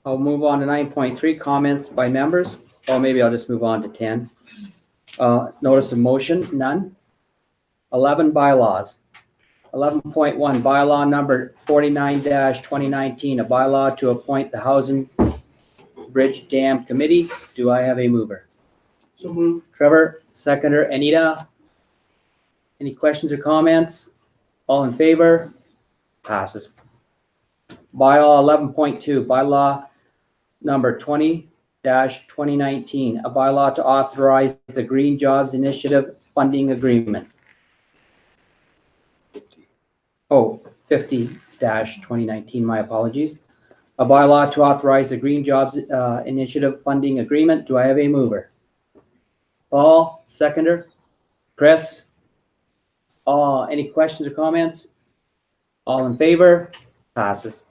I'll move on to 9.3, comments by members. Or maybe I'll just move on to 10. Notice of motion, none. 11, bylaws. 11.1, bylaw number 49-2019, a bylaw to appoint the Housing Bridge Dam Committee. Do I have a mover? So move. Trevor, seconder. Anita? Any questions or comments? All in favor? Passes. Bylaw 11.2, bylaw number 20-2019, a bylaw to authorize the Green Jobs Initiative funding agreement. 50-2019, my apologies. A bylaw to authorize the Green Jobs Initiative funding agreement. Do I have a mover? Paul, seconder. Chris? Any questions or comments? All in favor? Passes.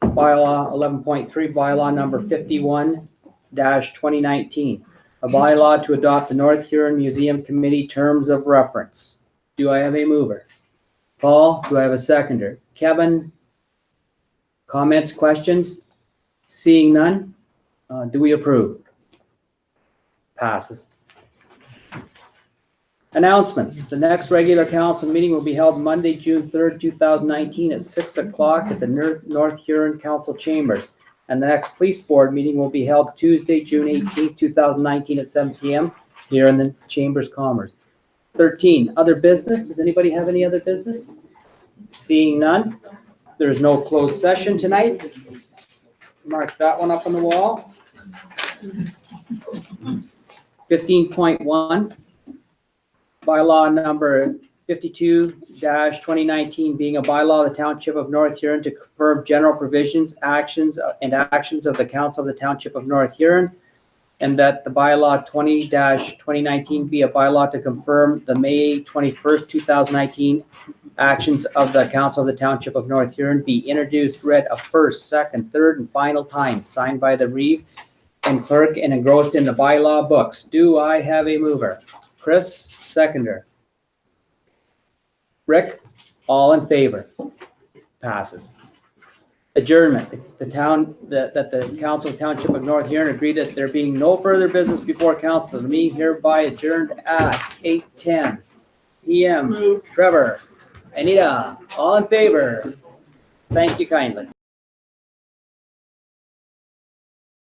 Bylaw 11.3, bylaw number 51-2019, a bylaw to adopt the North Huron Museum Committee terms of reference. Do I have a mover? Paul, do I have a seconder? Kevin? Comments, questions? Seeing none, do we approve? Passes. Announcements. The next regular council meeting will be held Monday, June 3rd, 2019 at 6 o'clock at the North Huron Council Chambers. And the next police board meeting will be held Tuesday, June 18th, 2019 at 7 p.m. here in the Chambers Commerce. 13, other business. Does anybody have any other business? Seeing none, there's no closed session tonight. Mark that one up on the wall. 15.1. Bylaw number 52-2019, being a bylaw of the Township of North Huron to confirm general provisions, actions of the Council of the Township of North Huron, and that the bylaw 20-2019 be a bylaw to confirm the May 21st, 2019 actions of the Council of the Township of North Huron be introduced, read a first, second, third, and final time, signed by the Reeve and clerk and engrossed in the bylaw books. Do I have a mover? Chris, seconder. Rick, all in favor? Passes. Adjournment. The Council of Township of North Huron agreed that there being no further business before council, the meeting hereby adjourned at 8:10 p.m. Trevor, Anita, all in favor? Thank you kindly.